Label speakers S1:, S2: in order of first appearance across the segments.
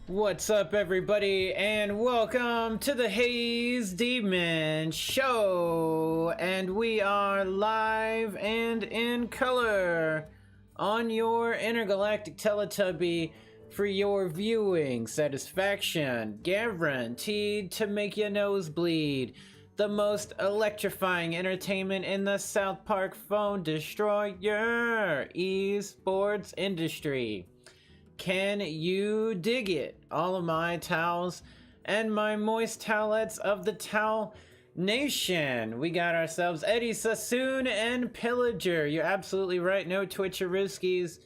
S1: What's up, everybody, and welcome to the Haze Demon Show. And we are live and in color on your intergalactic Teletubby for your viewing satisfaction, guaranteed to make your nose bleed. The most electrifying entertainment in the South Park phone destroyer esports industry. Can you dig it? All of my towels and my moist towelettes of the Towel Nation. We got ourselves Eddie, Sassoon, and Pillager. You're absolutely right. No Twitcheroskis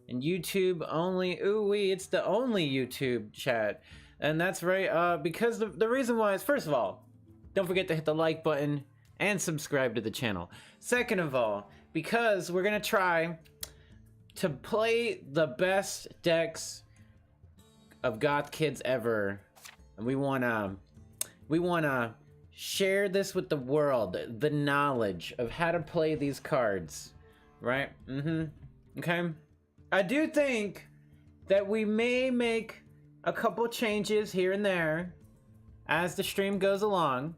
S1: and YouTube only. Ooh-wee, it's the only YouTube chat. And that's right, because the reason why is, first of all, don't forget to hit the like button and subscribe to the channel. Second of all, because we're going to try to play the best decks of Goth kids ever, and we wanna share this with the world, the knowledge of how to play these cards, right? Okay. I do think that we may make a couple changes here and there as the stream goes along.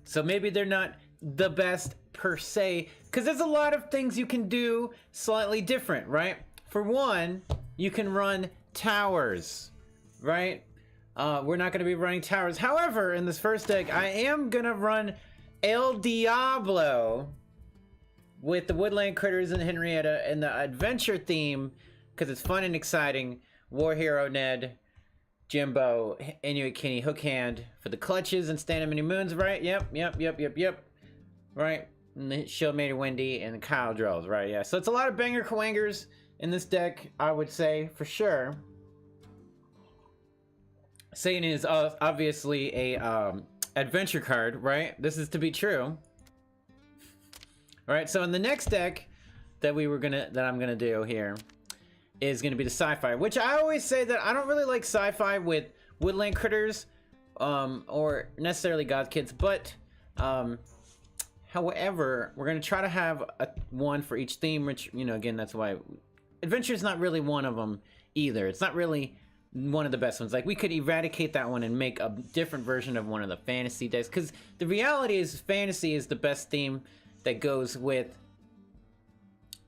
S1: So maybe they're not the best per se, because there's a lot of things you can do slightly different, right? For one, you can run towers, right? We're not going to be running towers. However, in this first deck, I am going to run El Diablo with the Woodland Critters and Henrietta and the adventure theme, because it's fun and exciting. War Hero Ned, Jimbo, Inuit Kenny, Hook Hand for the clutches and Stand Up Many Moons, right? Yep. Right? And the Shield Mater Wendy and the Kyle Drills, right? Yeah. So it's a lot of banger coangers in this deck, I would say, for sure. Satan is obviously a adventure card, right? This is to be true. All right. So in the next deck that I'm gonna do here is gonna be the Sci-fi, which I always say that I don't really like Sci-fi with Woodland Critters, or necessarily God Kids, but however, we're going to try to have one for each theme, which, you know, again, that's why adventure is not really one of them either. It's not really one of the best ones. Like, we could eradicate that one and make a different version of one of the fantasy decks, because the reality is fantasy is the best theme that goes with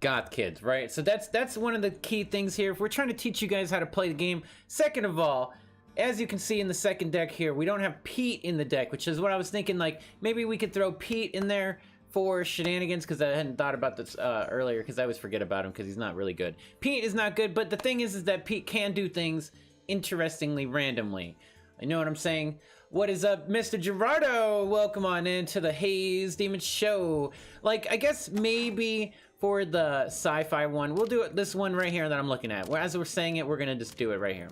S1: Goth Kids, right? So that's one of the key things here. If we're trying to teach you guys how to play the game. Second of all, as you can see in the second deck here, we don't have Pete in the deck, which is what I was thinking, like, maybe we could throw Pete in there for shenanigans, because I hadn't thought about this earlier, because I always forget about him, because he's not really good. Pete is not good, but the thing is that Pete can do things interestingly randomly. You know what I'm saying? What is up, Mr. Gerardo? Welcome on into the Haze Demon Show. Like, I guess maybe for the Sci-Fi one, we'll do it this one right here that I'm looking at. As we're saying it, we're going to just do it right here.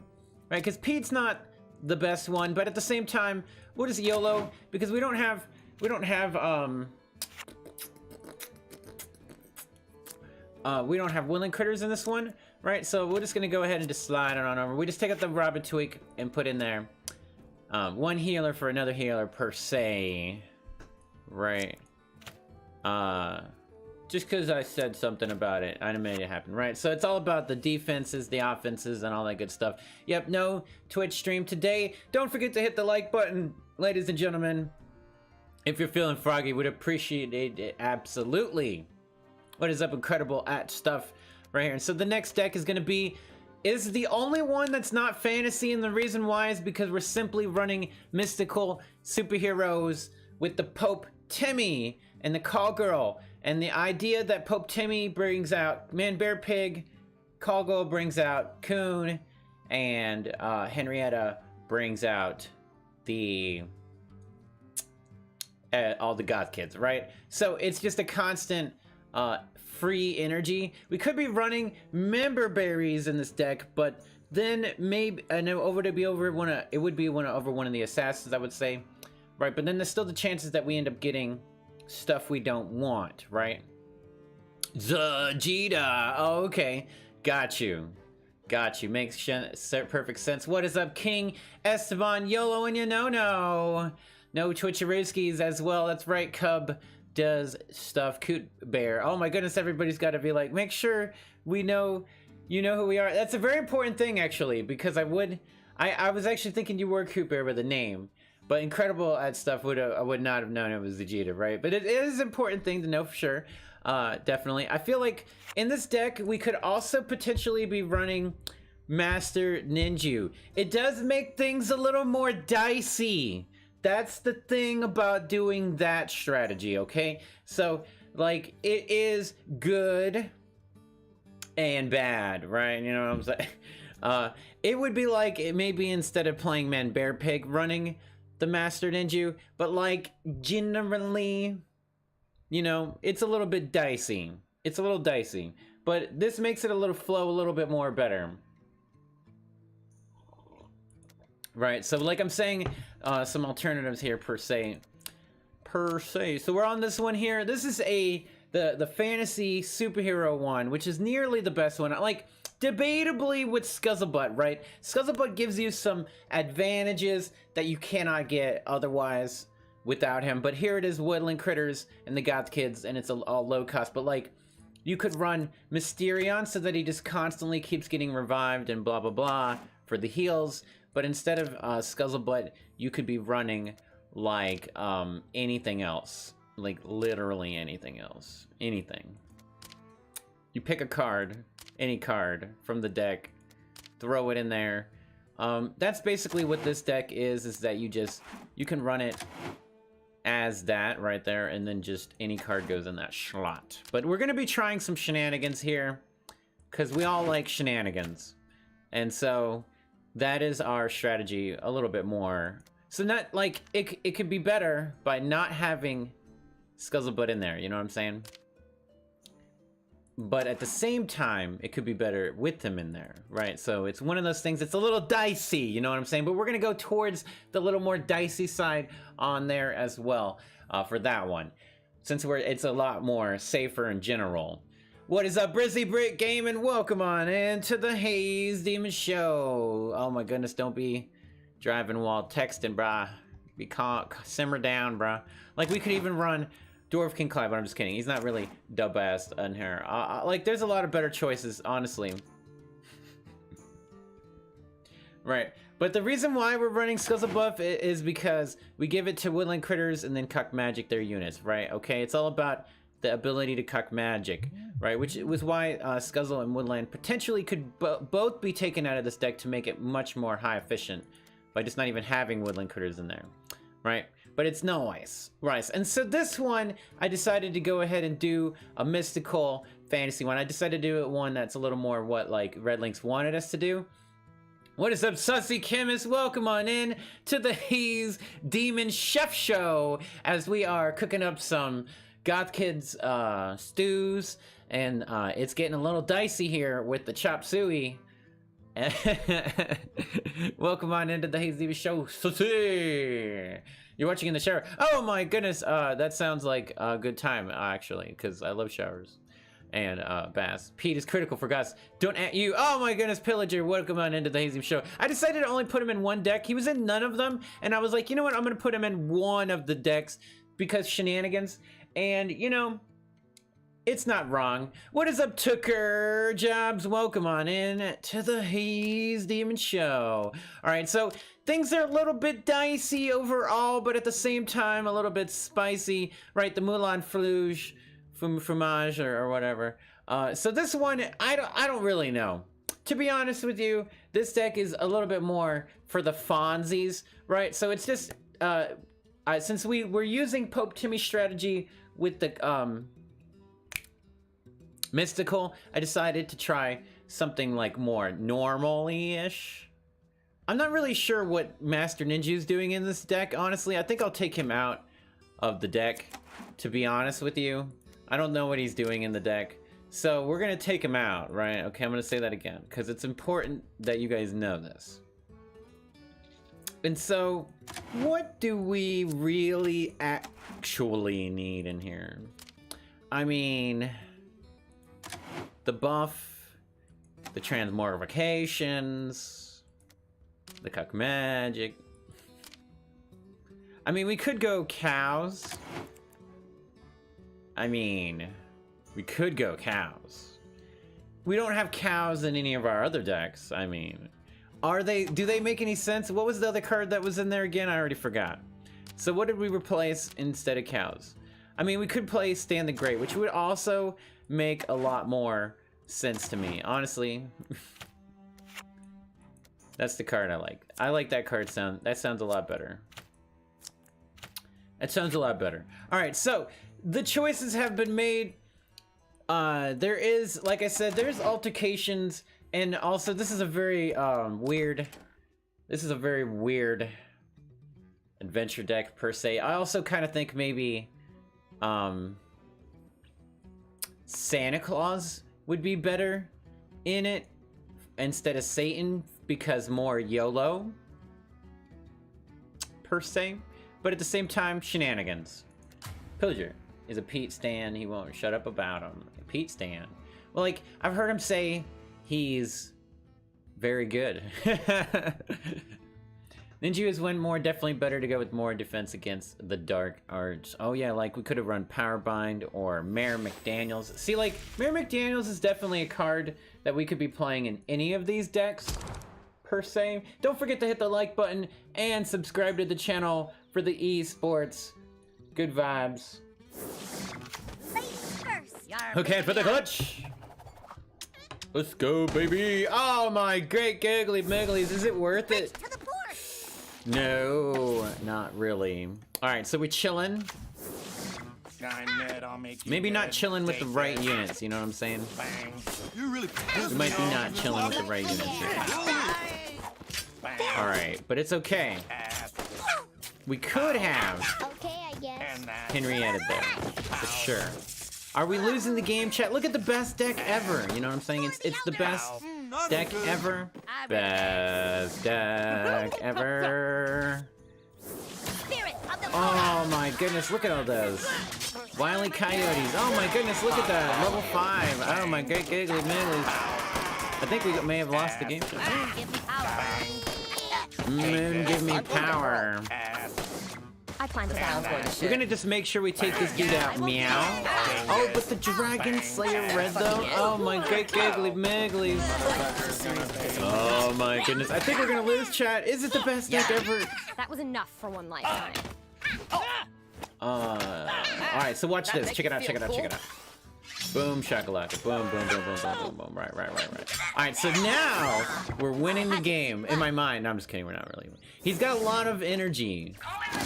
S1: Right, because Pete's not the best one, but at the same time, we'll just YOLO, because we don't have Woodland Critters in this one, right? So we're just gonna go ahead and just slide it on over. We just take out the Robin Tweak and put in there one healer for another healer per se, right? Just because I said something about it, I made it happen, right? So it's all about the defenses, the offenses, and all that good stuff. Yep, no Twitch stream today. Don't forget to hit the like button, ladies and gentlemen. If you're feeling froggy, would appreciate it absolutely. What is up, incredible at stuff right here. And so the next deck is going to be, is the only one that's not fantasy, and the reason why is because we're simply running mystical superheroes with the Pope Timmy and the Call Girl. And the idea that Pope Timmy brings out Man, Bear, Pig, Call Girl brings out Coon, and Henrietta brings out the all the Goth Kids, right? So it's just a constant free energy. We could be running member berries in this deck, but then maybe I know over one of the assassins, I would say, right? But then there's still the chances that we end up getting stuff we don't want, right? Vegeta. Oh, okay, got you. Makes perfect sense. What is up, King Esteban? YOLO and no Twitcheroskis as well. That's right, Cub does stuff. Coot Bear. Oh my goodness, everybody's got to be like, make sure we know You know who we are. That's a very important thing, actually, because I was actually thinking you were Cooper with a name, but Incredible at stuff I would not have known it was Vegeta, right? But it is an important thing to know for sure. Definitely. I feel like in this deck, we could also potentially be running Master Ninja. It does make things a little more dicey. That's the thing about doing that strategy, okay? So, like, it is good and bad, right? You know what I'm saying? It would be like, it may be instead of playing Man Bear Pig running the Master Ninja, but like, generally, you know, it's a little bit dicey. It's a little dicey, but this makes it a little flow a little bit more better. Right, so like I'm saying, some alternatives here per se. So we're on this one here. This is the fantasy superhero one, which is nearly the best one. Like, debatably with Scuzzlebutt, right? Scuzzlebutt gives you some advantages that you cannot get otherwise without him. But here it is, Woodland Critters and the Goth Kids, and it's all low cost. But like, you could run Mysterion so that he just constantly keeps getting revived and blah blah blah for the heals. But instead of Scuzzlebutt, you could be running like anything else. Like literally anything else. Anything. You pick a card, any card from the deck, throw it in there. That's basically what this deck is that you can run it as that right there, and then just any card goes in that slot. But we're gonna be trying some shenanigans here, because we all like shenanigans. And so that is our strategy a little bit more. So not like it could be better by not having Scuzzlebutt in there, you know what I'm saying? But at the same time, it could be better with him in there, right? So it's one of those things, it's a little dicey, you know what I'm saying? But we're gonna go towards the little more dicey side on there as well for that one. Since it's a lot more safer in general. What is up, Brizzy Brick Gaming? Welcome on into the Haze Demon Show. Oh my goodness, don't be driving while texting, brah. Be calm, simmer down, brah. Like, we could even run Dwarf King Clive, but I'm just kidding. He's not really dub-ass in here. Like, there's a lot of better choices, honestly. Right. But the reason why we're running Scuzzlebuff is because we give it to Woodland Critters and then cuck magic their units, right? Okay, it's all about the ability to cuck magic, right? Which was why Scuzzle and Woodland potentially could both be taken out of this deck to make it much more high efficient by just not even having Woodland Critters in there, right? But it's nice, right? And so this one, I decided to go ahead and do a mystical fantasy one. I decided to do it one that's a little more what like Red Links wanted us to do. What is up, Sussy Chemist? Welcome on in to the Haze Demon Chef Show as we are cooking up some Goth Kids stews, and it's getting a little dicey here with the chop suey. Welcome on into the Haze Demon Show. Sussy! You're watching in the shower. Oh my goodness, that sounds like a good time actually, because I love showers. And baths. Pete is critical for Gus. Don't at you. Oh my goodness, Pillager. Welcome on into the Hazy Show. I decided to only put him in one deck. He was in none of them. And I was like, you know what? I'm going to put him in one of the decks because shenanigans. And, you know, it's not wrong. What is up, Tooker Jobs? Welcome on in to the Haze Demon Show. All right, so things are a little bit dicey overall, but at the same time, a little bit spicy, right? The Moulin Rouge. Fromage or whatever. So this one, I don't really know. To be honest with you, this deck is a little bit more for the Fonzies, right? So it's just, since we're using Pope Timmy's strategy with the Mystical, I decided to try something like more normally-ish. I'm not really sure what Master Ninja is doing in this deck, honestly. I think I'll take him out of the deck, to be honest with you. I don't know what he's doing in the deck. So we're going to take him out, right? Okay, I'm going to say that again because it's important that you guys know this. And so what do we really actually need in here? I mean, the buff, the transmogrifications, the cuck magic. I mean, we could go cows. I mean, we could go cows. We don't have cows in any of our other decks. I mean, do they make any sense? What was the other card that was in there again? I already forgot. So what did we replace instead of cows? I mean, we could play Stand the Great, which would also make a lot more sense to me, honestly. That's the card I like. I like that card sound. That sounds a lot better. That sounds a lot better. All right, so the choices have been made. There is, like I said, there's altercations, and also this is a very weird. This is a very weird adventure deck per se. I also kind of think maybe Santa Claus would be better in it instead of Satan, because more YOLO per se, but at the same time, shenanigans. Pillager is a Pete stan. He won't shut up about him. Pete stan. Well, like, I've heard him say he's very good. Ninja is win more, definitely better to go with more defense against the dark arts. Oh yeah, like we could have run Powerbind or Mayor McDaniels. See, like, Mayor McDaniels is definitely a card that we could be playing in any of these decks, per se. Don't forget to hit the like button and subscribe to the channel for the esports. Good vibes. Okay, for the clutch. Let's go, baby. Oh my great giggly migglies. Is it worth it? No, not really. All right, so we're chilling. Maybe not chilling with the right units, you know what I'm saying? We might be not chilling with the right units here. All right, but it's okay. We could have Henrietta there, for sure. Are we losing the game, chat? Look at the best deck ever. You know what I'm saying? It's the best deck ever. Best deck ever. Oh my goodness, look at all those. Wily Coyotes. Oh my goodness, look at that. Level 5. Oh my great giggly migglies. I think we may have lost the game. Moon, give me power.
S2: I plan to battle for the ship.
S1: We're gonna just make sure we take this dude out. Meow. Oh, but the Dragon Slayer red though. Oh my great giggly migglies. Oh my goodness. I think we're gonna lose, chat. Is it the best deck ever?
S2: That was enough for one lifetime.
S1: Alright, so watch this. Check it out, check it out, check it out. Boom, shakalaka. Boom, boom, boom, boom, boom, boom, boom. Right. Alright, so now we're winning the game. In my mind. No, I'm just kidding. We're not really. He's got a lot of energy.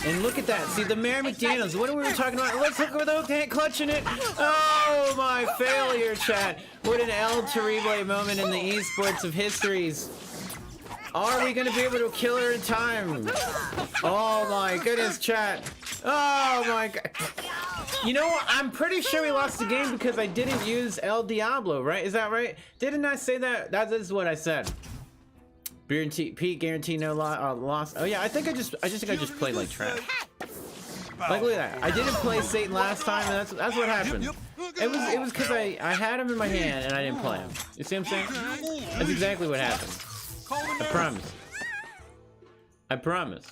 S1: And look at that. See, the Mayor McDaniels. What are we talking about? Let's look with those hand clutching it. Oh, my failure, chat. What an El Terrible moment in the esports of histories. Are we going to be able to kill her in time? Oh, my goodness, chat. Oh, my God. You know what? I'm pretty sure we lost the game because I didn't use El Diablo, right? Is that right? Didn't I say that? That is what I said. Pete guarantee no loss. Oh yeah, I think I just played like trash. Like look at that. I didn't play Satan last time, and that's what happened. It was because I had him in my hand and I didn't play him. You see what I'm saying? That's exactly what happened. I promise. I promise.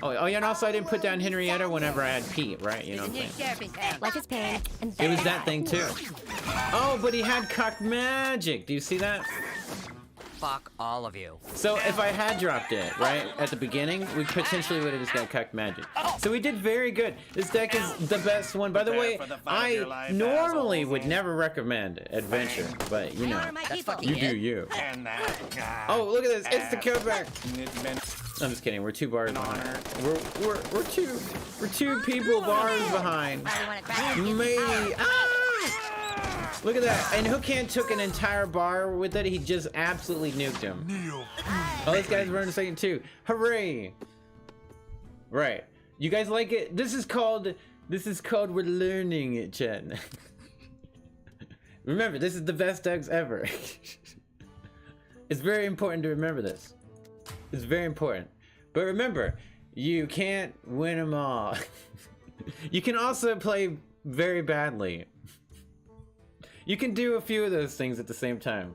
S1: Oh yeah, and also I didn't put down Henrietta whenever I had Pete, right? You know what I'm saying?
S2: Like his pain.
S1: It was that thing too. Oh, but he had cocked magic. Do you see that?
S3: Fuck all of you.
S1: So if I had dropped it, right, at the beginning, we potentially would have just got cocked magic. So we did very good. This deck is the best one. By the way, I normally would never recommend Adventure, but you know, you do you. Oh, look at this. It's the comeback. I'm just kidding. We're 2 bars behind. We're two people bars behind. Me. Ah! Look at that. And Hookhand took an entire bar with it. He just absolutely nuked him. Oh, this guy's running second too. Hooray. Right. You guys like it? This is called we're learning it, chat. Remember, this is the best decks ever. It's very important to remember this. It's very important. But remember, you can't win them all. You can also play very badly. You can do a few of those things at the same time.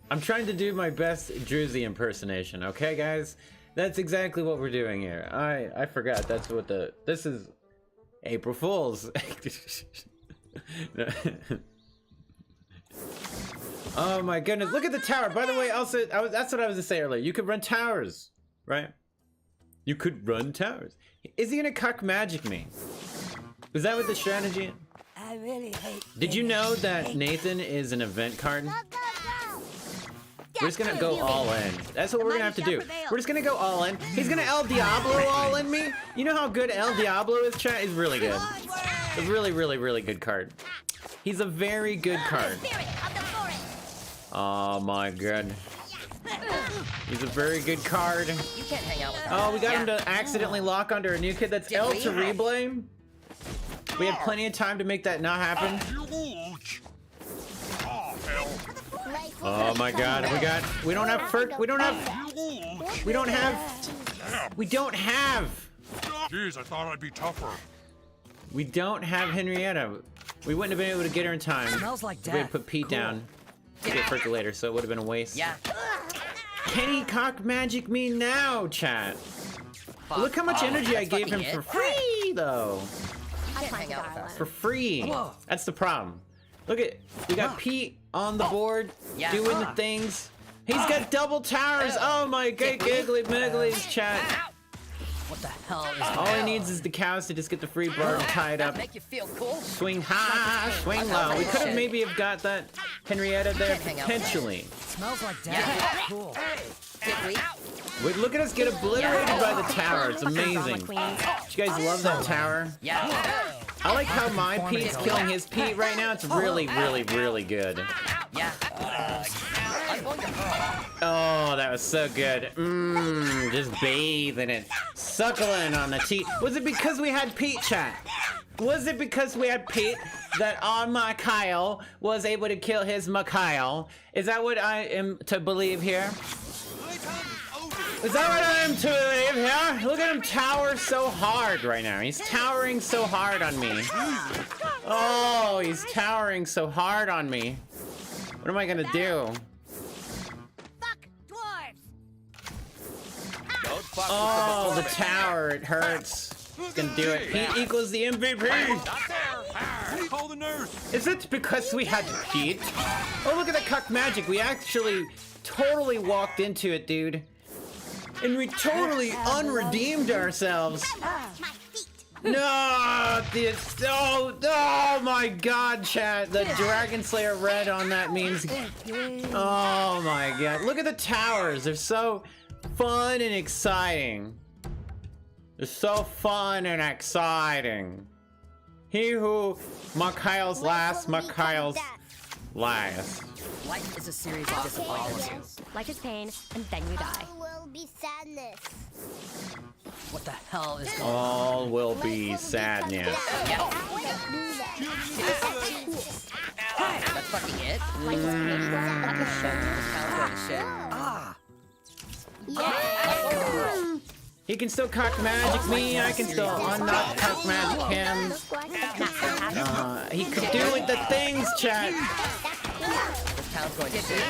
S1: I'm trying to do my best Druzy impersonation, okay guys? That's exactly what we're doing here. I forgot that's what this is April Fools. Oh my goodness, look at the tower. By the way, also, that's what I was gonna say earlier. You could run towers, right? You could run towers. Is he gonna cuck magic me? Is that what the strategy?
S4: I really hate.
S1: Did you know that Nathan is an event card? We're just gonna go all in. That's what we're gonna have to do. We're just gonna go all in. He's gonna El Diablo all in me. You know how good El Diablo is, chat? He's really good. A really, really, really good card. He's a very good card. Oh my god. He's a very good card.
S3: You can't hang out with us.
S1: Oh, we got him to accidentally lock onto a new kid. That's El Terrible. We had plenty of time to make that not happen. Oh my god, we don't have
S5: Jeez, I thought I'd be tougher.
S1: We don't have Henrietta. We wouldn't have been able to get her in time.
S3: Smells like
S1: We had
S3: death.
S1: put Pete
S3: Cool.
S1: down to get percolator, so it would have been a waste.
S3: Yeah.
S1: Can he cock magic me now, chat?
S3: Fuck
S1: Look how much
S3: off.
S1: energy I
S3: That's
S1: gave him
S3: fucking
S1: for
S3: it.
S1: free, though.
S3: You can't hang out with us.
S1: For free.
S3: Whoa.
S1: That's the problem. Look at, we got Pete on the board
S3: Yeah.
S1: doing the things. He's got double towers. Oh my god, giggly migglies, chat.
S3: What the hell is
S1: All he needs is the cows to just get the free bar tied up.
S3: Make you feel cool?
S1: Swing high, swing low. We could have maybe have got that Henrietta there potentially.
S3: Smells like death. Cool.
S1: Wait, look at us get obliterated by the tower. It's amazing.
S2: Queens.
S1: You guys love that tower?
S3: Yeah.
S1: I like how my Pete's killing his Pete right now. It's really, really, really good.
S3: Yeah. I'm going to hurl.
S1: Oh, that was so good. Mmm, just bathing it. Suckling on the teeth. Was it because we had Pete, chat? Was it because we had Pete that on my Kyle was able to kill his Mikhail? Is that what I am to believe here? Is that what I am to believe here? Look at him tower so hard right now. He's towering so hard on me. Oh, he's towering so hard on me. What am I gonna do?
S4: Fuck dwarves.
S1: Oh, the tower, it hurts. It's gonna do it. Pete equals the MVP.
S5: Call the nurse.
S1: Is it because we had Pete? Oh, look at the cuck magic. We actually totally walked into it, dude. And we totally unredeemed ourselves. No, oh my god, chat. The Dragon Slayer red on that means, oh my god. Look at the towers. They're so fun and exciting. They're so fun and exciting. He who Mikhail's last, Mikhail's last.
S3: Life is a series of disappointments.
S2: Life is pain, and then you die.
S4: Will be sadness.
S3: What the hell is going on?
S1: All will be sadness.
S3: That's fucking it?
S2: Life is pain, then you shit.
S3: Ah.
S1: He can still cock magic me. I can still unknock cock magic him. He could do with the things, chat.
S3: This town's going to shit.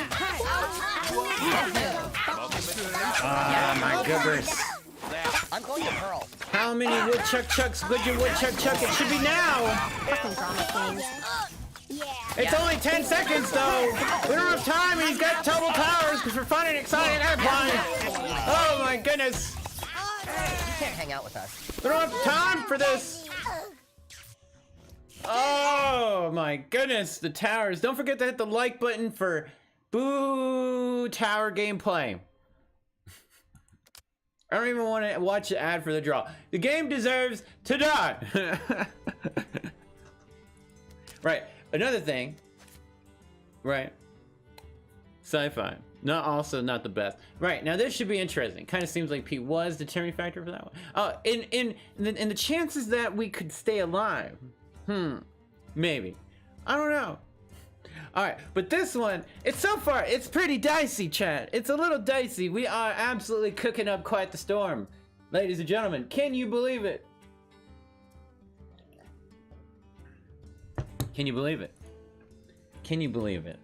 S1: Oh my goodness.
S3: I'm going to hurl.
S1: How many woodchuck chucks would your woodchuck chuck? It should be now.
S2: Fucking drama queens.
S1: It's only 10 seconds though. We don't have time. He's got double towers for fun and exciting airplane. Oh my goodness.
S3: You can't hang out with us.
S1: We don't have time for this. Oh my goodness, the towers. Don't forget to hit the like button for Boo Tower gameplay. I don't even want to watch the ad for the draw. The game deserves to die. Right, another thing. Right. Sci-fi. Not the best. Right, now this should be interesting. Kind of seems like Pete was the determining factor for that one. In the chances that we could stay alive. Maybe. I don't know. Alright, but this one, it's pretty dicey, chat. It's a little dicey. We are absolutely cooking up quite the storm. Ladies and gentlemen, can you believe it? Can you believe it? Can you believe it?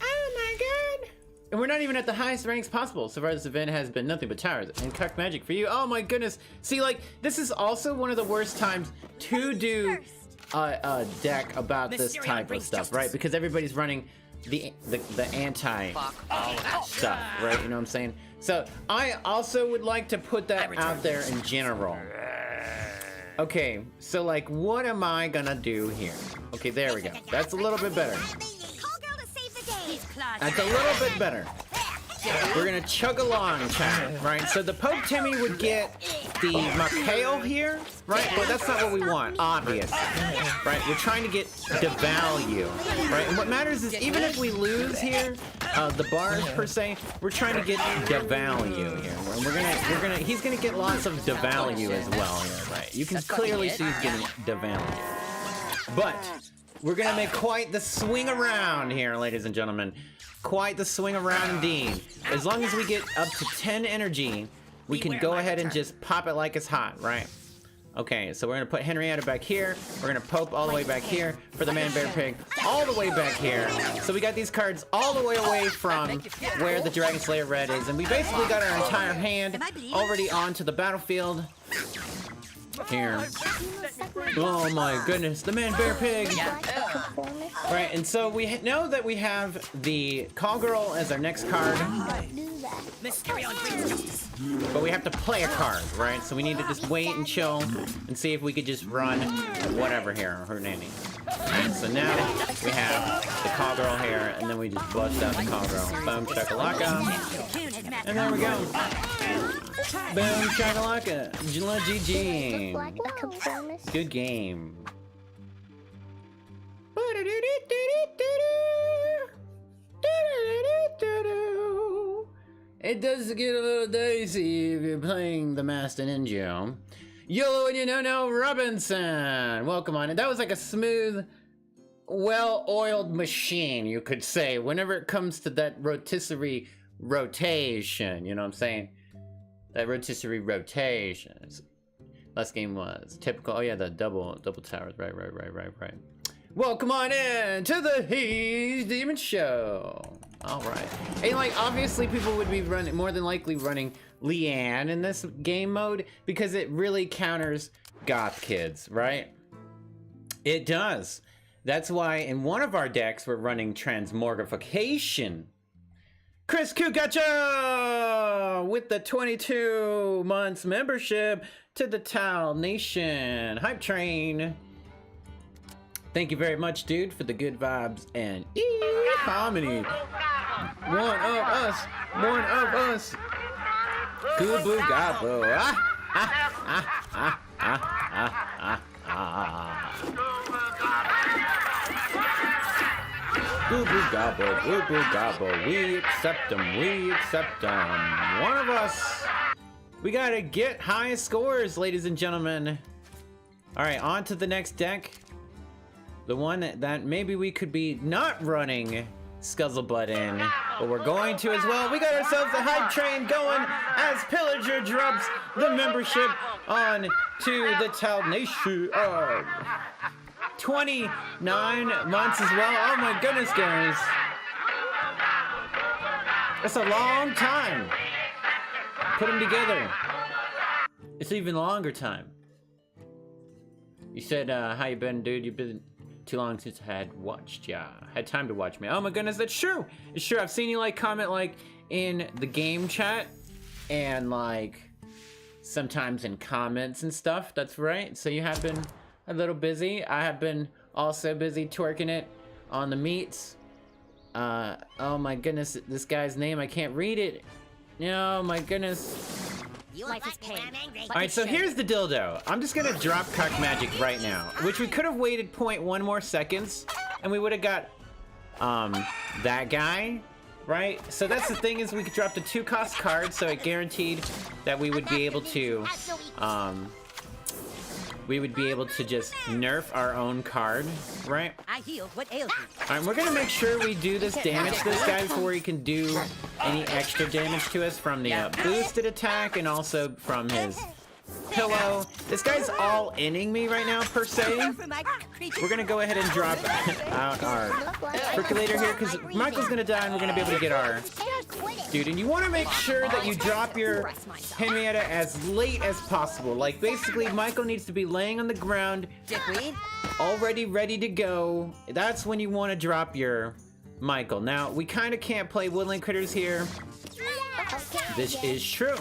S1: Oh my god! And we're not even at the highest ranks possible. So far, this event has been nothing but towers and cuck magic for you. Oh my goodness. See, like, this is also one of the worst times to do a deck about this type of stuff, right? Because everybody's running the anti stuff, right? You know what I'm saying? So I also would like to put that out there in general. Okay, so like, what am I gonna do here? Okay, there we go. That's a little bit better. That's a little bit better. We're gonna chug along, chat, right? So the Pope Timmy would get the Mikhail here, right? But that's not what we want, obviously, right? We're trying to get the value, right? And what matters is even if we lose here, the bars per se, we're trying to get the value here. And he's gonna get lots of the value as well here, right? You can clearly see he's getting the value. But we're gonna make quite the swing around here, ladies and gentlemen. Quite the swing around indeed. As long as we get up to 10 energy, we can go ahead and just pop it like it's hot, right? Okay, so we're gonna put Henrietta back here. We're gonna Pope all the way back here for the Man Bear Pig, all the way back here. So we got these cards all the way away from where the Dragon Slayer Red is, and we basically got our entire hand already onto the battlefield. Here. Oh my goodness, the Man Bear Pig. Right, and so we know that we have the Call Girl as our next card. But we have to play a card, right? So we need to just wait and chill and see if we could just run whatever here, her nanny. Right, so now we have the Call Girl here, and then we just bust out the Call Girl. Boom, shakalaka. And there we go. Boom, shakalaka. GG. Good game. It does get a little dicey if you're playing the Master Ninja. YOLO and you know Robinson! Welcome on. And that was like a smooth, well-oiled machine, you could say, whenever it comes to that rotisserie rotation, you know what I'm saying? That rotisserie rotation. Last game was typical. Oh yeah, the double towers. Right. Welcome on in to the Haze Demon Show. All right. And like, obviously people would be more than likely running Leanne in this game mode because it really counters Goth kids, right? It does. That's why in one of our decks we're running Transmogrification. Chris Kugacha with the 22 months membership to the Tal Nation Hype Train. Thank you very much, dude, for the good vibes and harmony. One of us. Goobo gobbo. Goobo gobbo. We accept them. One of us. We gotta get high scores, ladies and gentlemen. All right, on to the next deck. The one that maybe we could be not running Scuzzlebutt in, but we're going to as well. We got ourselves a hype train going as Pillager drops the membership on to the Tal Nation. 29 months as well. Oh my goodness, guys. That's a long time. Put them together. It's even longer time. You said, how you been, dude? You've been too long since I had watched ya. Had time to watch me. Oh my goodness, that's true. It's true. I've seen you like comment like in the game chat and like sometimes in comments and stuff. That's right. So you have been a little busy. I have been also busy twerking it on the meats. Oh my goodness, this guy's name, I can't read it. Oh my goodness.
S2: Life is pain.
S1: Alright, so here's the dildo. I'm just gonna drop Cuck Magic right now, which we could have waited 0.1 more seconds, and we would have got, that guy, right? So that's the thing is we could drop the 2-cost card, so it guaranteed that we would be able to, just nerf our own card, right?
S4: I healed what ails you.
S1: Alright, we're gonna make sure we do this damage to this guy before he can do any extra damage to us from the boosted attack and also from his pillow. This guy's all inning me right now, per se. we're gonna go ahead and drop out our percolator here because Michael's gonna die and we're gonna be able to get our dude. And you want to make sure that you drop your Henrietta as late as possible. Like basically, Michael needs to be laying on the ground, already ready to go. That's when you want to drop your Michael. Now we kind of can't play woodland critters here. This is true.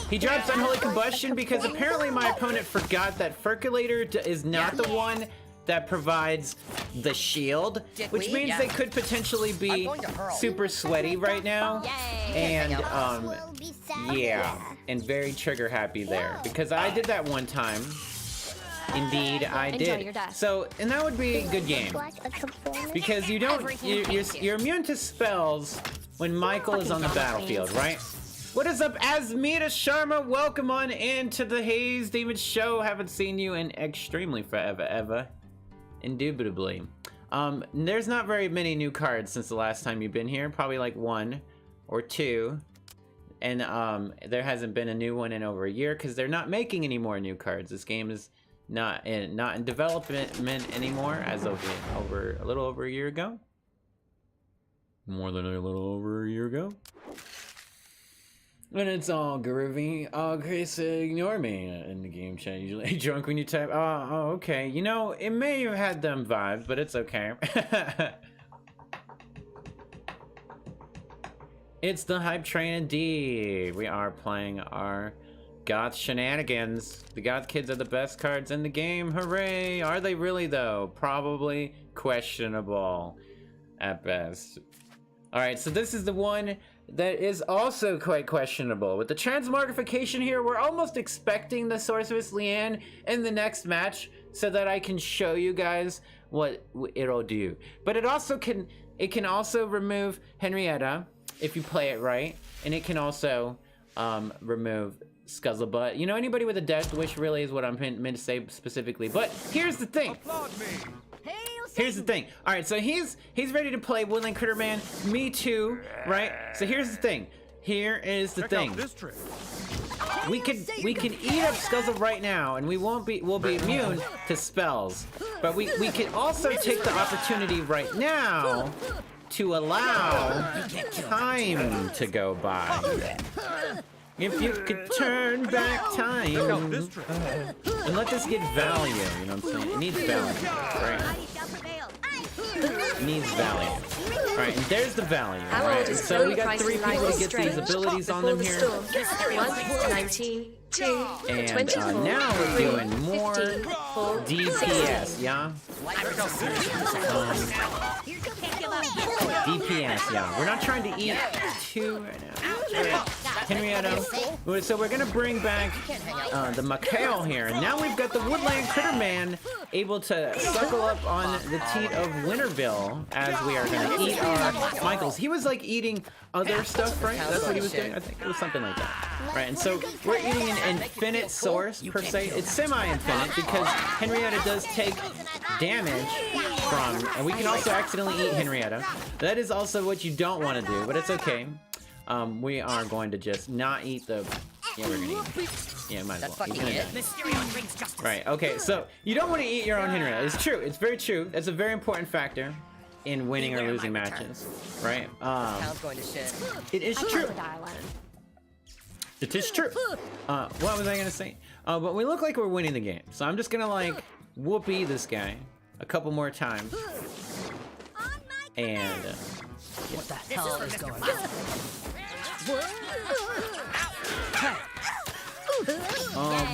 S1: He drops Unholy Combustion because apparently my opponent forgot that Percolator is not the one that provides the shield, which means they could potentially be super sweaty right now. And, yeah, and very trigger happy there because I did that one time. Indeed, I did. So, and that would be a good game because you don't, you're immune to spells when Michael is on the battlefield, right? What is up, Asmita Sharma? Welcome on into the Haze Demon Show. Haven't seen you in extremely forever, ever. Indubitably. There's not very many new cards since the last time you've been here. Probably like 1 or 2. And there hasn't been a new one in over a year because they're not making any more new cards. This game is not in development anymore as of a little over a year ago. More than a little over a year ago. And it's all groovy. Oh, Chris, ignore me in the game chat. Usually drunk when you type. Oh, okay. You know, it may have had them vibes, but it's okay. It's the hype train indeed. We are playing our Goth shenanigans. The Goth kids are the best cards in the game. Hooray! Are they really though? Probably questionable at best. All right, so this is the one that is also quite questionable. With the transmogrification here, we're almost expecting the Sorceress Leanne in the next match so that I can show you guys what it'll do. But it can also remove Henrietta if you play it right, and it can also remove Scuzzlebutt. You know, anybody with a Death Wish really is what I'm meant to say specifically. But here's the thing. Here's the thing. All right, so he's ready to play Woodland Critter Man. Me too, right? So here's the thing. Here is the thing. We can eat up Scuzzle right now, and we'll be immune to spells. But we can also take the opportunity right now to allow time to go by. If you could turn back time and let this get value, you know what I'm saying? It needs value, right? It needs value. Alright, and there's the value, right? So we got 3 people to get these abilities on them here.
S2: 1, 19, 2,
S1: And
S2: 24,
S1: now we're doing more
S2: 15, 4,
S1: DPS, yeah? DPS, yeah. We're not trying to eat 2 right now. Henrietta. So we're gonna bring back the Mikhail here, and now we've got the Woodland Critter Man able to suckle up on the teat of Winterville as we are gonna eat our Michaels. He was like eating other stuff, right? That's what he was doing. I think it was something like that, right? And so we're eating an infinite source per se. It's semi-infinite because Henrietta does take damage from, and we can also accidentally eat Henrietta. That is also what you don't want to do, but it's okay. We are going to just not eat the. Yeah, we're gonna eat. Yeah, might as well. He's gonna die. Right. Okay. So you don't want to eat your own Henrietta. It's true. It's very true. That's a very important factor in winning or losing matches, right? It is true. It is true. What was I gonna say? But we look like we're winning the game, so I'm just gonna like whoopee this guy a couple more times, and
S3: what the hell is going on?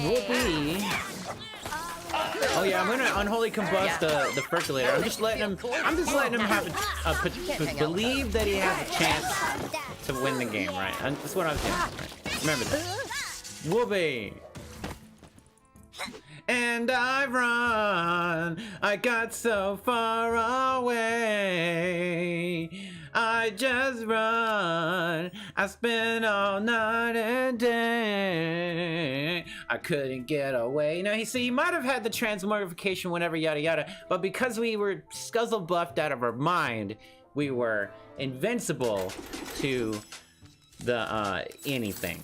S1: Whoopee. Oh yeah, I'm gonna unholy combust the percolator. I'm just letting him have believe that he has a chance to win the game, right? And that's what I was doing. Right? Remember that. Whoopee. And I run, I got so far away. I just run, I spent all night and day. I couldn't get away. Now, he might have had the transmogrification, whatever, yada yada, but because we were Scuzzle buffed out of our mind, we were invincible to the anything.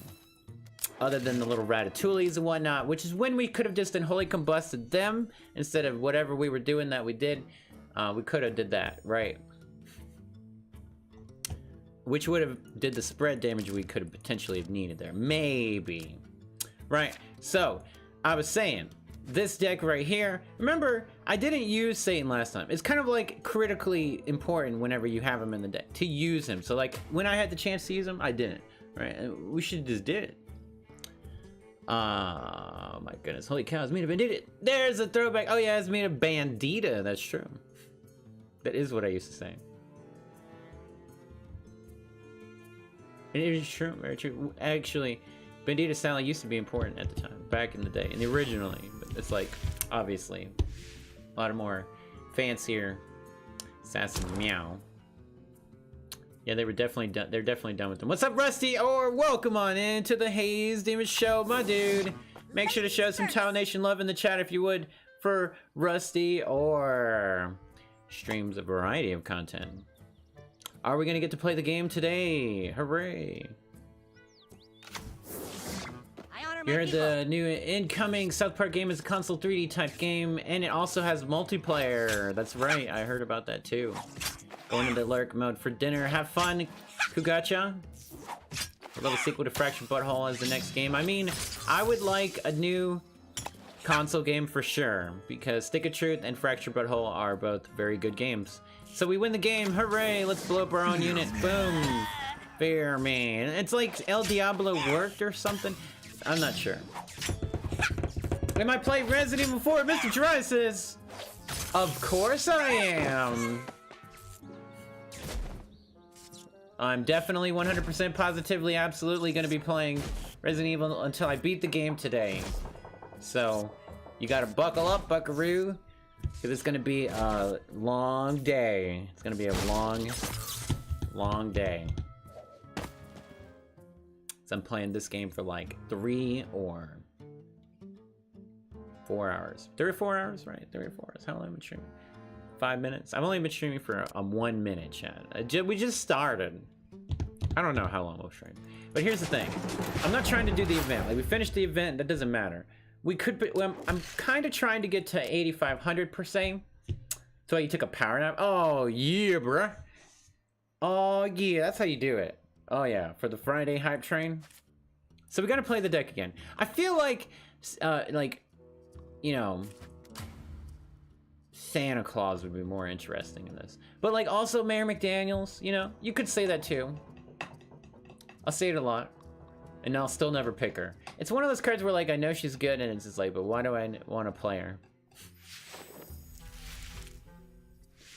S1: other than the little ratatouilles and whatnot, which is when we could have just unholy combusted them instead of whatever we were doing that we did. We could have did that, right? Which would have did the spread damage we could have potentially have needed there. Maybe. Right, so I was saying, this deck right here, remember, I didn't use Satan last time. It's kind of like critically important whenever you have him in the deck, to use him. So like, when I had the chance to use him, I didn't, right? We should just did it. Oh my goodness, holy cow, it's made of bandita. There's a throwback. Oh yeah, it's made of bandita, that's true. That is what I used to say. It is true, very true. Actually, bandita style used to be important at the time, back in the day, and originally, but it's like, obviously, a lot of more fancier assassin meow. Yeah, they were definitely done. They're definitely done with them. What's up, Rusty? Or welcome on into the Haze Demon Show, my dude. Make sure to show some Tau Nation love in the chat if you would for Rusty, or streams a variety of content. Are we gonna get to play the game today? Hooray! Here, the new incoming South Park game is a console 3D type game, and it also has multiplayer. That's right, I heard about that too. Going into lurk mode for dinner. Have fun, Kugacha. I love a sequel to Fractured Butthole as the next game. I mean, I would like a new console game for sure, because Stick of Truth and Fractured Butthole are both very good games. So we win the game, hooray! Let's blow up our own unit, boom! Fair man. It's like El Diablo worked or something. I'm not sure. Am I playing Resident Evil 4? Mr. Dry says, of course I am. I'm definitely 100% positively, absolutely going to be playing Resident Evil until I beat the game today. So, you gotta buckle up, buckaroo, because it's going to be a long day. It's going to be a long day. So I'm playing this game for like 3 or 4 hours. 3 or 4 hours, right? 3 or 4 hours. How long have I been streaming? 5 minutes? I've only been streaming for 1 minute, chat. We just started. I don't know how long we'll stream. But here's the thing. I'm not trying to do the event. Like, we finished the event, that doesn't matter. We could be, well, I'm kind of trying to get to 8,500 per se. So you took a power nap? Oh, yeah, bruh. Oh, yeah, that's how you do it. Oh, yeah, for the Friday hype train. So we gotta play the deck again. I feel like, you know, Santa Claus would be more interesting in this. But, like, also Mayor McDaniels, you know, you could say that too. I'll say it a lot. And I'll still never pick her. It's one of those cards where, like, I know she's good, and it's just like, but why do I want to play her?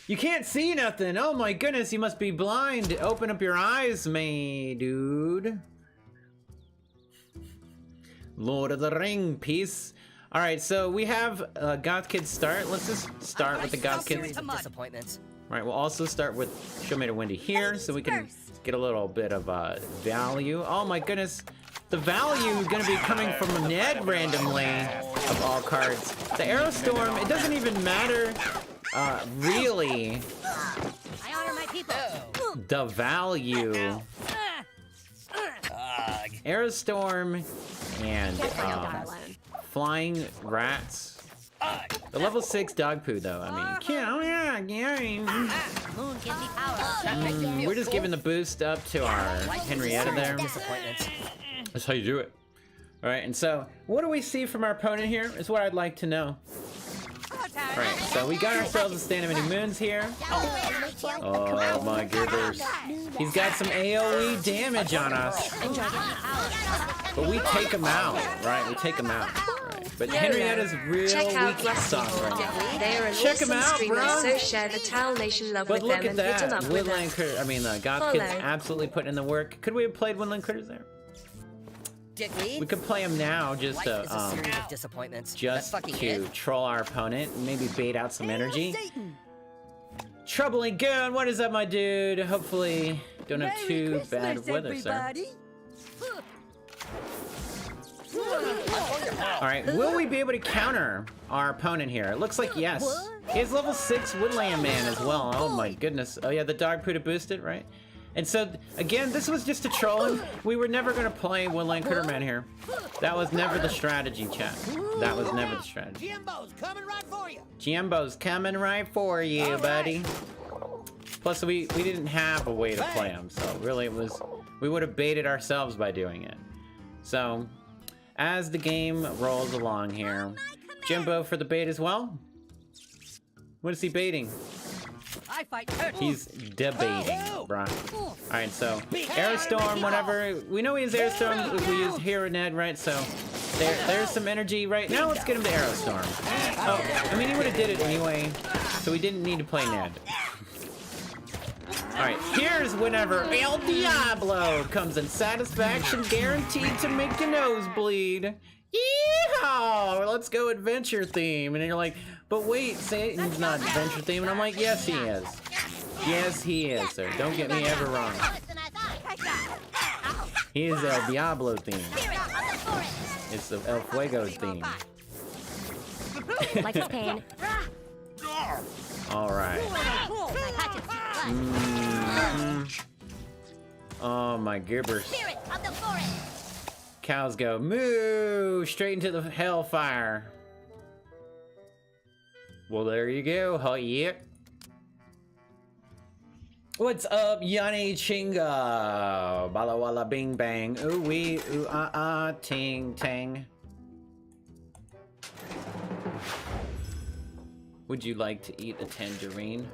S1: You can't see nothing! Oh my goodness, you must be blind! Open up your eyes, me dude. Lord of the Ring piece. Alright, so we have Goth Kids start. Let's just start with the Goth Kids. Alright, we'll also start with Showmate Wendy here, so we can get a little bit of value. Oh my goodness. The value is gonna be coming from Ned randomly, of all cards. The Aerostorm, it doesn't even matter, really.
S4: I honor my people.
S1: The value. Aerostorm and flying rats. The level 6 dog poo though, I mean,
S4: Moon gives me power.
S1: we're just giving the boost up to our Henrietta there. That's how you do it. Alright, and so, what do we see from our opponent here is what I'd like to know. Alright, so we got ourselves a Stand of Many Moons here. Oh my goodness. He's got some AoE damage on us. But we take him out, right? We take him out. Right. But Henrietta's real weak sauce right now.
S2: They are an
S1: Check
S2: awesome
S1: him out,
S2: streamer,
S1: bro.
S2: so share the Towel Nation love
S1: But
S2: with
S1: look
S2: them
S1: at
S2: and hit them
S1: that.
S2: up with
S1: Woodland
S2: us.
S1: Critter, I mean, Goth Kids absolutely putting in the work. Could we have played Woodland Critters there? We could play him now just to, troll our opponent, maybe bait out some energy. Troubling good. What is up, my dude? Hopefully, don't have too bad weather, sir. Alright, will we be able to counter our opponent here? It looks like yes. He has level 6 Woodland Man as well. Oh my goodness. Oh yeah, the dog poo to boost it, right? And so, again, this was just a troll. We were never going to play Woodland Critterman here. That was never the strategy, chat. That was never the strategy.
S6: Jimbo's coming right for you.
S1: Jimbo's coming right for you, buddy. Plus, we didn't have a way to play him, so really it was... We would have baited ourselves by doing it. So, as the game rolls along here, Jimbo for the bait as well? What is he baiting?
S4: I fight turtles.
S1: He's debating, bruh. Alright, so Aerostorm, whatever. We know he has Aerostorm if we use Hero Ned, right? So there's some energy right now. Let's get him to Aerostorm. Oh, I mean, he would have did it anyway, so we didn't need to play Ned. Alright, here's whenever El Diablo comes in. Satisfaction guaranteed to make your nose bleed. Yeehaw! Let's go adventure theme. And you're like, but wait, Satan's not adventure theme. And I'm like, yes, he is. Yes, he is, sir. Don't get me ever wrong. He is El Diablo theme. It's the El Fuego theme.
S4: Life is pain.
S1: Alright. Oh my gibbers. Cows go moo straight into the hellfire. Well, there you go. Oh yeah. What's up, Yanni Chinga? Bala wala bing bang. Ooh wee ooh ah ah ting tang. Would you like to eat a tangerine?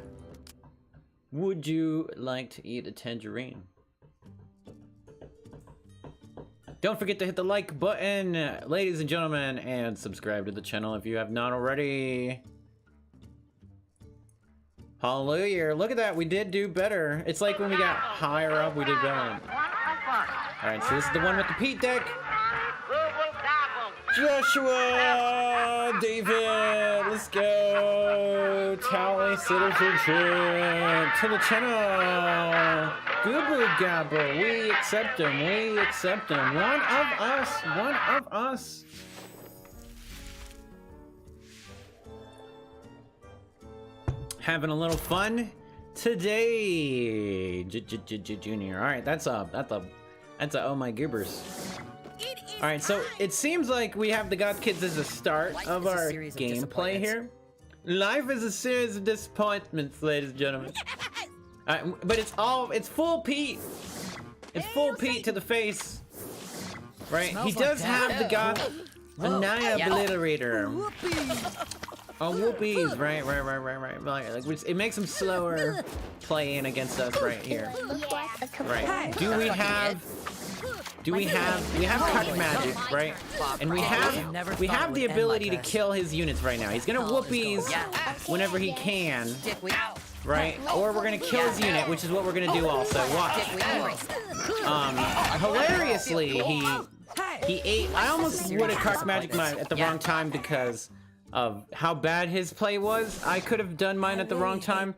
S1: Would you like to eat a tangerine? Don't forget to hit the like button, ladies and gentlemen, and subscribe to the channel if you have not already. Hallelujah. Look at that. We did do better. It's like when we got higher up, we did better. Alright, so this is the one with the Pete deck. Joshua! David! Let's go! Tally citizenship to the channel! Google Gabble! We accept him! We accept him! One of us! One of us! Having a little fun today, Junior. All right, that's a oh my gibbers. All right, so it seems like we have the Goth Kids as a start of our gameplay here. Life is a series of disappointments, ladies and gentlemen. But it's full Pete. It's full Pete to the face, right? He does have the Goth Annihilator. Oh, whoopies, right. Like, it makes him slower playing against us right here. Right. We have cut magic, right? And we have the ability to kill his units right now. He's gonna whoopies whenever he can, right? Or we're gonna kill his unit, which is what we're gonna do also. Watch. Hilariously, he ate. I almost would have cast magic mine at the wrong time because of how bad his play was. I could have done mine at the wrong time.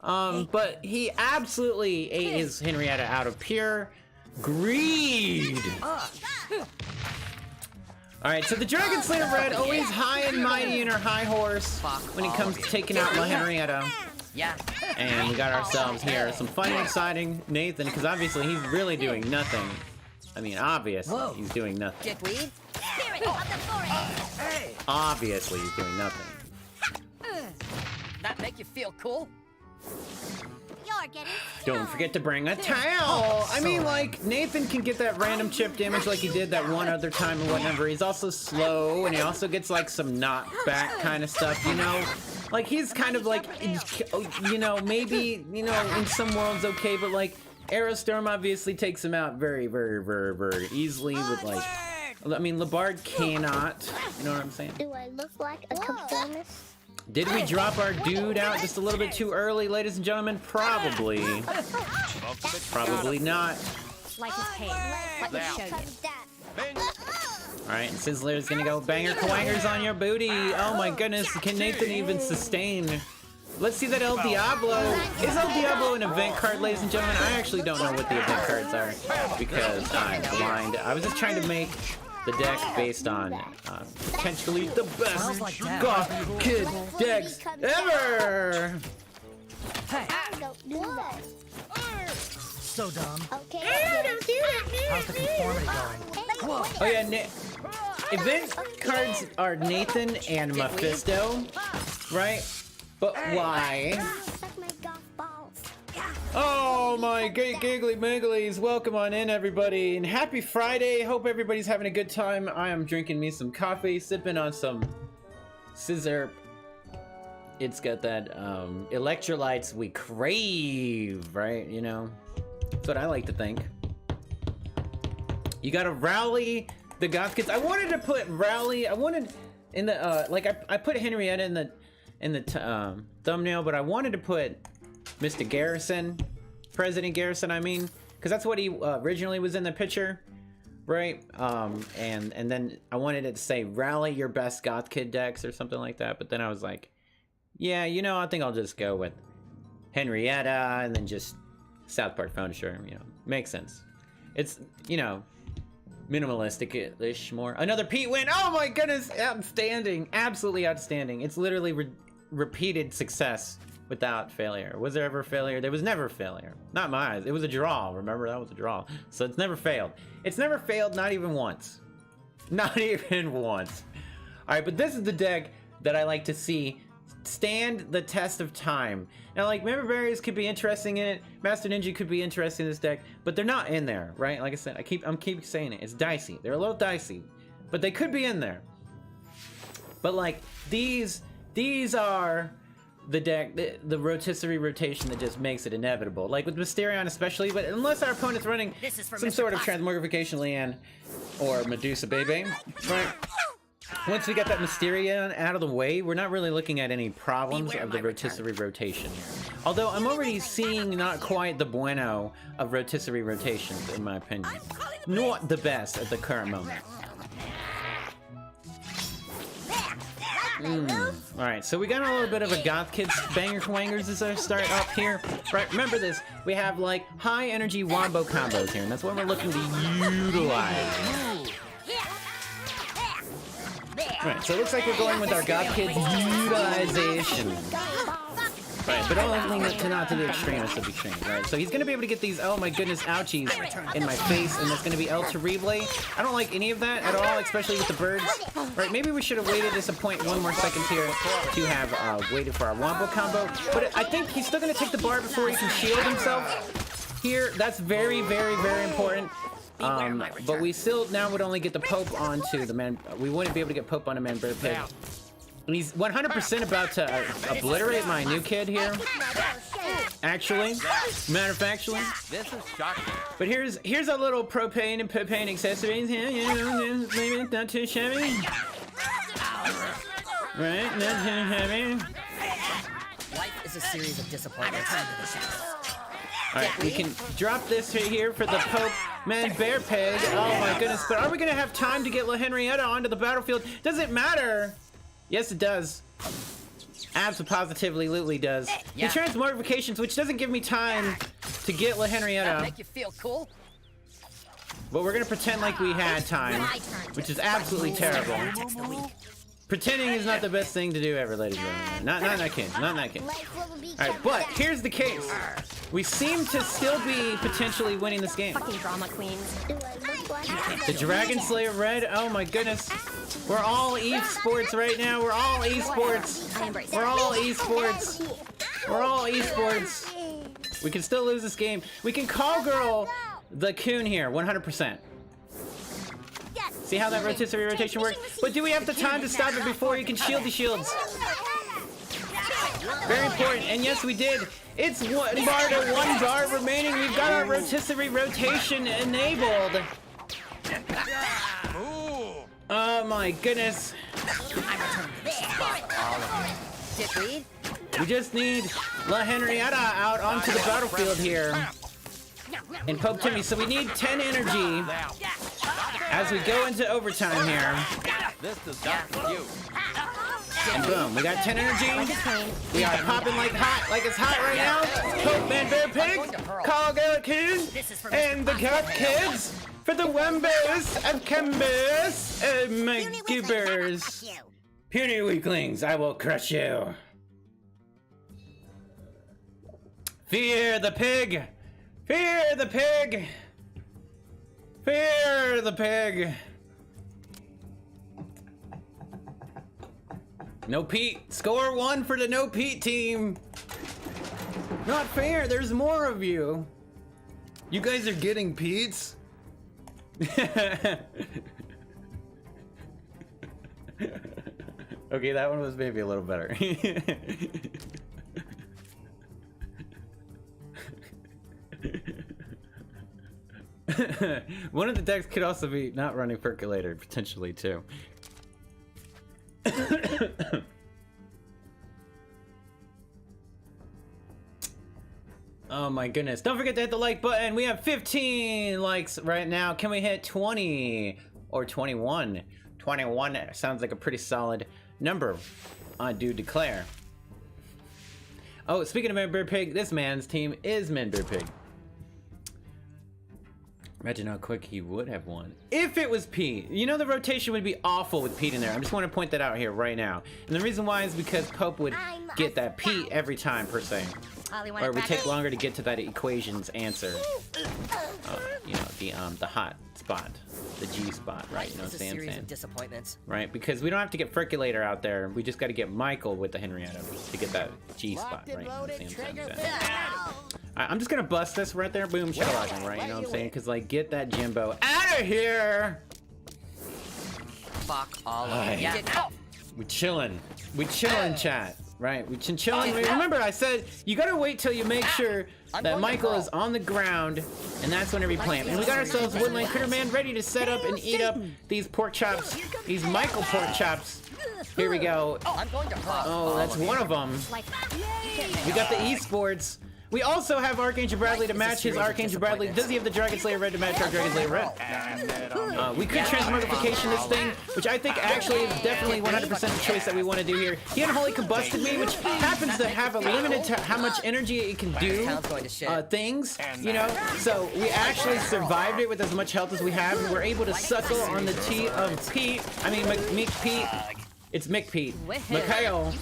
S1: But he absolutely ate his Henrietta out of pure greed. Alright, so the Dragon Slayer Red always high and mighty in her high horse when it comes to taking out La Henrietta. And we got ourselves here some fun and exciting Nathan, because obviously he's really doing nothing. I mean, obviously he's doing nothing. Obviously he's doing nothing.
S6: That make you feel cool?
S1: Don't forget to bring a towel! I mean, like, Nathan can get that random chip damage like he did that one other time or whatever. He's also slow, and he also gets, like, some knockback kind of stuff, you know? Like, he's kind of like, you know, maybe, you know, in some worlds okay, but, like, Aerostorm obviously takes him out very, very, very, very easily with, like... I mean, Labard cannot, you know what I'm saying?
S7: Do I look like a conformist?
S1: Did we drop our dude out just a little bit too early, ladies and gentlemen? Probably. Probably not.
S4: Life is pain. Let me show you.
S1: Alright, and Sizzler's gonna go banger quangers on your booty. Oh my goodness, can Nathan even sustain? Let's see that El Diablo. Is El Diablo an event card, ladies and gentlemen? I actually don't know what the event cards are because I'm blind. I was just trying to make the deck based on potentially the best Goth Kid decks ever!
S6: so dumb.
S7: Okay.
S4: Don't do that.
S6: How's the conformity going? Whoa.
S1: Oh yeah, event cards are Nathan and Mephisto, right? But why?
S7: Suck my golf balls.
S1: Oh my giggly migglies, welcome on in everybody, and happy Friday. Hope everybody's having a good time. I am drinking me some coffee, sipping on some scissor. It's got that electrolytes we crave, right? You know, that's what I like to think. You gotta rally the Goth kids. I wanted to put rally, I wanted in the like I put Henrietta in the thumbnail, but I wanted to put Mr. Garrison, President Garrison, I mean, because that's what he originally was in the picture, right? And then I wanted it to say rally your best Goth kid decks or something like that, but then I was like, yeah, you know, I think I'll just go with Henrietta and then just South Park Furniture, you know, makes sense. It's, you know, minimalistic-ish more. Another Pete win. Oh my goodness, outstanding, absolutely outstanding. It's literally repeated success without failure. Was there ever a failure? There was never a failure. Not mine. It was a draw. Remember, that was a draw. So it's never failed. It's never failed, not even once. Not even once. All right, but this is the deck that I like to see stand the test of time. Now, like, Member Berries could be interesting in it. Master Ninja could be interesting in this deck, but they're not in there, right? Like I said, I'm keep saying it. It's dicey. They're a little dicey, but they could be in there. But like these are the deck, the rotisserie rotation that just makes it inevitable. Like with Mysterion especially, but unless our opponent's running some sort of transmogrification Leanne or Medusa Bebe, right? Once we get that Mysterion out of the way, we're not really looking at any problems of the rotisserie rotation here. Although I'm already seeing not quite the bueno of rotisserie rotations, in my opinion. Not the best at the current moment. Alright, so we got a little bit of a Goth Kids banger twangers as I start up here. Right, remember this, we have like high energy wombo combos here, and that's what we're looking to utilize. Right, so it looks like we're going with our Goth Kids utilization. Right, but only not to the extremist of the extreme, right? So he's gonna be able to get these, oh my goodness, ouchies in my face, and that's gonna be El Terrible. I don't like any of that at all, especially with the birds. Right, maybe we should have waited just a point, one more second here to have waited for our wombo combo. But I think he's still gonna take the bar before he can shield himself here. That's very, very, very important. But we still now would only get the Pope onto the man. We wouldn't be able to get Pope on a man bear pig. And he's 100% about to obliterate my new kid here. Actually, matter of factly.
S3: This is shocking.
S1: But here's a little propane and propane accessories here. You know, maybe not too shabby. Right, not too shabby.
S6: Life is a series of disappointments.
S1: Alright, we can drop this right here for the Pope Man Bear Pig. Oh my goodness, but are we gonna have time to get La Henrietta onto the battlefield? Does it matter? Yes, it does. Absolutely does.
S6: Yeah.
S1: The transmogrifications, which doesn't give me time to get La
S6: That
S1: Henrietta.
S6: make you feel cool?
S1: But we're gonna pretend like we had time, which is absolutely terrible. Pretending is not the best thing to do ever, ladies and gentlemen. Not in that case. Not in that case. Alright, but here's the case. We seem to still be potentially winning this game.
S4: Fucking drama queens.
S7: Do I look like
S1: The Dragon Slayer Red, oh my goodness. We're all esports right now. We're all esports.
S4: I embrace
S1: We're all esports. We're all esports. We can still lose this game. We can call girl the coon here, 100%. See how that rotisserie rotation works? But do we have the time to stop it before he can shield the shields? Very important, and yes we did. It's one bar remaining. We've got our rotisserie rotation enabled. Oh my goodness. We just need La Henrietta out onto the battlefield here. And Pope Timmy, so we need 10 energy as we go into overtime here.
S3: This is not for you.
S1: And boom, we got 10 energy. We are popping like it's hot right now. Pope Man Bear Pig, Call Girl Coon, and the Goth Kids for the Wembers and Kembers and my goobers. Puny weaklings, I will crush you. Fear the pig. Fear the pig! Fear the pig! No Pete. Score 1 for the No Pete team. Not fair. There's more of you. You guys are getting Pete's. Okay, that one was maybe a little better. One of the decks could also be not running percolator, potentially too. Oh my goodness. Don't forget to hit the like button. We have 15 likes right now. Can we hit 20 or 21? 21 sounds like a pretty solid number. I do declare. Oh, speaking of Man Bear Pig, this man's team is Man Bear Pig. Imagine how quick he would have won if it was Pete. You know the rotation would be awful with Pete in there. I just want to point that out here right now. And the reason why is because Pope would get that Pete every time per se. Or it would take longer to get to that equation's answer. You know, the hot spot, the G spot, right? You know what I'm saying?
S6: Series of disappointments.
S1: Right, because we don't have to get Friculator out there. We just got to get Michael with the Henrietta to get that G spot, right? You know what I'm saying? I'm just gonna bust this right there, boom, shadowlocking, right? You know what I'm saying? Because like, get that Jimbo out of here.
S6: Fuck all of it.
S1: We chilling, chat. Right, we chilling. Remember, I said you gotta wait till you make sure that Michael is on the ground, and that's when we play him. And we got ourselves Woodland Critter Man ready to set up and eat up these pork chops, these Michael pork chops. Here we go. Oh, that's one of them. We got the esports. We also have Archangel Bradley to match his Archangel Bradley. Does he have the Dragon Slayer Red to match our Dragon Slayer Red? We could transmogrification this thing, which I think actually is definitely 100% the choice that we want to do here. He unholy combusted me, which happens to have a limited to how much energy it can do things, you know? So we actually survived it with as much health as we have, and we're able to suckle on the tea of Pete. I mean, Meek Pete. It's Mick Pete. Mikhail,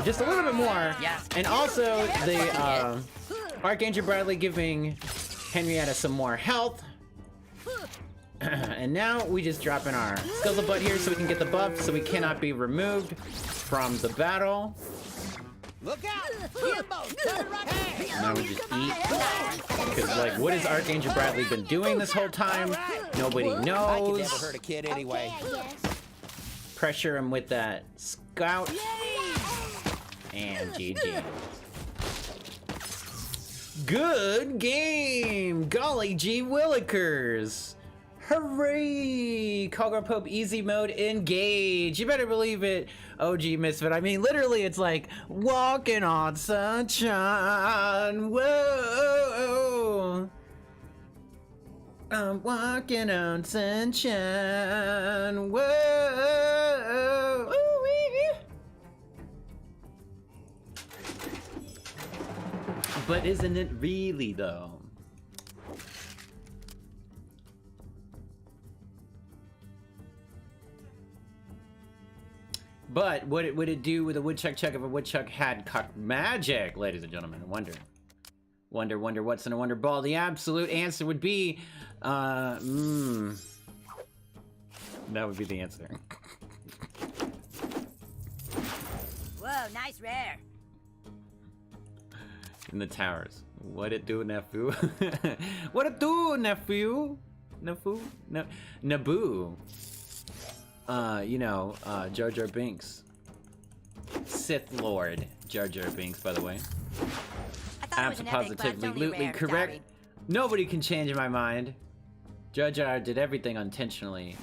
S1: just a little bit more. And also the Archangel Bradley giving Henrietta some more health. And now we just drop in our Scuzzlebutt here so we can get the buff so we cannot be removed from the battle.
S3: Look out!
S1: Now we just eat. Because like, what has Archangel Bradley been doing this whole time? Nobody knows.
S3: I could never hurt a kid anyway.
S1: Pressure him with that scout. And GG. Good game! Golly gee willikers! Hooray! Cogger Pope easy mode engage. You better believe it, OG Misfit. I mean, literally, it's like walking on sunshine. Whoa! I'm walking on sunshine. Whoa! Ooh-wee. But isn't it really though? But what would it do with a woodchuck chuck if a woodchuck had cock magic, ladies and gentlemen? Wonder what's in a wonder ball? The absolute answer would be, that would be the answer.
S4: Whoa, nice rare.
S1: In the towers. What it do, nephew? What it do, nephew? Naboo? You know, Jar Jar Binks. Sith Lord Jar Jar Binks, by the way. Absolutely correct. Nobody can change my mind. Jar Jar did everything intentionally.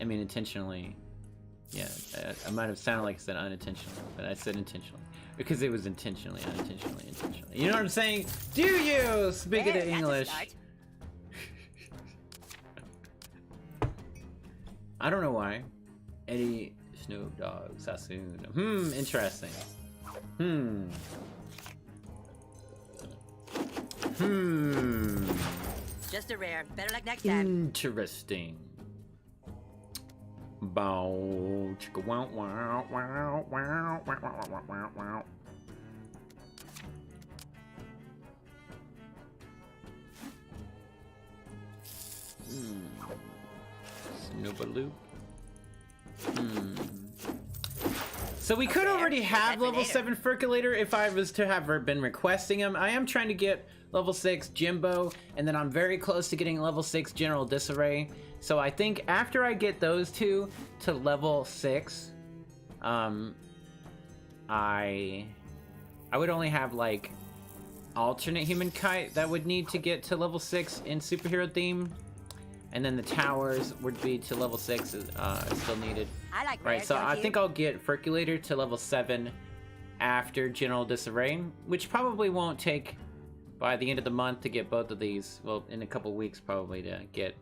S1: I mean, intentionally. Yeah, I might have sounded like I said unintentionally, but I said intentionally. Because it was intentionally, unintentionally, intentionally. You know what I'm saying? Do you speak of the English? I don't know why. Eddie, Snoop Dogg, Sassoon. Interesting.
S4: Just a rare. Better luck next time.
S1: Interesting. Bow, chicka wow wow wow wow wow wow wow wow. Nobaloo. So we could already have level 7 Ferculator if I was to have been requesting him. I am trying to get level 6 Jimbo, and then I'm very close to getting level 6 General Disarray. So I think after I get those two to level 6, I would only have like alternate human kite that would need to get to level 6 in superhero theme, and then the towers would be to level 6 still needed.
S4: I like
S1: Right,
S4: red,
S1: so
S4: don't
S1: I
S4: you?
S1: think I'll get Ferculator to level 7 after General Disarray, which probably won't take by the end of the month to get both of these. Well, in a couple weeks probably to get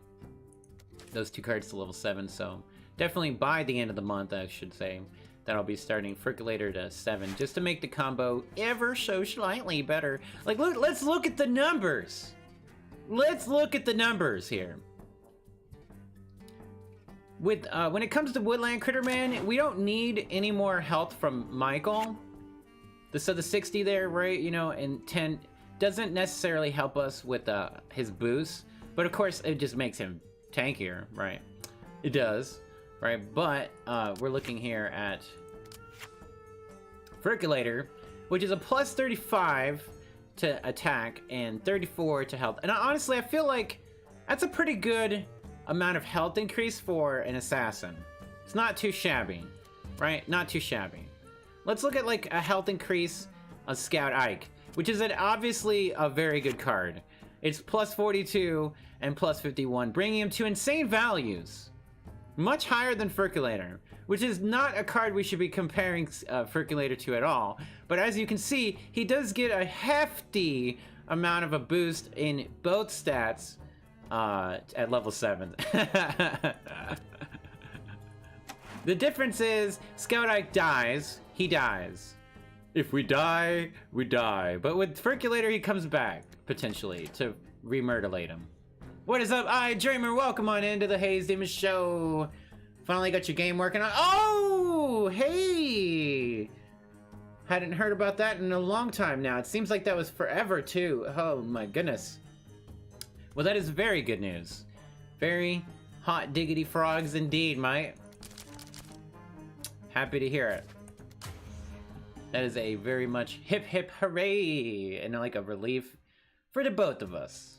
S1: those two cards to level 7, so definitely by the end of the month, I should say, that I'll be starting Ferculator to 7, just to make the combo ever so slightly better. Like, look, let's look at the numbers. Let's look at the numbers here. With when it comes to Woodland Critterman, we don't need any more health from Michael. So the 60 there, right, you know, and 10 doesn't necessarily help us with his boost, but of course it just makes him tankier, right? It does, right? But we're looking here at Ferculator, which is a plus 35 to attack and 34 to health. And honestly, I feel like that's a pretty good amount of health increase for an assassin. It's not too shabby, right? Not too shabby. Let's look at like a health increase of Scout Ike, which is obviously a very good card. It's plus 42 and plus 51, bringing him to insane values. Much higher than Ferculator, which is not a card we should be comparing Ferculator to at all. But as you can see, he does get a hefty amount of a boost in both stats at level 7. The difference is Scout Ike dies, he dies. If we die, we die. But with Ferculator, he comes back, potentially, to remurtilate him. What is up, Dreamer? Welcome on into the Haze Demon Show. Finally got your game working on. Oh, hey! Hadn't heard about that in a long time now. It seems like that was forever, too. Oh, my goodness. Well, that is very good news. Very hot diggity frogs indeed, mate. Happy to hear it. That is a very much hip hip hooray and like a relief for the both of us.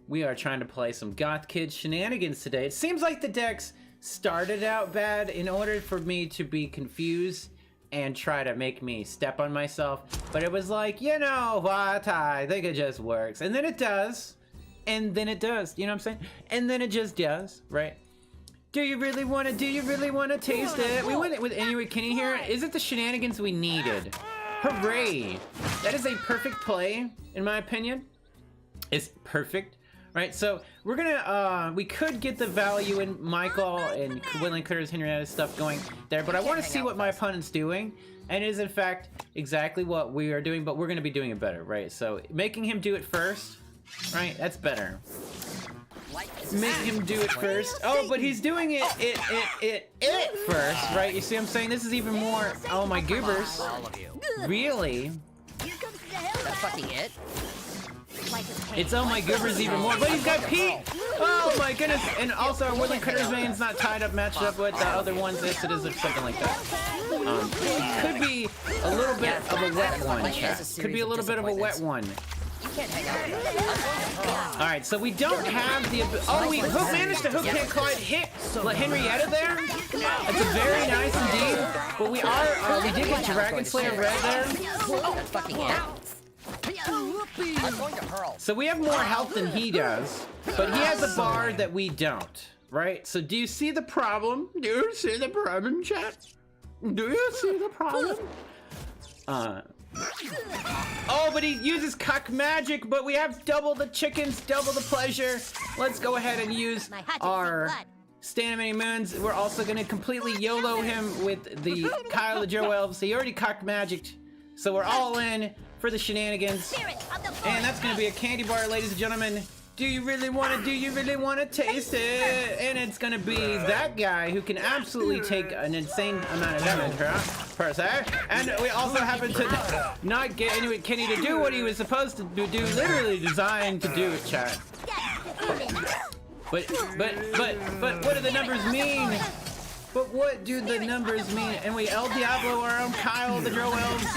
S1: We are trying to play some Goth Kid shenanigans today. It seems like the decks started out bad in order for me to be confused and try to make me step on myself. But it was like, you know what, I think it just works. And then it does. And then it does. You know what I'm saying? And then it just does, right? Do you really want to taste it? We went with Inuit Kenny here. Is it the shenanigans we needed? Hooray! That is a perfect play, in my opinion. It's perfect. Right, so we're gonna, we could get the value in Michael and Woodland Critters, Henrietta's stuff going there, but I want to see what my opponent's doing, and it is in fact exactly what we are doing, but we're gonna be doing it better, right? So making him do it first, right? That's better. Make him do it first. Oh, but he's doing it first, right? You see what I'm saying? This is even more. Oh my goobers!
S6: All of you.
S1: Really?
S6: That's fucking it.
S1: It's oh my goobers even more, but he's got Pete! Oh my goodness! And also our Woodland Critters main's not tied up, matched up with the other ones. Yes, it is or something like that. It could be a little bit of a wet one, chat. Could be a little bit of a wet one.
S6: You can't hang out here.
S1: Alright, so we don't have the oh, we managed to hook hit Clyde hit Henrietta there. That's a very nice indeed. But we are we did get Dragon Slayer red there.
S6: That's fucking it. I'm going to hurl.
S1: So we have more health than he does, but he has a bar that we don't, right? So do you see the problem? Do you see the problem, chat? Do you see the problem? Oh, but he uses cuck magic, but we have double the chickens, double the pleasure. Let's go ahead and use our Stand Many Moons. We're also gonna completely YOLO him with the Kyle the Joe Elves. He already cuck magicked, so we're all in for the shenanigans. And that's gonna be a candy bar, ladies and gentlemen. Do you really want to taste it? And it's gonna be that guy who can absolutely take an insane amount of damage per se. And we also happen to not get Inuit Kenny to do what he was supposed to do, literally designed to do it, chat. But what do the numbers mean? But what do the numbers mean? And we El Diablo our own Kyle the Drow Elves.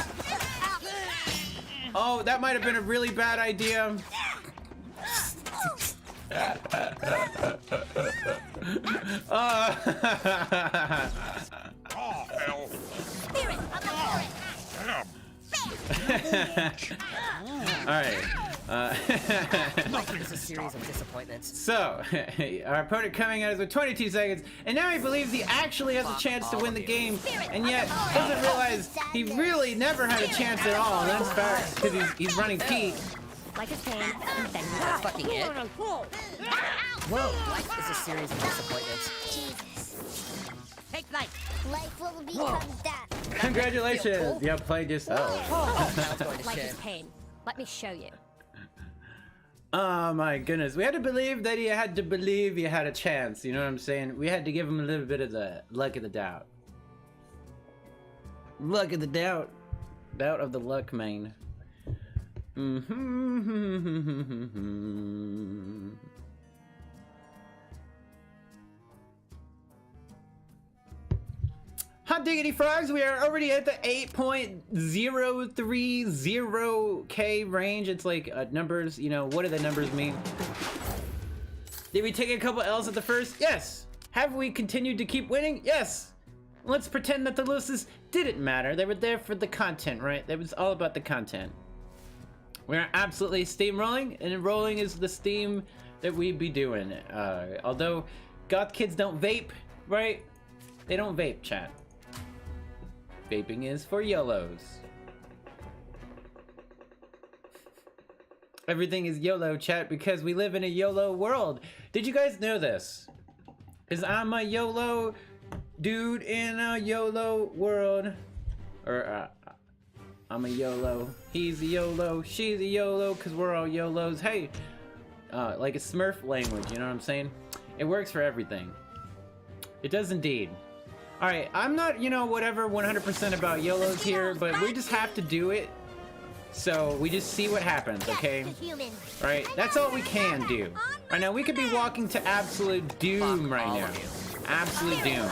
S1: Oh, that might have been a really bad idea.
S5: Oh, hell.
S4: Spirit of the forest.
S5: Damn.
S1: Alright.
S3: It's a series of disappointments.
S1: So, our opponent coming at us with 22 seconds, and now he believes he actually has a chance to win the game, and yet doesn't realize he really never had a chance at all, and that's fact, because he's running Pete.
S4: Like his pain, and then
S3: That's fucking it. Whoa, life is a series of disappointments.
S7: Jesus.
S3: Take flight.
S7: Life will become that.
S1: Congratulations! You played yourself.
S3: That's going to
S4: like
S3: shit.
S4: his pain. Let me show you.
S1: Oh my goodness, we had to believe that he had to believe he had a chance, you know what I'm saying? We had to give him a little bit of the luck of the doubt. Luck of the doubt. Doubt of the luck, man. Hot diggity frogs, we are already at the 8.030k range. It's like numbers, you know, what do the numbers mean? Did we take a couple L's at the first? Yes. Have we continued to keep winning? Yes. Let's pretend that the losses didn't matter. They were there for the content, right? It was all about the content. We're absolutely steamrolling, and rolling is the steam that we be doing. Although goth kids don't vape, right? They don't vape, chat. Vaping is for YOLOs. Everything is YOLO, chat, because we live in a YOLO world. Did you guys know this? Because I'm a YOLO dude in a YOLO world. Or, I'm a YOLO. He's a YOLO. She's a YOLO, because we're all YOLOs. Hey, like a Smurf language, you know what I'm saying? It works for everything. It does indeed. Alright, I'm not, you know, whatever 100% about YOLOs here, but we just have to do it. So we just see what happens, okay? Right? That's all we can do. Right now, we could be walking to absolute doom right now. Absolute doom.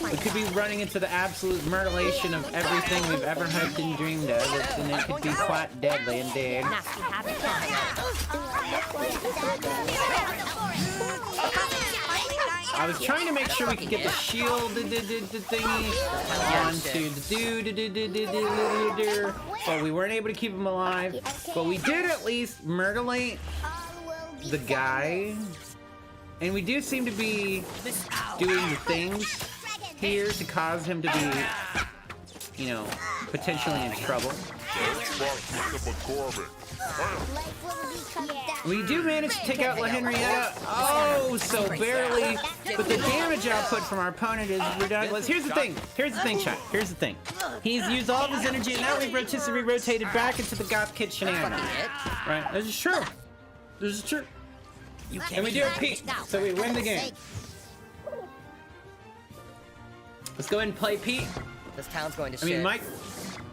S1: We could be running into the absolute mutilation of everything we've ever hoped and dreamed of, and it could be quite deadly indeed.
S4: Nasty habit.
S1: I was trying to make sure we could get the shield thingy onto the but we weren't able to keep him alive. But we did at least mutilate the guy. And we do seem to be doing the things here to cause him to be, you know, potentially in trouble. We do manage to take out La Henrietta. Oh, so barely. But the damage output from our opponent is ridiculous. Here's the thing, chat. Here's the thing. He's used all of his energy, and now we've rotisserie rotated back into the goth kid shenanigans. Right? This is true. This is true. And we do it Pete, so we win the game. Let's go ahead and play Pete.
S3: This town's going to shit.
S1: I mean, Mike,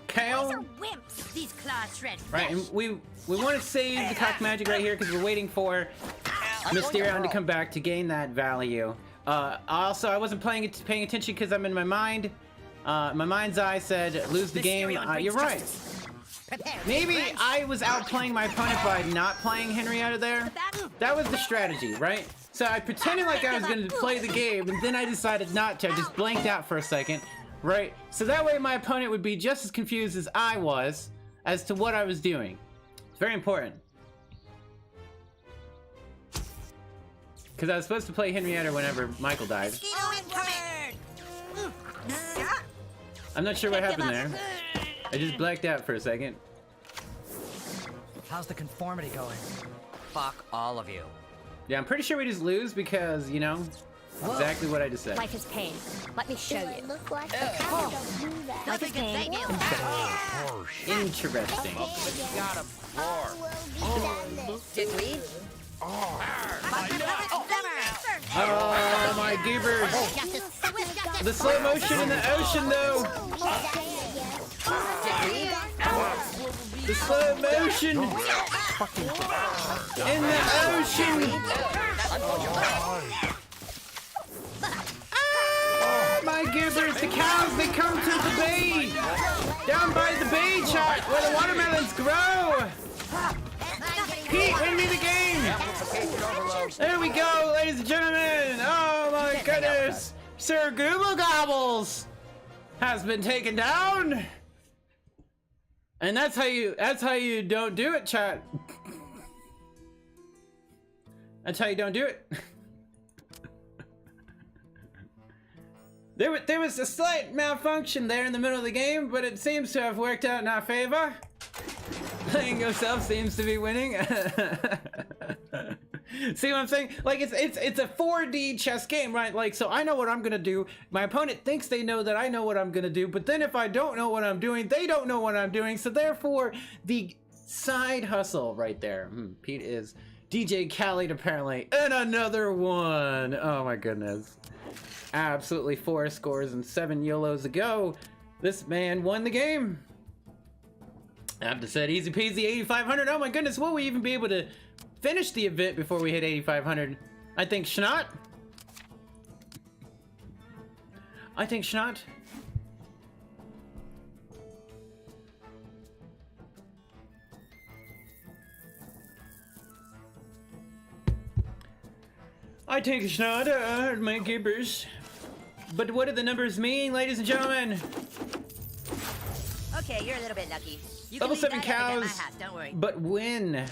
S1: Kale.
S4: Wimps. These claws shred.
S1: Right, and we want to save the cock magic right here because we're waiting for Mysterion to come back to gain that value. Also, I wasn't paying attention because I'm in my mind. My mind's eye said lose the game. You're right. Maybe I was outplaying my opponent by not playing Henrietta there. That was the strategy, right? So I pretended like I was going to play the game, and then I decided not to. I just blanked out for a second, right? So that way my opponent would be just as confused as I was as to what I was doing. It's very important. Because I was supposed to play Henrietta whenever Michael died. I'm not sure what happened there. I just blacked out for a second.
S3: How's the conformity going? Fuck all of you.
S1: Yeah, I'm pretty sure we just lose because, you know, exactly what I just said.
S4: Like his pain. Let me show you.
S7: Look like the cow don't do that.
S4: Like his pain.
S1: Interesting.
S5: Got him. Roar.
S3: Did we?
S1: Oh my goobers! The slow motion in the ocean, though. The slow motion in the ocean. Ah, my goobers! The cows, they come to the bay, down by the bay, chat, where the watermelons grow. Pete, win me the game! There we go, ladies and gentlemen! Oh my goodness! Sir Google Gobbles has been taken down! And that's how you don't do it, chat. That's how you don't do it. There was a slight malfunction there in the middle of the game, but it seems to have worked out in our favor. Playing yourself seems to be winning. See what I'm saying? Like it's a 4D chess game, right? Like, so I know what I'm gonna do. My opponent thinks they know that I know what I'm gonna do, but then if I don't know what I'm doing, they don't know what I'm doing. So therefore, the side hustle right there. Pete is DJ Khaled apparently, and another one. Oh my goodness! Absolutely 4 scores and 7 YOLOs ago. This man won the game. I have to say, easy peasy, 8,500. Oh my goodness, will we even be able to finish the event before we hit 8,500? I think Schnott. I think Schnott. I think Schnott, my gibbers. But what do the numbers mean, ladies and gentlemen?
S6: Okay, you're a little bit lucky. You
S1: Level
S6: can
S1: 7
S6: leave that at my
S1: cows,
S6: house, don't worry.
S1: but win.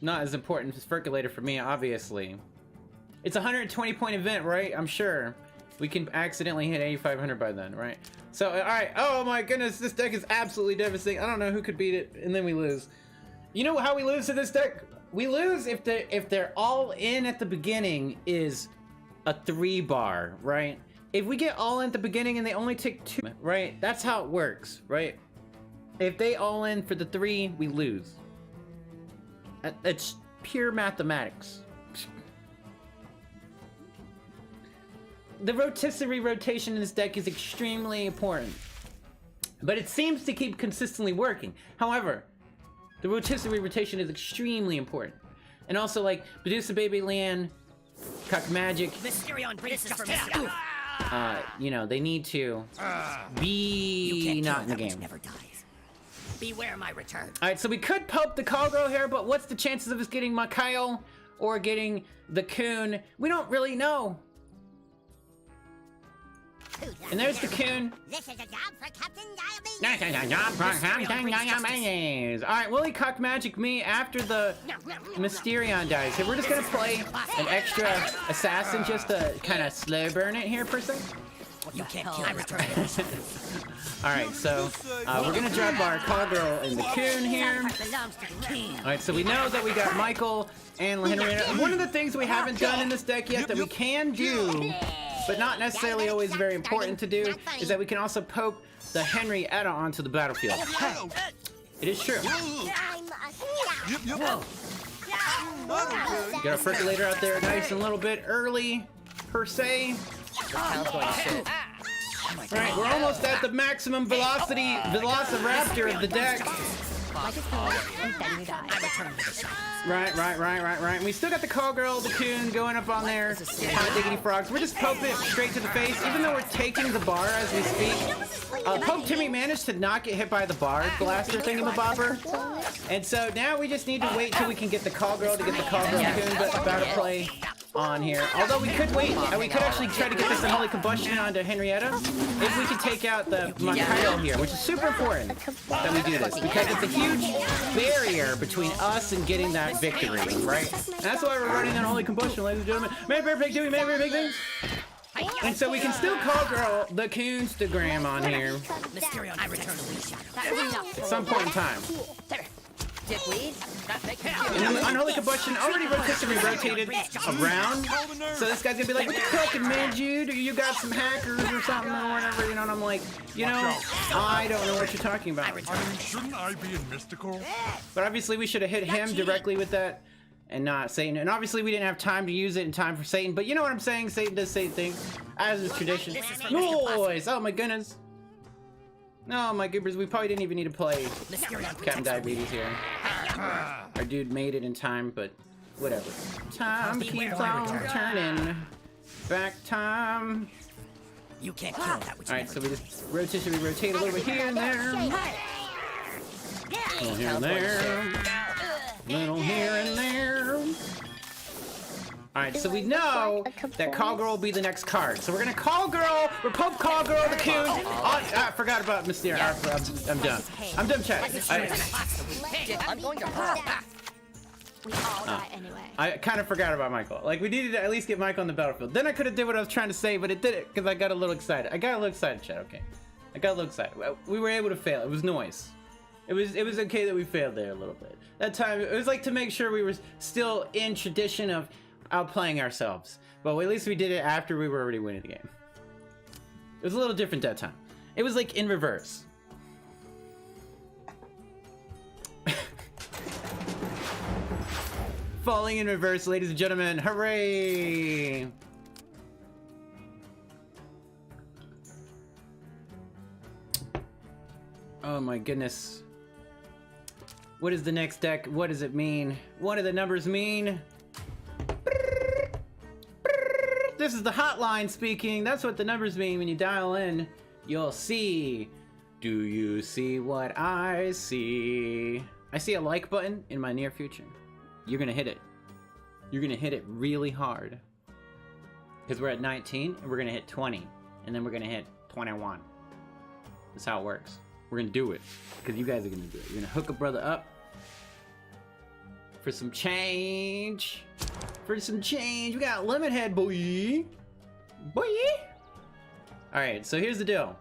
S1: Not as important as Percolator for me, obviously. It's a 120 point event, right? I'm sure. We can accidentally hit 8,500 by then, right? So, alright. Oh my goodness, this deck is absolutely devastating. I don't know who could beat it, and then we lose. You know how we lose to this deck? We lose if they're all in at the beginning is a 3-bar, right? If we get all in at the beginning and they only take 2, right? That's how it works, right? If they all in for the 3, we lose. It's pure mathematics. The rotisserie rotation in this deck is extremely important, but it seems to keep consistently working. However, the rotisserie rotation is extremely important. And also, like, Medusa Baby Lan, Cuck Magic,
S6: Mysterion braces for Mysterion.
S1: you know, they need to be not in the game.
S6: Never dies. Beware my return.
S1: Alright, so we could poke the Callgirl here, but what's the chances of us getting Mikhail or getting the Coon? We don't really know. And there's the Coon.
S6: This is a job for Captain Diabetes.
S1: That's a job for Captain Diabetes. Alright, will he Cuck Magic me after the Mysterion dies? Here, we're just gonna play an extra assassin just to kind of slow burn it here per se.
S6: You can't kill my return.
S1: Alright, so we're gonna drop our Callgirl and the Coon here. Alright, so we know that we got Michael and Henrietta. One of the things we haven't done in this deck yet that we can do, but not necessarily always very important to do, is that we can also poke the Henrietta onto the battlefield. It is true. Got a Percolator out there nice and a little bit early, per se. Right, we're almost at the maximum velocity Velociraptor of the deck. Right. And we still got the Callgirl, the Coon going up on there. Hot diggity frogs. We're just poking it straight to the face, even though we're taking the bar as we speak. Poke Timmy managed to not get hit by the bar blaster thingamabobber. And so now we just need to wait till we can get the Callgirl to get the Callgirl Coon battle play on here. Although we could wait, we could actually try to get this Unholy Combustion onto Henrietta if we could take out the Mikhail here, which is super important that we do this because it's a huge barrier between us and getting that victory, right? And that's why we're running Unholy Combustion, ladies and gentlemen. Maybe very big doing, maybe very big things. And so we can still Callgirl the Coonstagram on here
S6: Mysterion, I return a
S1: at some point in time.
S6: Dickweed.
S1: And the Unholy Combustion already rotisserie rotated around, so this guy's gonna be like, what the fucking man, dude? You got some hackers or something or whatever, you know, and I'm like, you know, I don't know what you're talking about.
S5: I mean, shouldn't I be in Mystical?
S1: But obviously we should have hit him directly with that and not Satan. And obviously we didn't have time to use it in time for Satan, but you know what I'm saying? Satan does Satan things, as is tradition. Noise! Oh my goodness. No, my goobers, we probably didn't even need to play Captain Diabetes here. Our dude made it in time, but whatever. Time keeps on turning. Back time.
S3: You can't kill that which
S1: Alright, so we just rotate a little bit here and there. Little here and there. Little here and there. Alright, so we know that Call Girl will be the next card. So we're gonna Call Girl, we're Pope Call Girl the Coon. I forgot about Mysteria. I'm done. I'm done, chat.
S3: I'm going to pop.
S4: We all die anyway.
S1: I kind of forgot about Michael. Like, we needed to at least get Michael on the battlefield. Then I could have did what I was trying to say, but it didn't because I got a little excited. Chat, okay. I got a little excited. We were able to fail. It was noise. It was okay that we failed there a little bit. That time, it was like to make sure we were still in tradition of outplaying ourselves. But at least we did it after we were already winning the game. It was a little different that time. It was like in reverse. Falling in reverse, ladies and gentlemen. Hooray! Oh my goodness. What is the next deck? What does it mean? What do the numbers mean? This is the hotline speaking. That's what the numbers mean when you dial in. You'll see. Do you see what I see? I see a like button in my near future. You're gonna hit it. You're gonna hit it really hard. Because we're at 19 and we're gonna hit 20. And then we're gonna hit 21. That's how it works. We're gonna do it. Because you guys are gonna do it. You're gonna hook a brother up. For some change. For some change. We got Lemon Head, boy. Boy. Alright, so here's the deal.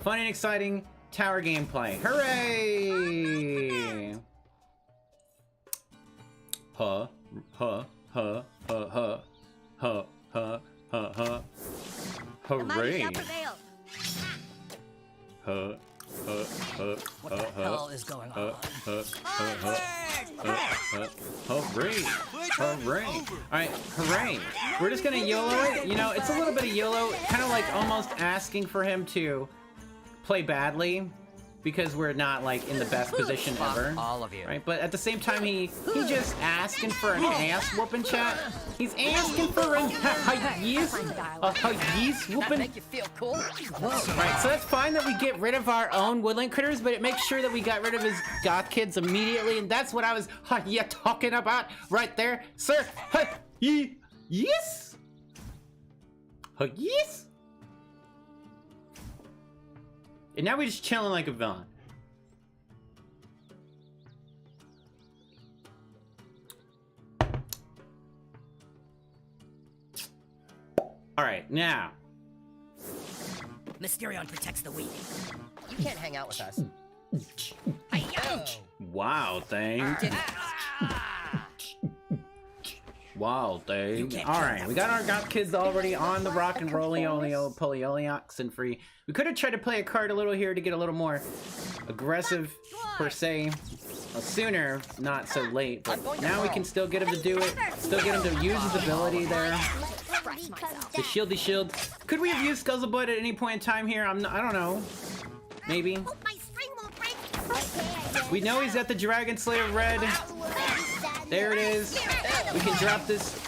S1: Fun and exciting tower gameplay. Hooray! Huh, huh, huh, huh, huh, huh, huh, huh, huh. Hooray! Huh, huh, huh,
S3: What the hell is going on?
S1: Hooray! Hooray! Alright, hooray! We're just gonna YOLO it. You know, it's a little bit of YOLO, kind of like almost asking for him to play badly. Because we're not like in the best position ever,
S3: all of you.
S1: right? But at the same time, he just asking for an ass whooping, chat. He's asking for an yes whooping.
S3: Make you feel cool?
S1: Right, so that's fine that we get rid of our own woodland critters, but it makes sure that we got rid of his goth kids immediately, and that's what I was talking about right there, sir. Yes. Yes. And now we're just chilling like a villain. Alright, now.
S3: Mysterion protects the weak.
S6: You can't hang out with us.
S1: Wow, thing. Wow, thing. Alright, we got our goth kids already on the rock and rollio polyoleox and free. We could have tried to play a card a little here to get a little more aggressive, per se. Sooner, not so late, but now we can still get him to do it. Still get him to use his ability there. The shieldy shield. Could we have used Scuzzlebutt at any point in time here? I don't know. Maybe. We know he's at the Dragon Slayer Red. There it is. We can drop this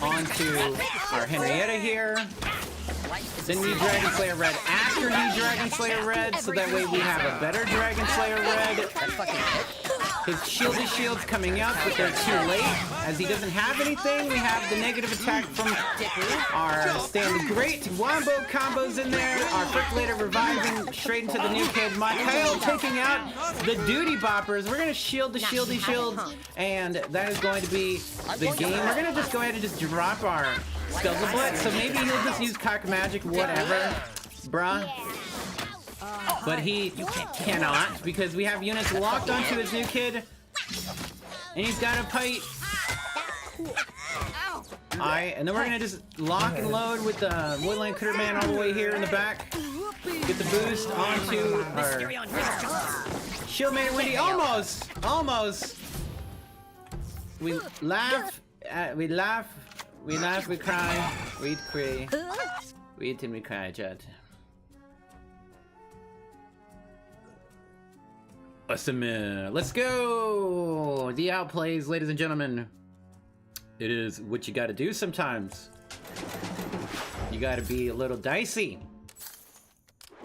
S1: onto our Henrietta here. Then we Dragon Slayer Red after he Dragon Slayer Red, so that way we have a better Dragon Slayer Red. His shieldy shield's coming out, but they're too late. As he doesn't have anything, we have the negative attack from our standard great wombo combos in there. Our Percolator reviving straight into the new kid. Mikhail taking out the duty boppers. We're gonna shield the shieldy shields, and that is going to be the game. We're gonna just go ahead and just drop our Scuzzlebutt, so maybe he'll just use cock magic, whatever, bruh. But he cannot, because we have units locked onto his new kid, and he's got a fight. Alright, and then we're gonna just lock and load with the Woodland Critter Man all the way here in the back. Get the boost onto our Shieldmate Wendy. Almost! we laugh, we cry, we cry. We eat and we cry, Jed. Awesome. Let's go! The outplays, ladies and gentlemen. It is what you gotta do sometimes. You gotta be a little dicey.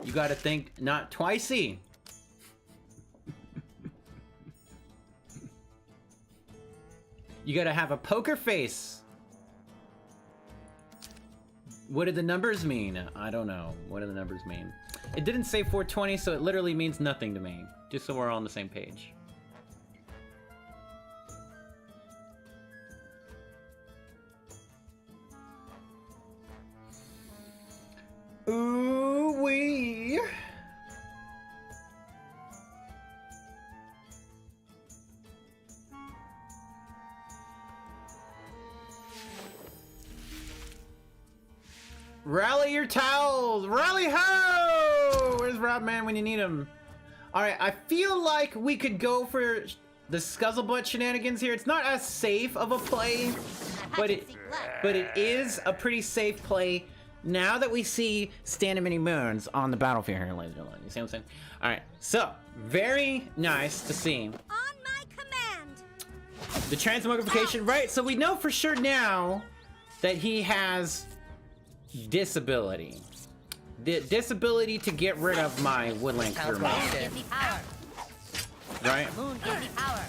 S1: You gotta think not twicey. You gotta have a poker face. What did the numbers mean? I don't know. What do the numbers mean? It didn't say 420, so it literally means nothing to me. Just so we're all on the same page. Ooh wee. Rally your towels! Rally ho! Where's Rob Man when you need him? Alright, I feel like we could go for the Scuzzlebutt shenanigans here. It's not as safe of a play, but it is a pretty safe play now that we see Stand of Many Moons on the battlefield here, ladies and gentlemen. You see what I'm saying? Alright, so, very nice to see.
S4: On my command.
S1: The transmogrification, right? So we know for sure now that he has disability. The disability to get rid of my woodland
S6: Power
S1: crewman.
S6: gives me power.
S1: Right?
S6: Moon gives me power.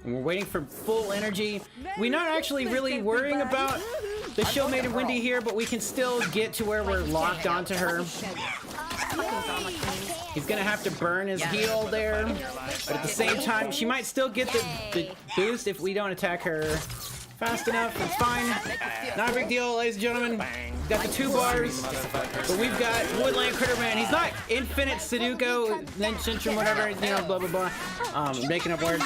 S1: And we're waiting for full energy. We're not actually really worrying about the show made it windy here, but we can still get to where we're locked onto her. He's gonna have to burn his heel there, but at the same time, she might still get the boost if we don't attack her fast enough. It's fine. Not a big deal, ladies and gentlemen. Got the 2 bars, but we've got Woodland Critterman. He's not infinite Sudoku, Centrum, whatever, you know, blah, blah, blah. Making up words.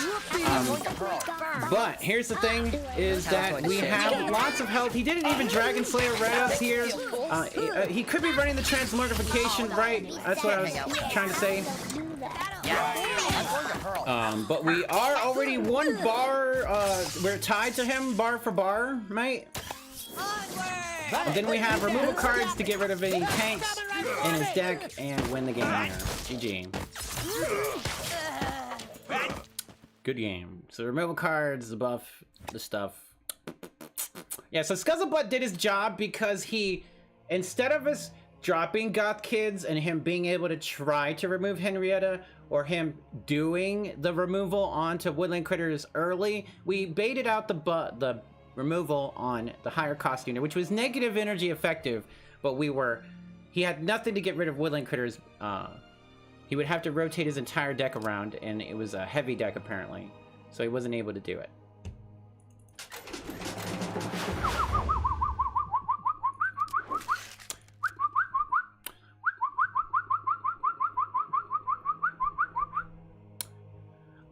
S1: But here's the thing, is that we have lots of health. He didn't even Dragon Slayer red us here. He could be running the transmogrification, right? That's what I was trying to say. But we are already 1 bar, we're tied to him, bar for bar, mate. And then we have removal cards to get rid of any tanks in his deck and win the game here. GG. Good game. So removal cards, the buff, the stuff. Yeah, so Scuzzlebutt did his job because he, instead of us dropping Goth kids and him being able to try to remove Henrietta, or him doing the removal onto woodland critters early, we baited out the removal on the higher cost unit, which was negative energy effective, but he had nothing to get rid of woodland critters. He would have to rotate his entire deck around, and it was a heavy deck apparently, so he wasn't able to do it.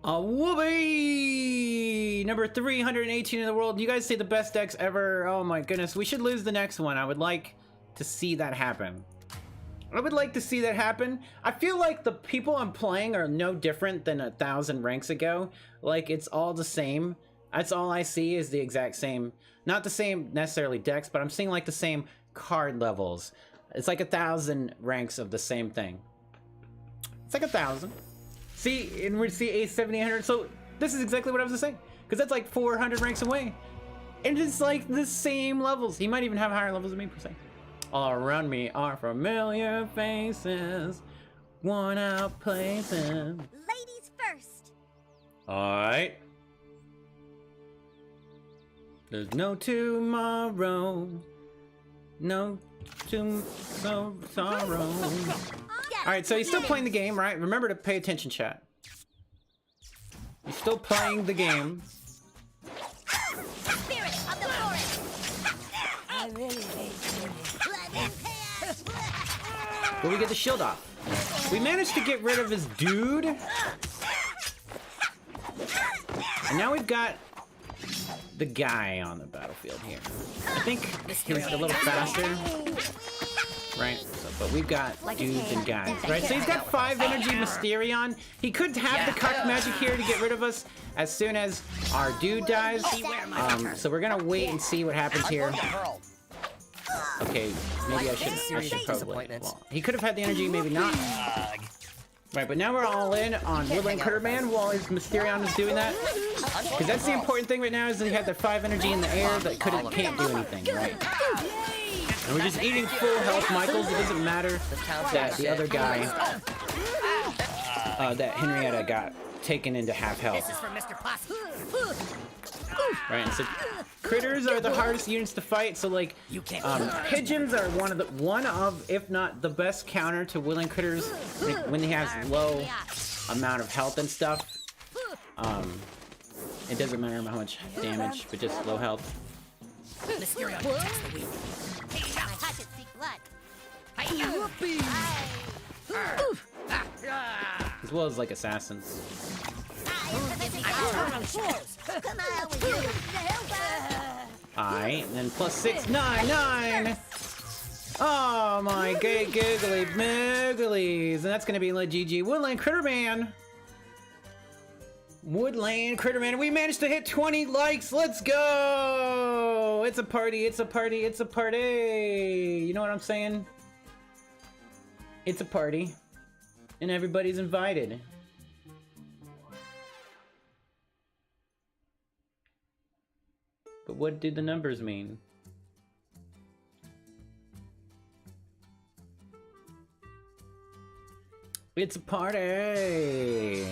S1: A whoopee! Number 318 in the world. You guys say the best decks ever. Oh my goodness. We should lose the next one. I would like to see that happen. I would like to see that happen. I feel like the people I'm playing are no different than 1,000 ranks ago. Like, it's all the same. That's all I see is the exact same. Not the same necessarily decks, but I'm seeing like the same card levels. It's like 1,000 ranks of the same thing. It's like 1,000. See, and we see Ace 7,800. So this is exactly what I was saying, because that's like 400 ranks away, and it's like the same levels. He might even have higher levels than me per se. All around me are familiar faces, worn out places.
S4: Ladies first.
S1: All right. There's no tomorrow, no sorrow. All right, so he's still playing the game, right? Remember to pay attention, chat. He's still playing the game.
S4: Spirit of the forest. I really hate
S1: But we get the shield off. We managed to get rid of his dude. And now we've got the guy on the battlefield here. I think he's a little faster. Right? So But we've got dudes and guys, right? So he's got 5 energy Mysterion. He could have the cuck magic here to get rid of us as soon as our dude dies. So we're gonna wait and see what happens here. Okay, maybe I should probably. Well, he could have had the energy, maybe not. Right, but now we're all in on Woodland Critter Man while his Mysterion is doing that. Because that's the important thing right now is that he had that 5 energy in the air that can't do anything, right? And we're just eating full health, Michaels. It doesn't matter that the other guy, that Henrietta got taken into half health.
S3: This is for Mr. Posse.
S1: Right, and so critters are the hardest units to fight. So like, pigeons are one of, if not the best counter to Woodland Critters when he has low amount of health and stuff. It doesn't matter how much damage, but just low health.
S3: Mysterion protects the weak.
S1: As well as like assassins. Alright, and then plus 6, 9, 9! Oh my giggly migglies! And that's gonna be like GG Woodland Critter Man! Woodland Critter Man, we managed to hit 20 likes! Let's go! It's a party, it's a party, it's a party! You know what I'm saying? It's a party. And everybody's invited. But what did the numbers mean? It's a party!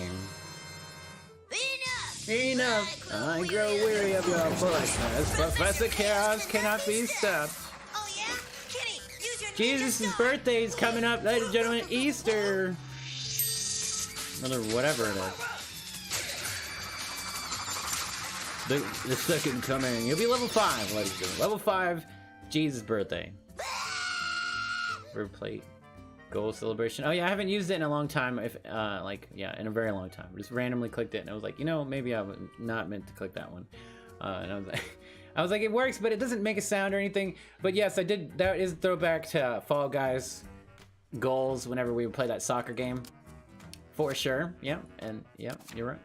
S1: Enough! I grow weary of your foolishness. Professor Chaos cannot be stopped.
S6: Oh yeah? Kitty, use your
S1: Jesus' birthday is coming up, ladies and gentlemen. Easter! Another whatever it is. The second coming. You'll be level 5, ladies and gentlemen. Level 5, Jesus' birthday. Bird plate. Goal celebration. Oh yeah, I haven't used it in a long time. In a very long time. I just randomly clicked it and I was like, you know, maybe I was not meant to click that one. And I was like, it works, but it doesn't make a sound or anything. But yes, I did. That is a throwback to Fall Guys goals whenever we would play that soccer game. For sure. Yeah, and yeah, you're right.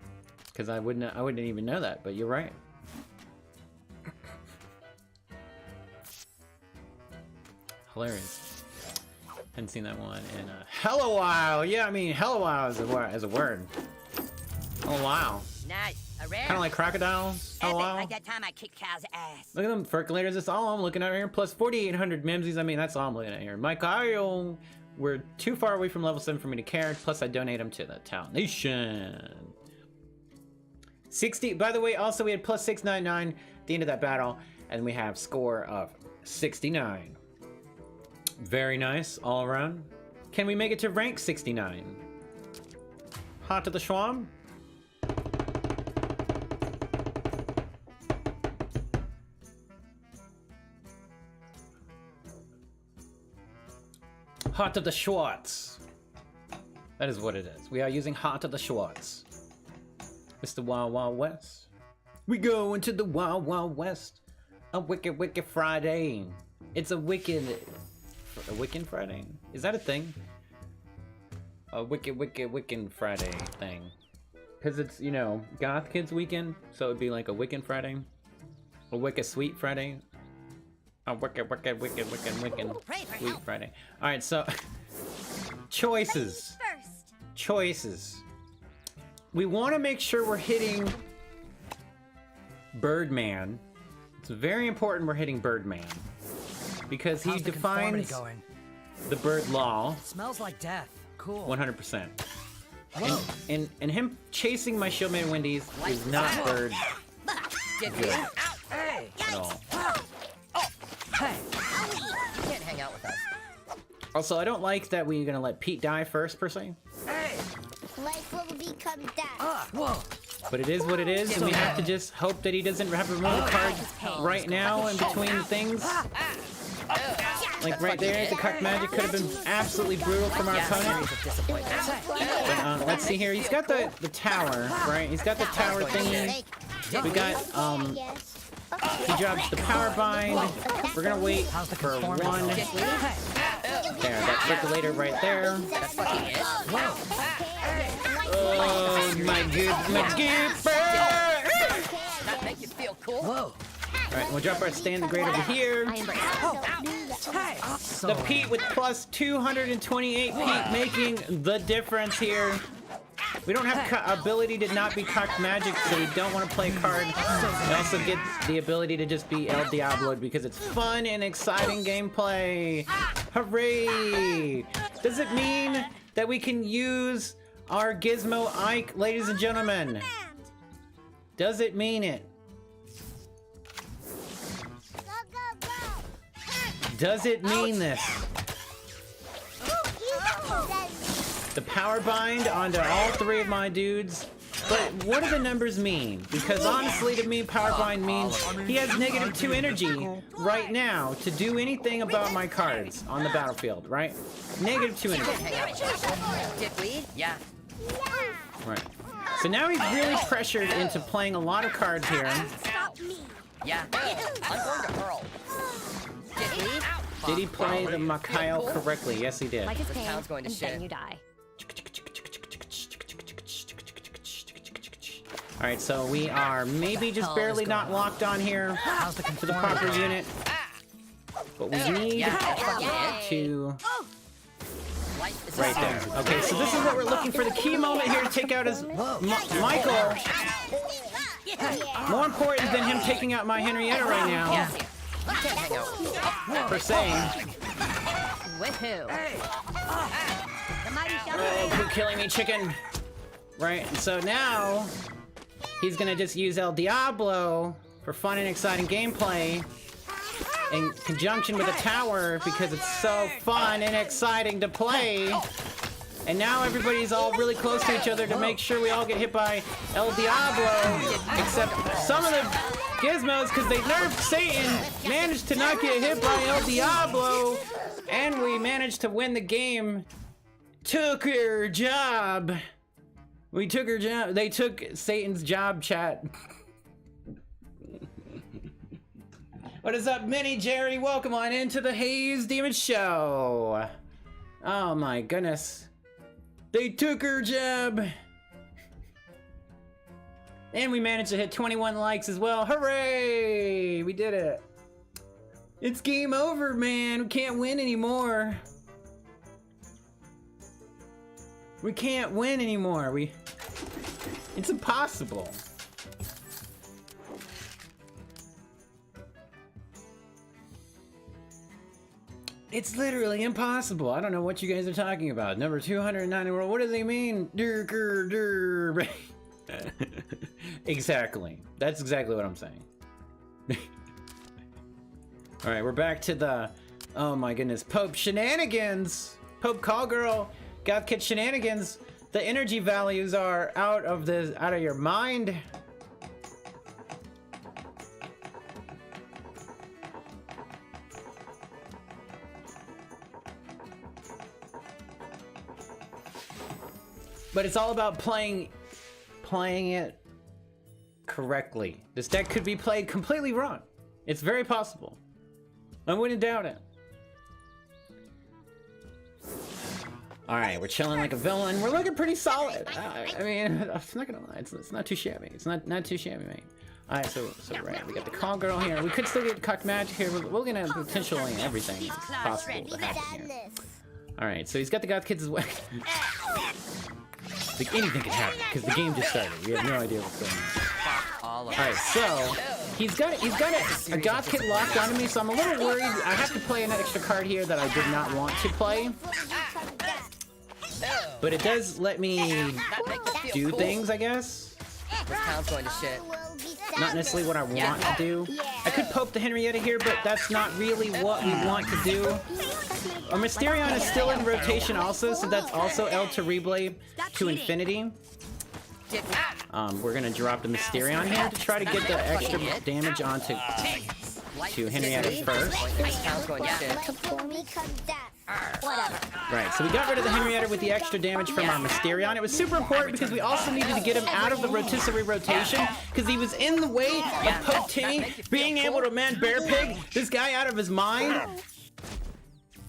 S1: Because I wouldn't even know that, but you're right. Hilarious. Hadn't seen that one in a hella while. Yeah, I mean, hella while is a word. Oh wow.
S3: Nice.
S1: Kind of like crocodiles. Oh wow.
S3: Like that time I kicked Cal's ass.
S1: Look at them percolators. That's all I'm looking at here. Plus 4,800 Mimsies. I mean, that's all I'm looking at here. My Kyle, we're too far away from level 7 for me to care. Plus, I donate them to the Town Nation. 60. By the way, also we had plus 699 at the end of that battle, and we have score of 69. Very nice all around. Can we make it to rank 69? Hot to the Schwam. Hot to the Schwartz. That is what it is. We are using Hot to the Schwartz. It's the Wild Wild West. We go into the Wild Wild West. A wicked, wicked Friday. It's a wicked Friday? Is that a thing? A wicked, wicked Friday thing. Because it's, you know, Goth Kids Weekend, so it'd be like a Wiccan Friday. A wicked Sweet Friday. A wicked Sweet Friday. Alright, so... Choices. Choices. We want to make sure we're hitting Birdman. It's very important we're hitting Birdman. Because he defines the bird law.
S3: Smells like death. Cool.
S1: 100%. And him chasing my Shieldman Wendy's is not bird good at all.
S3: Hey, you can't hang out with us.
S1: Also, I don't like that we're gonna let Pete die first, per se.
S3: Hey.
S7: Life will become death.
S3: Whoa.
S1: But it is what it is, and we have to just hope that he doesn't have a remote card right now in between things. Like right there, the cuck magic could have been absolutely brutal from our opponent. But let's see here. He's got the tower, right? He's got the tower thingy. We got He drops the power bind. We're gonna wait for one. There, that circulator right there.
S6: That's fucking it.
S1: Oh my good.
S6: That make you feel cool?
S3: Whoa.
S1: Alright, we'll drop our stand grade over here.
S4: I embrace.
S1: The Pete with plus 228 Pete making the difference here. We don't have ability to not be cocked magic, so we don't want to play a card. We also get the ability to just be El Diablo because it's fun and exciting gameplay. Hooray! Does it mean that we can use our Gizmo Ike, ladies and gentlemen? Does it mean it? Does it mean this? The power bind onto all three of my dudes. But what do the numbers mean? Because honestly to me, power bind means he has -2 energy right now to do anything about my cards on the battlefield, right? -2 energy.
S6: Dickweed? Yeah.
S1: Right. So now he's really pressured into playing a lot of cards here.
S6: Yeah. I'm going to hurl. Dickweed?
S1: Did he play the Mikhail correctly? Yes, he did.
S4: Like his
S6: This
S4: pain,
S6: town's going to
S4: and
S6: shit.
S4: then you die.
S1: Alright, so we are maybe just barely not locked on here to the proper unit. But we need to... Right there. Okay, so this is what we're looking for. The key moment here to take out is Michael. More important than him taking out my Henrietta right now. Per se.
S4: With who?
S1: Oh, quit killing me, chicken. Right, and so now he's gonna just use El Diablo for fun and exciting gameplay in conjunction with a tower because it's so fun and exciting to play. And now everybody's all really close to each other to make sure we all get hit by El Diablo, except some of the Gizmos, because they nerfed Satan, managed to not get hit by El Diablo, and we managed to win the game. Took her job. We took her job. They took Satan's job, chat. What is up, Minnie Jerry? Welcome on into the Haze Demon Show. Oh my goodness. They took her job. And we managed to hit 21 likes as well. Hooray! We did it. It's game over, man. We can't win anymore. We can't win anymore. It's impossible. It's literally impossible. I don't know what you guys are talking about. Number 290 world. What do they mean? Exactly. That's exactly what I'm saying. All right, we're back to the, oh my goodness, Pope shenanigans. Pope call girl, Goth kid shenanigans. The energy values are out of your mind. But it's all about playing it correctly. This deck could be played completely wrong. It's very possible. I wouldn't doubt it. All right, we're chilling like a villain. We're looking pretty solid. I mean, I'm not gonna lie. It's not too shabby. It's not too shabby, mate. All right, so right, we got the call girl here. We could still get cocked magic here. We're gonna potentially everything possible to happen here. All right, so he's got the Goth kids as well. Like anything can happen because the game just started. We have no idea what's going on. All right, so he's got a Goth kid locked onto me, so I'm a little worried. I have to play an extra card here that I did not want to play, but it does let me do things, I guess.
S6: This town's going to shit.
S1: Not necessarily what I want to do. I could poke the Henrietta here, but that's not really what we want to do. Our Mysterion is still in rotation also, so that's also El Terrible to infinity. We're gonna drop the Mysterion here to try to get the extra damage onto Henrietta first.
S6: This town's going to shit.
S7: Before me comes death.
S1: Right, so we got rid of the Henrietta with the extra damage from our Mysterion. It was super important because we also needed to get him out of the Rotisserie rotation because he was in the way of Poke Tinny being able to man Bear Pig this guy out of his mind.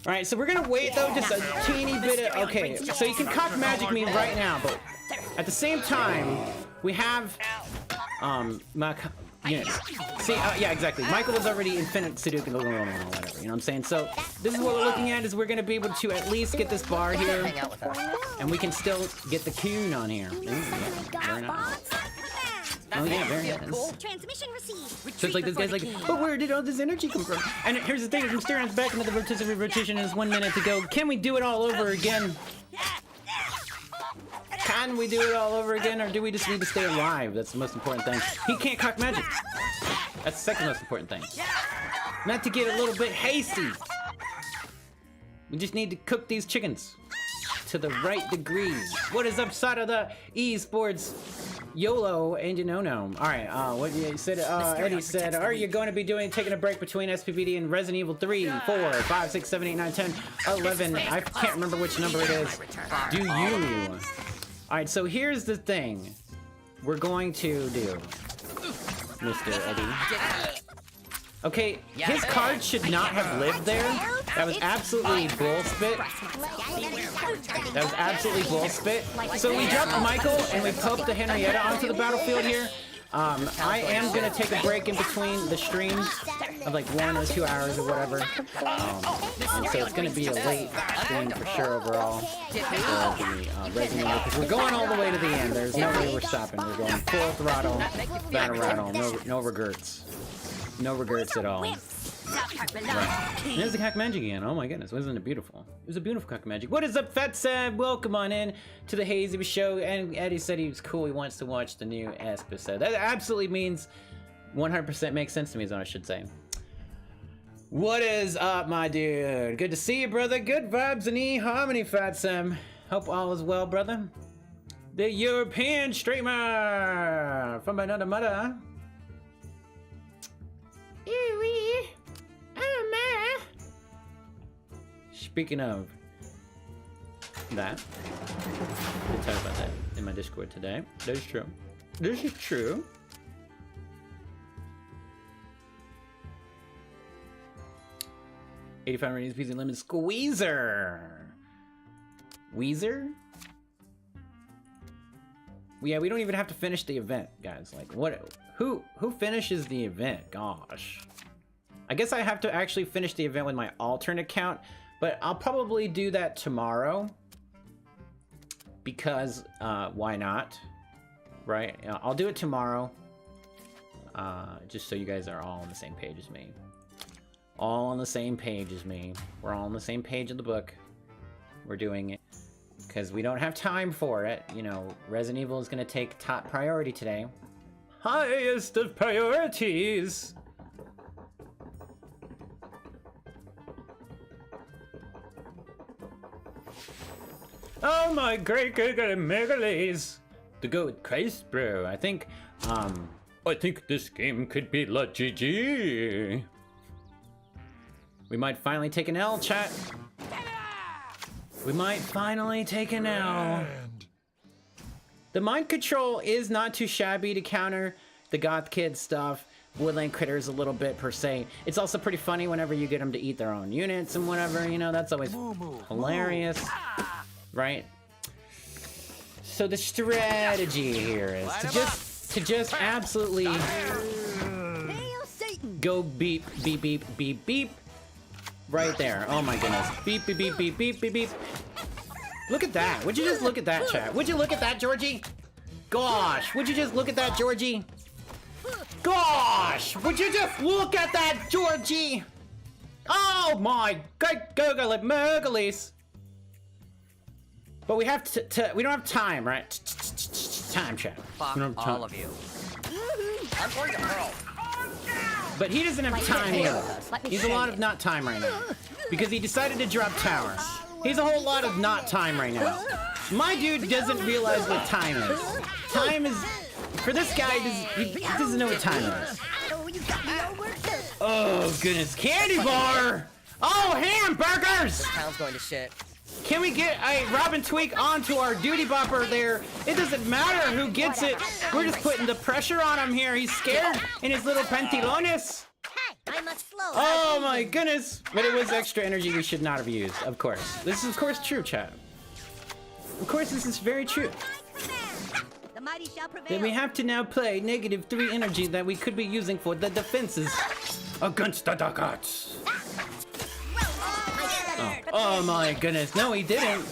S1: Alright, so we're gonna wait though, just a teeny bit of, okay, so you can cock magic me right now, but at the same time, we have, units. See, yeah, exactly. Michael was already infinite Sudoku, whatever, you know what I'm saying? So, this is what we're looking at, is we're gonna be able to at least get this bar here, and we can still get the coon on here. Ooh, yeah, very nice. Oh yeah, very nice.
S4: Transmission received.
S1: So it's like this guy's like, but where did all this energy come from? And here's the thing, Mysterion's back into the rotisserie rotation and it's 1 minute to go. Can we do it all over again? Can we do it all over again, or do we just need to stay alive? That's the most important thing. He can't cock magic. That's the second most important thing. Not to get a little bit hasty. We just need to cook these chickens to the right degree. What is upside of the esports? YOLO and you know. Alright, what you said, Eddie said, are you going to be taking a break between SPPD and Resident Evil 3, 4, 5, 6, 7, 8, 9, 10, 11? I can't remember which number it is. Do you? Alright, so here's the thing we're going to do, Mr. Eddie. Okay, his card should not have lived there. That was absolutely bullspit. That was absolutely bullspit. So we dropped Michael and we poked the Henrietta onto the battlefield here. I am gonna take a break in between the streams of like 1 or 2 hours or whatever. And so it's gonna be a late stream for sure overall for the Resident Evil, because we're going all the way to the end. There's no way we're stopping. We're going full throttle, battle rattle, no regrets. No regrets at all. Right. There's the cock magic again. Oh my goodness, wasn't it beautiful? It was a beautiful cock magic. What is up, Fat Seb? Welcome on in to the Haze show. And Eddie said he was cool. He wants to watch the new episode. That absolutely means 100% makes sense to me, is what I should say. What is up, my dude? Good to see you, brother. Good vibes and e-harmony, Fat Seb. Hope all is well, brother. The European streamer from another mother. Speaking of that, we'll talk about that in my Discord today. That is true. This is true. $85 ratings, PC lemon squeezer. Weezer? Yeah, we don't even have to finish the event, guys. Like, what? Who finishes the event? Gosh. I guess I have to actually finish the event with my alternate account, but I'll probably do that tomorrow. Because, why not? Right? I'll do it tomorrow. Just so you guys are all on the same page as me. All on the same page as me. We're all on the same page of the book. We're doing it. Because we don't have time for it. You know, Resident Evil is going to take top priority today. Highest of priorities! Oh my great megalies! The goat Christ, bro. I think this game could be la GG. We might finally take an L, chat. We might finally take an L. The mind control is not too shabby to counter the Goth Kid stuff. Woodland Critters a little bit per se. It's also pretty funny whenever you get them to eat their own units and whatever, you know, that's always hilarious, right? So the strategy here is to just absolutely go beep, beep, beep, beep, beep, right there. Oh my goodness. Beep, beep, beep, beep, beep, beep, beep. Look at that. Would you just look at that, chat? Would you look at that, Georgie? Gosh, would you just look at that, Georgie? Gosh, would you just look at that, Georgie? Oh my great googly mergalies. But we have we don't have time, right? Time, chat.
S6: Fuck all of you.
S5: I'm going to hell.
S1: But he doesn't have time either. He's a lot of not time right now. Because he decided to drop tower. He's a whole lot of not time right now. My dude doesn't realize what time is. Time is... For this guy, he doesn't know what time is. Oh, goodness. Candy bar! Oh, hamburgers!
S3: This town's going to shit.
S1: Can we get a Robin Tweak onto our duty bopper there? It doesn't matter who gets it. We're just putting the pressure on him here. He's scared in his little pantalones.
S7: I'm a slow.
S1: Oh my goodness. But it was extra energy we should not have used, of course. This is of course true, chat. Of course this is very true.
S4: The mighty shall prevail.
S1: Then we have to now play -3 energy that we could be using for the defenses against the Goths. Oh my goodness, no he didn't.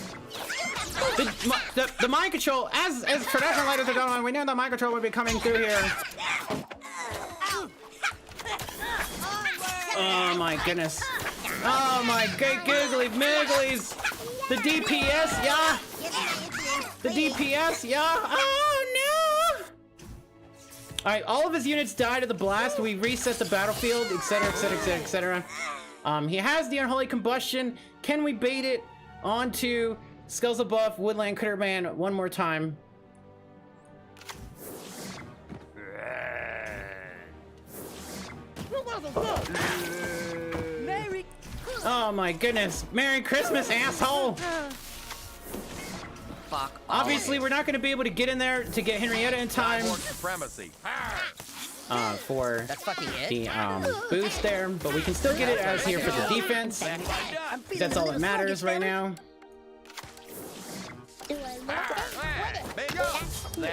S1: The mind control, as traditional ladies and gentlemen, we knew the mind control would be coming through here. Oh my goodness. Oh my great googly migglies. The DPS, yeah. The DPS, yeah. Oh no. Alright, all of his units died of the blast. We reset the battlefield, etc, etc, etc, etc. He has the unholy combustion. Can we bait it onto Skulls of Buff, Woodland Critter Man one more time? Oh my goodness. Merry Christmas, asshole!
S3: Fuck.
S1: Obviously, we're not going to be able to get in there to get Henrietta in time
S5: Supremacy.
S1: for
S3: That's fucking it.
S1: the boost there, but we can still get it as here for the defense. That's all that matters right now.
S7: Do I look
S5: Bingo.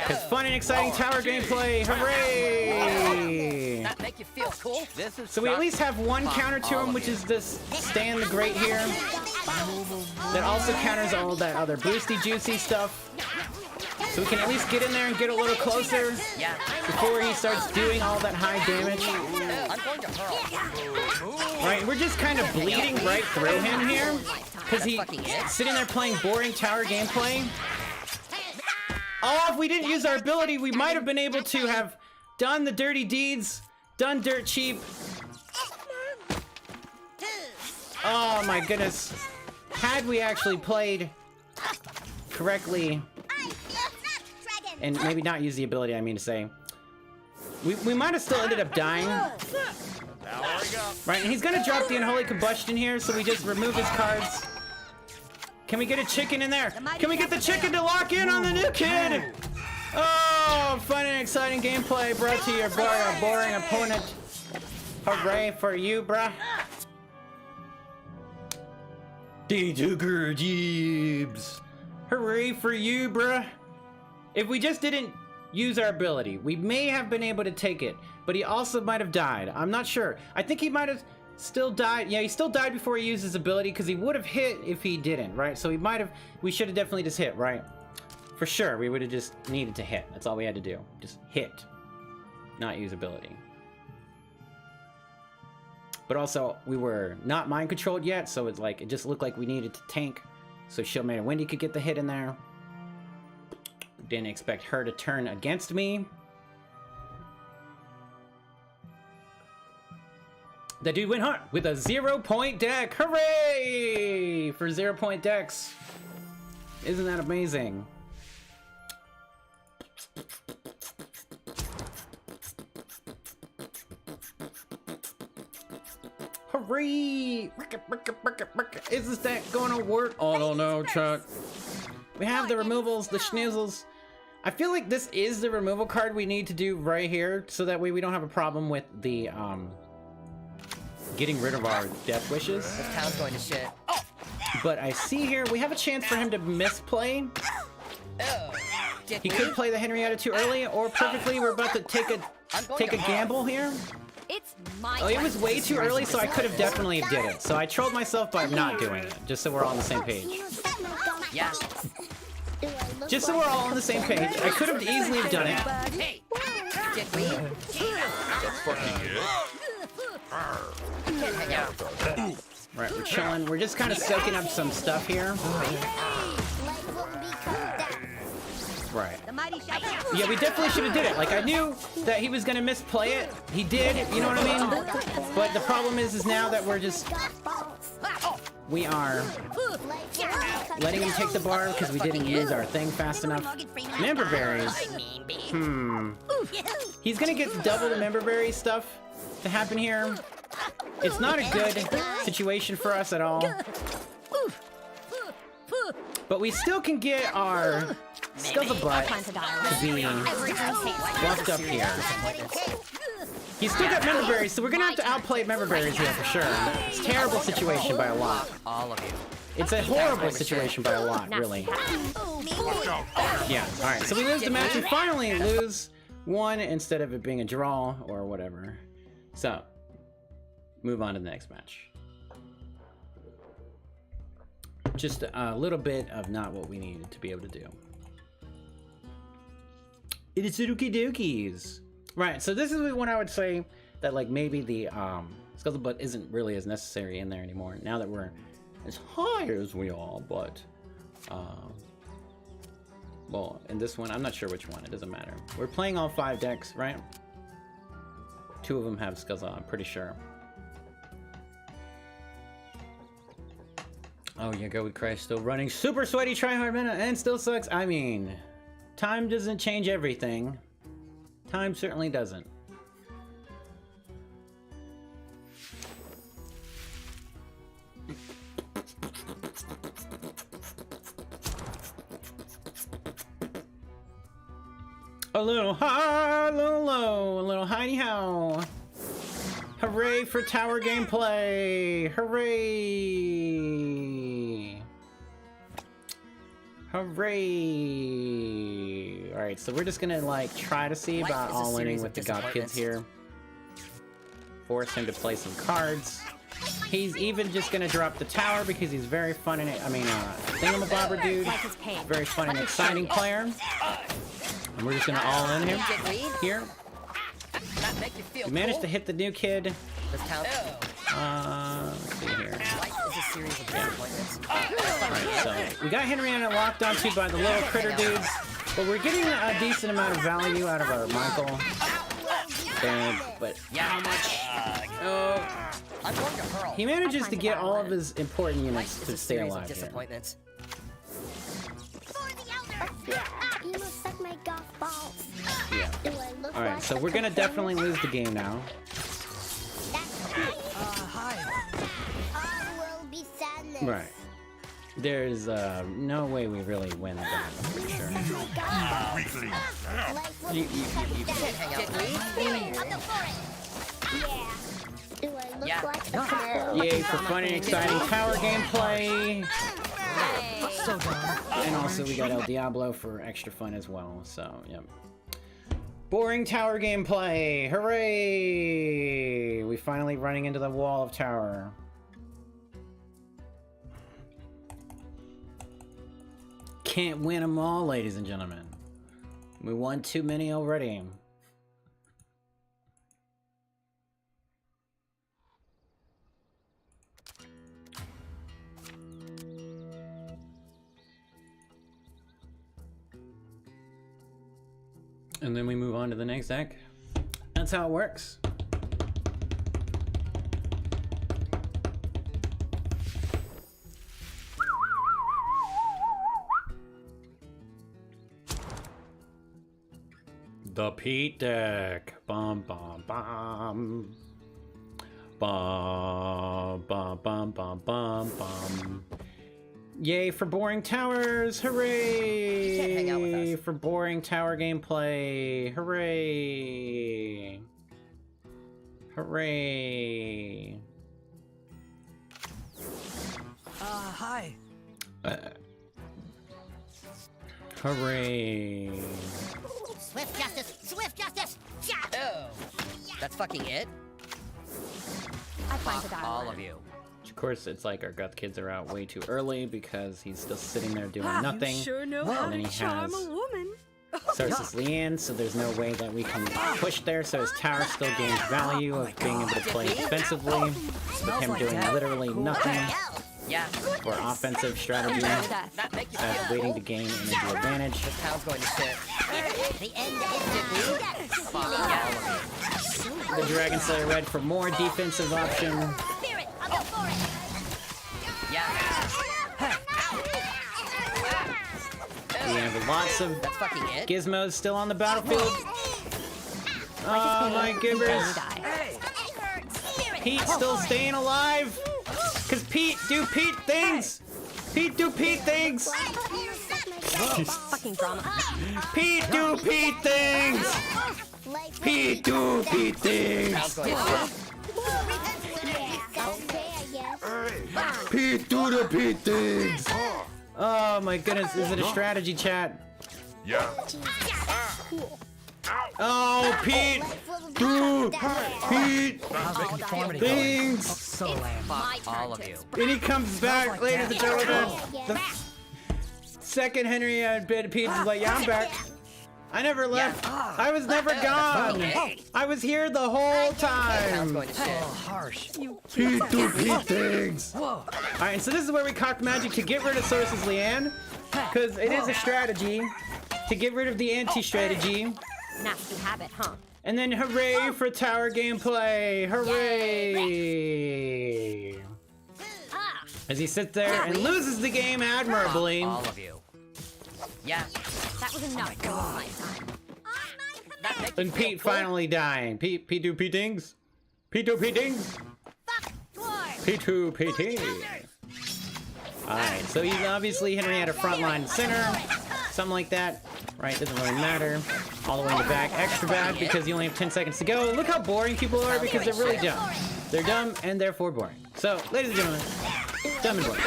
S1: It's fun and exciting tower gameplay. Hooray!
S3: That make you feel cool?
S5: This is
S1: So we at least have one counter to him, which is this Stan the Great here. That also counters all that other boosty juicy stuff. So we can at least get in there and get a little closer
S3: Yeah.
S1: before he starts doing all that high damage.
S3: I'm going to hurl.
S1: Right, we're just kind of bleeding right through him here. Because he's sitting there playing boring tower gameplay. Oh, if we didn't use our ability, we might have been able to have done the dirty deeds, done dirt cheap. Oh my goodness. Had we actually played correctly, and maybe not use the ability, I mean to say, we might have still ended up dying. Right, and he's gonna drop the unholy combustion here, so we just remove his cards. Can we get a chicken in there? Can we get the chicken to lock in on the new kid? Oh, fun and exciting gameplay brought to you by a boring opponent. Hooray for you, bruh. Jibs. Hooray for you, bruh. If we just didn't use our ability, we may have been able to take it, but he also might have died. I'm not sure. I think he might have still died. Yeah, he still died before he used his ability because he would have hit if he didn't, right? So we should have definitely just hit, right? For sure, we would have just needed to hit. That's all we had to do. Just hit, not use ability. But also, we were not mind controlled yet, so it's like, it just looked like we needed to tank so Shieldman and Wendy could get the hit in there. Didn't expect her to turn against me. That dude went hard with a 0-point deck. Hooray for 0-point decks. Isn't that amazing? Hooray! Is this deck going to work? Oh, I don't know, Chuck. We have the removals, the schnizzles. I feel like this is the removal card we need to do right here, so that way we don't have a problem with the, getting rid of our death wishes.
S3: This town's going to shit.
S1: But I see here, we have a chance for him to misplay. He could play the Henrietta too early, or perfectly, we're about to take a gamble here.
S4: It's my
S1: Oh, it was way too early, so I could have definitely did it. So I trolled myself by not doing it, just so we're all on the same page.
S3: Yeah.
S1: Just so we're all on the same page. I could have easily have done it.
S3: Hey. Get me.
S5: That's fucking it.
S1: Right, we're chilling. We're just kind of soaking up some stuff here. Right.
S4: The mighty shall prevail.
S1: Yeah, we definitely should have did it. Like, I knew that he was gonna misplay it. He did, you know what I mean? But the problem is now that we are letting him take the bar because we didn't use our thing fast enough. Member berries. He's gonna get double the member berry stuff to happen here. It's not a good situation for us at all. But we still can get our Scuzzlebutt to be buffed up here. He's still got member berries, so we're gonna have to outplay member berries here for sure. It's a terrible situation by a lot.
S3: All of you.
S1: It's a horrible situation by a lot, really. Yeah, alright, so we lose the match. We finally lose one instead of it being a draw or whatever. So, move on to the next match. Just a little bit of not what we needed to be able to do. It is Sudoku Dookies. Right, so this is when I would say that like maybe the Scuzzlebutt isn't really as necessary in there anymore now that we're as high as we are, but well, in this one, I'm not sure which one, it doesn't matter. We're playing all 5 decks, right? 2 of them have Scuzzle, I'm pretty sure. Oh yeah, Go with Christ still running super sweaty tryhard meta and still sucks. I mean, time doesn't change everything. Time certainly doesn't. A little high, a little low, a little hidey how. Hooray for tower gameplay! Hooray! Hooray! Alright, so we're just gonna like try to see about all-inning with the Goth kids here. Force him to play some cards. He's even just gonna drop the tower because he's very fun and thingamabobber dude. Very fun and exciting player. And we're just gonna all-in him here. We managed to hit the new kid.
S3: Let's
S1: see here.
S3: Yeah.
S1: Alright, so we got Henrietta locked onto by the little critter dudes, but we're getting a decent amount of value out of our Michael. But how much? Oh, he manages to get all of his important units to stay alive here.
S7: You must suck my golf balls.
S1: Yeah. Alright, so we're gonna definitely lose the game now. Right. There's no way we really win the game, I'm pretty sure. Yay for fun and exciting tower gameplay! And also we got El Diablo for extra fun as well, so yep. Boring tower gameplay! Hooray! We finally running into the wall of tower. Can't win them all, ladies and gentlemen. We won too many already. And then we move on to the next deck. That's how it works. The Pete deck. Bum bum bum. Bum bum bum bum bum bum. Yay for boring towers! Hooray!
S3: You can't hang out with us.
S1: For boring tower gameplay! Hooray! Hooray!
S3: Hi.
S1: Hooray!
S7: Swift justice! Swift justice!
S3: Oh, that's fucking it?
S4: I find the dial.
S3: All of you.
S1: Of course, it's like our Goth kids are out way too early because he's still sitting there doing nothing.
S6: You sure know how
S1: And then
S6: to
S1: he
S6: charm
S1: has
S6: a woman.
S1: Sources Leanne, so there's no way that we can push there, so his tower still gains value of being able to play defensively, with him doing literally nothing
S3: Yeah.
S1: for offensive strategy,
S3: That makes you feel
S1: waiting to gain energy advantage.
S3: This town's going to sit.
S7: The end is
S3: Fuck all of you.
S1: The Dragon Slayer Red for more defensive option.
S7: spirit! I'll go for it!
S3: Yeah.
S1: We have lots of
S3: That's fucking it.
S1: gizmos still on the battlefield. Oh my gibbers! Pete still staying alive? Cause Pete do Pete things! Pete do Pete things!
S3: Fucking drama.
S1: Pete do Pete things! Pete do Pete things! Pete do the Pete things! Oh my goodness, is it a strategy, chat?
S5: Yeah.
S1: Oh, Pete! Do Pete things!
S6: So lame. Fuck all of you.
S1: And he comes back, ladies and gentlemen. The second Henry bit Pete is like, yeah, I'm back. I never left. I was never gone. I was here the whole time.
S6: Harsh.
S1: Pete do Pete things. All right, and so this is where we cock magic to get rid of sources, Leanne, because it is a strategy to get rid of the anti-strategy.
S3: Nasty habit, huh?
S1: And then hooray for tower gameplay! Hooray! As he sits there and loses the game admirably.
S6: All of you. Yeah.
S3: That was enough. My time.
S1: And Pete finally dying. Pete do Pete things? Pete do Pete things? Pete do PT. Alright, so he's obviously Henry at a front line center. Something like that. Right, doesn't really matter. All the way in the back. Extra bad because you only have 10 seconds to go. Look how boring people are because they're really dumb. They're dumb and therefore boring. So, ladies and gentlemen, dumb and boring.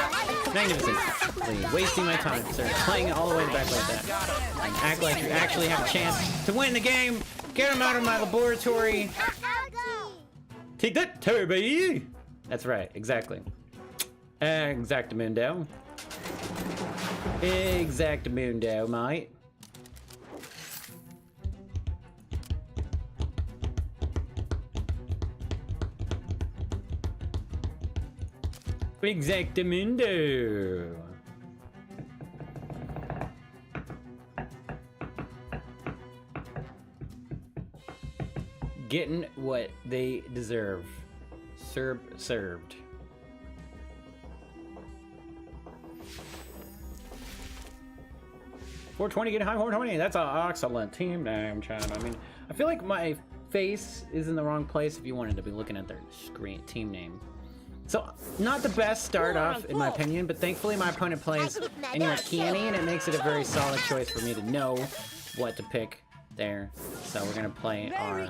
S1: Magnificent. Wasting my time, sir. Playing it all the way in the back like that. And act like you actually have a chance to win the game. Get him out of my laboratory. Take that, Toby! That's right, exactly. Exactamundo. Exactamundo, mate. Exactamundo. Getting what they deserve. Served. $420, get high 420. That's an excellent team name, Chad. I mean, I feel like my face is in the wrong place if you wanted to be looking at their screen team name. So, not the best start off, in my opinion, but thankfully my opponent plays Kenny, and it makes it a very solid choice for me to know what to pick there. So we're gonna play our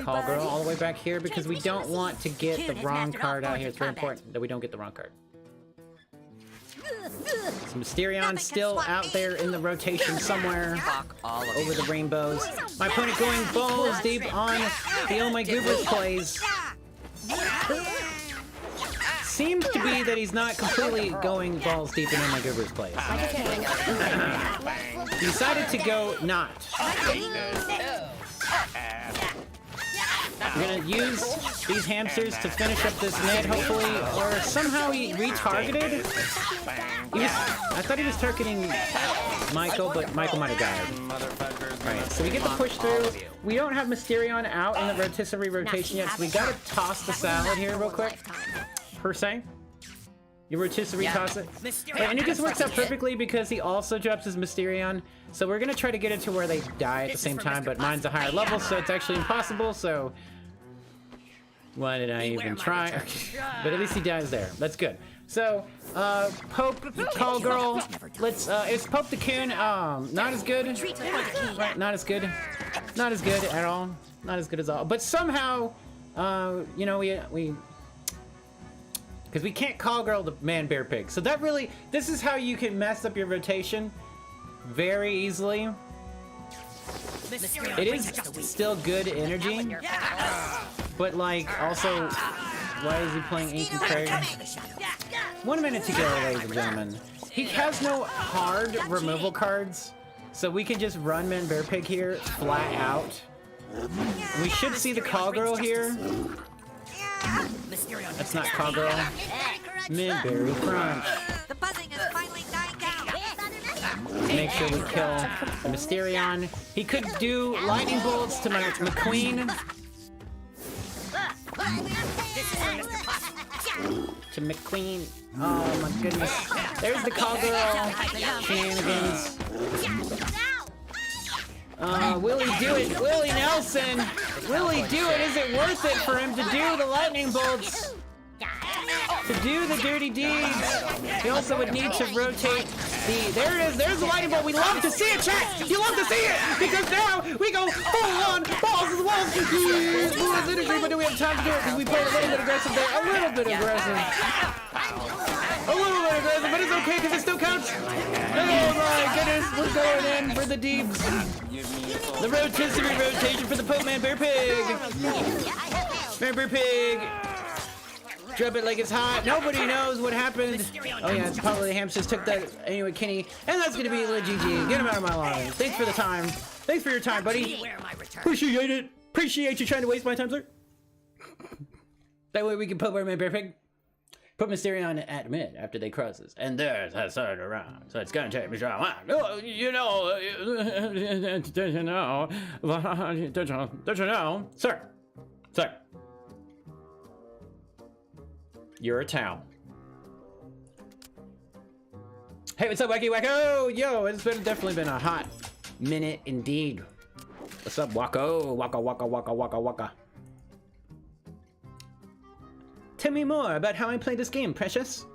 S1: call girl all the way back here because we don't want to get the wrong card out here. It's very important that we don't get the wrong card. So Mysterion still out there in the rotation somewhere over the rainbows. My opponent going balls deep on the Oh My Goobers plays. Seems to be that he's not completely going balls deep in Oh My Goobers plays. He decided to go not. We're gonna use these hamsters to finish up this mid, hopefully, or somehow he retargeted. I thought he was targeting Michael, but Michael might have died. Right, so we get the push through. We don't have Mysterion out in the rotisserie rotation yet, so we gotta toss the salad here real quick. Per se. You rotisserie toss it. And it just works out perfectly because he also drops his Mysterion. So we're gonna try to get it to where they die at the same time, but mine's a higher level, so it's actually impossible, so why did I even try? But at least he dies there. That's good. So, Pope, Call Girl, let's, is Pope the Coon, not as good? Right, not as good. Not as good at all. Not as good as all. But somehow, you know, we because we can't Call Girl the Man Bear Pig. So that really, this is how you can mess up your rotation very easily. It is still good energy, but like also, why is he playing Ancient Craig? 1 minute to go, ladies and gentlemen. He has no hard removal cards, so we can just run Man Bear Pig here flat out. We should see the Call Girl here. That's not Call Girl. Midberry Crunch.
S4: The buzzing is finally dying down.
S1: Make sure we kill the Mysterion. He could do lightning bolts to my McQueen. To McQueen. Oh my goodness. There's the Call Girl. Shenanigans. Will he do it? Willie Nelson. really do it? Is it worth it for him to do the lightning bolts? To do the dirty deeds? He also would need to rotate the... There it is. There's the lightning bolt. We love to see it, chat. You love to see it because now we go full on balls as well. But do we have time to do it? Because we played a little bit aggressive there. A little bit aggressive. A little bit aggressive, but it's okay because it still counts. Oh my goodness. We're going in for the deeps. The rotisserie rotation for the Pope Man Bear Pig. Bear Pig. Drop it like it's hot. Nobody knows what happened. Oh yeah, it's probably the hamsters took that. Anyway, Kenny. And that's gonna be a little GG. Get him out of my line. Thanks for the time. Thanks for your time, buddy. Appreciate it. Appreciate you trying to waste my time, sir. That way we can put my Bear Pig. Put Mysterion at mid after they cross us. And there's that third around. So it's gonna take me down. Oh, you know. Don't you know? Don't you know? Sir. Sir. You're a towel. Hey, what's up, Wacky Wacko? Yo, it's definitely been a hot minute indeed. What's up, Wacko? Waka, waka, waka, waka, waka. Tell me more about how I play this game, precious.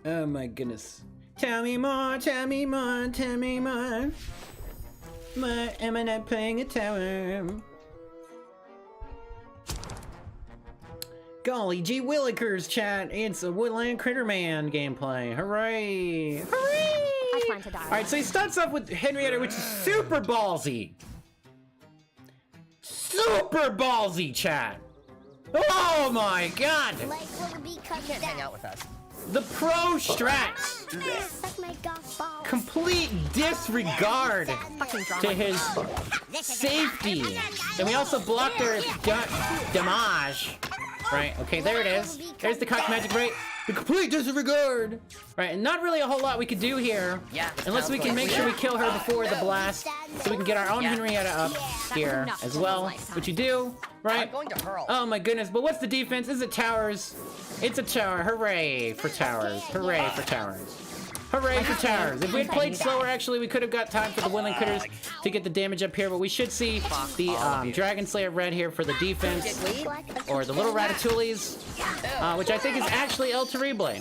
S1: Oh my goodness. Tell me more, tell me more, tell me more. Why am I not playing a tower? Golly gee willikers, chat. It's a Woodland Critter Man gameplay. Hooray! Hooray!
S4: I plan to die.
S1: Alright, so he starts off with Henrietta, which is super ballsy. Super ballsy, chat. Oh my god!
S7: Like will become
S3: Can't hang
S7: that.
S3: out with us.
S1: The pro strats.
S7: Suck my golf ball.
S1: Complete disregard to his safety. And we also blocked their damage. Right, okay, there it is. There's the cock magic, right? The complete disregard. Right, and not really a whole lot we could do here.
S3: Yeah.
S1: Unless we can make sure we kill her before the blast. So we can get our own Henrietta up here as well. Which you do, right?
S3: I'm going to hurl.
S1: Oh my goodness, but what's the defense? Is it towers? It's a tower. Hooray for towers. Hooray for towers. Hooray for towers. If we had played slower, actually, we could have got time for the Woodland Critters to get the damage up here, but we should see the Dragon Slayer red here for the defense. Or the little Ratatouilles, which I think is actually El Terrible.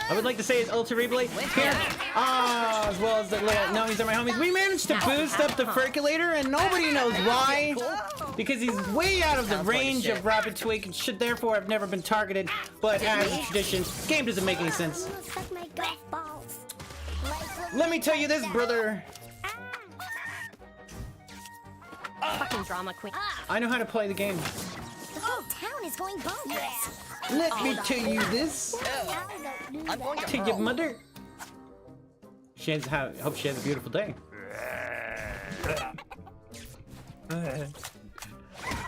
S1: I would like to say it's El Terrible here. As well as the little Nomies are my homies. We managed to boost up the Percolator, and nobody knows why. Because he's way out of the range of Ratatouille and should therefore have never been targeted. But as a tradition, game doesn't make any sense.
S7: Suck my golf balls.
S1: Let me tell you this, brother.
S4: Fucking drama queen.
S1: I know how to play the game.
S7: The whole town is going bonkers.
S1: Let me tell you this.
S3: I'm going to
S1: To your
S3: hurl.
S1: mother. Hope she has a beautiful day.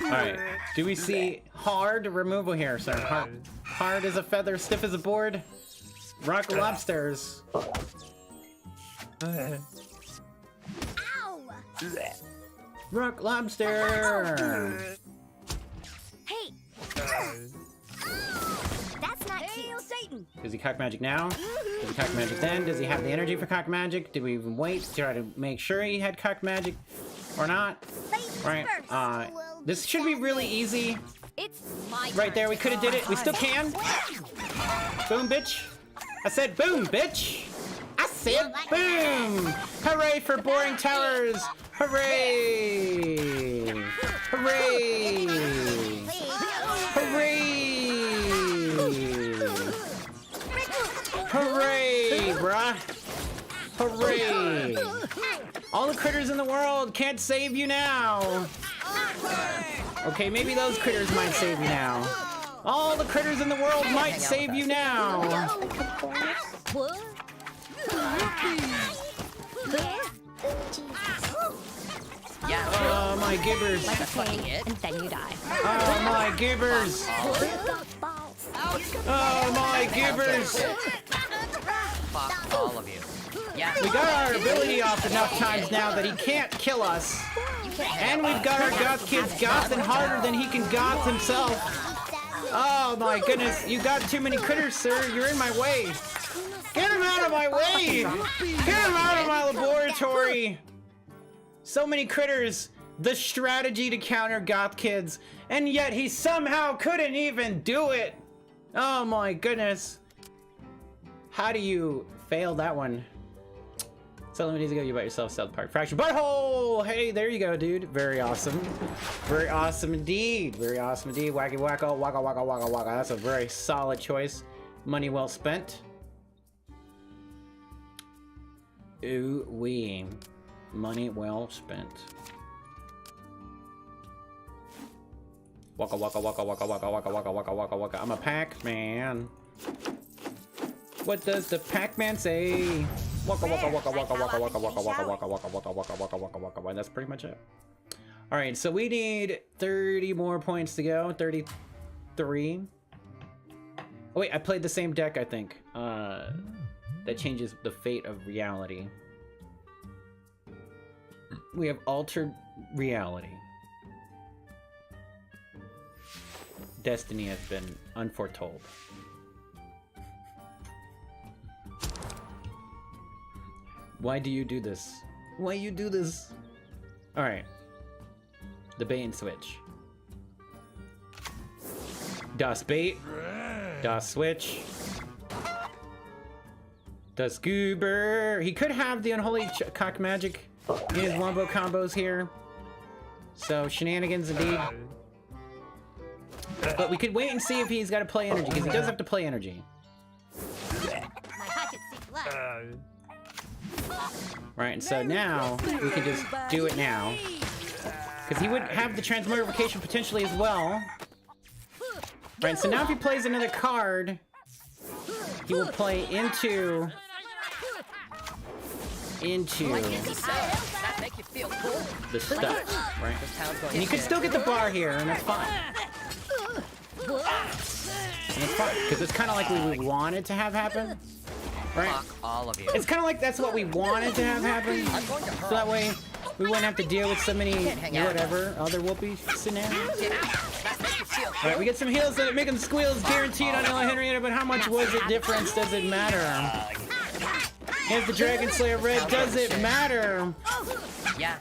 S1: Alright, do we see hard removal here, sir? Hard as a feather, stiff as a board. Rock lobsters.
S7: Ow!
S1: Rock lobster.
S7: Hey! That's not cute. Satan!
S1: Does he cock magic now? Does he cock magic then? Does he have the energy for cock magic? Did we even wait to try to make sure he had cock magic or not? Right. This should be really easy.
S4: It's my
S1: Right there, we could have did it. We still can. Boom, bitch. I said boom, bitch. I said boom. Hooray for boring towers. Hooray. Hooray. Hooray. Hooray, bruh. Hooray. All the critters in the world can't save you now. Okay, maybe those critters might save you now. All the critters in the world might save you now.
S3: Yeah.
S1: Oh, my gibbers.
S4: like a
S3: fucking
S4: king,
S3: it.
S4: and then you die.
S1: Oh, my gibbers.
S7: Golf balls.
S1: Oh, my gibbers.
S3: Fuck all of you. Yeah.
S1: We got our ability off enough times now that he can't kill us. And we've got our goth kids gothing harder than he can goth himself. Oh my goodness, you got too many critters, sir. You're in my way. Get him out of my way! Get him out of my laboratory! So many critters. The strategy to counter goth kids, and yet he somehow couldn't even do it. Oh my goodness. How do you fail that one? So many days ago, you bought yourself South Park Fractured Butthole! Hey, there you go, dude. Very awesome. Very awesome indeed. Very awesome indeed. Wacky wacko, waka waka waka waka. That's a very solid choice. Money well spent. Ooh wee. Money well spent. Waka waka waka waka waka waka waka waka waka waka. I'm a Pac-Man. What does the Pac-Man say? Waka waka waka waka waka waka waka waka waka waka waka waka waka waka waka. That's pretty much it. All right, so we need 30 more points to go. 33. Oh wait, I played the same deck, I think. That changes the fate of reality. We have altered reality. Destiny has been unforetold. Why do you do this? Why you do this? All right. The bait and switch. Das bait. Das switch. Das goober. He could have the unholy cock magic in his wombo combos here. So shenanigans indeed. But we could wait and see if he's got to play energy, because he does have to play energy. Right, and so now we can just do it now. Because he would have the transmogrification potentially as well. Right, so now if he plays another card, he will play into the stuff, right? And you could still get the bar here, and that's fine. And it's fine, because it's kind of like we wanted to have happen, right?
S3: All of you.
S1: It's kind of like that's what we wanted to have happen, so that way we wouldn't have to deal with so many whatever other whoopee scenarios. All right, we get some heals that make them squeals guaranteed on Ella Henrietta, but how much was it difference? Does it matter? Here's the Dragon Slayer Red. Does it matter?
S3: Yeah.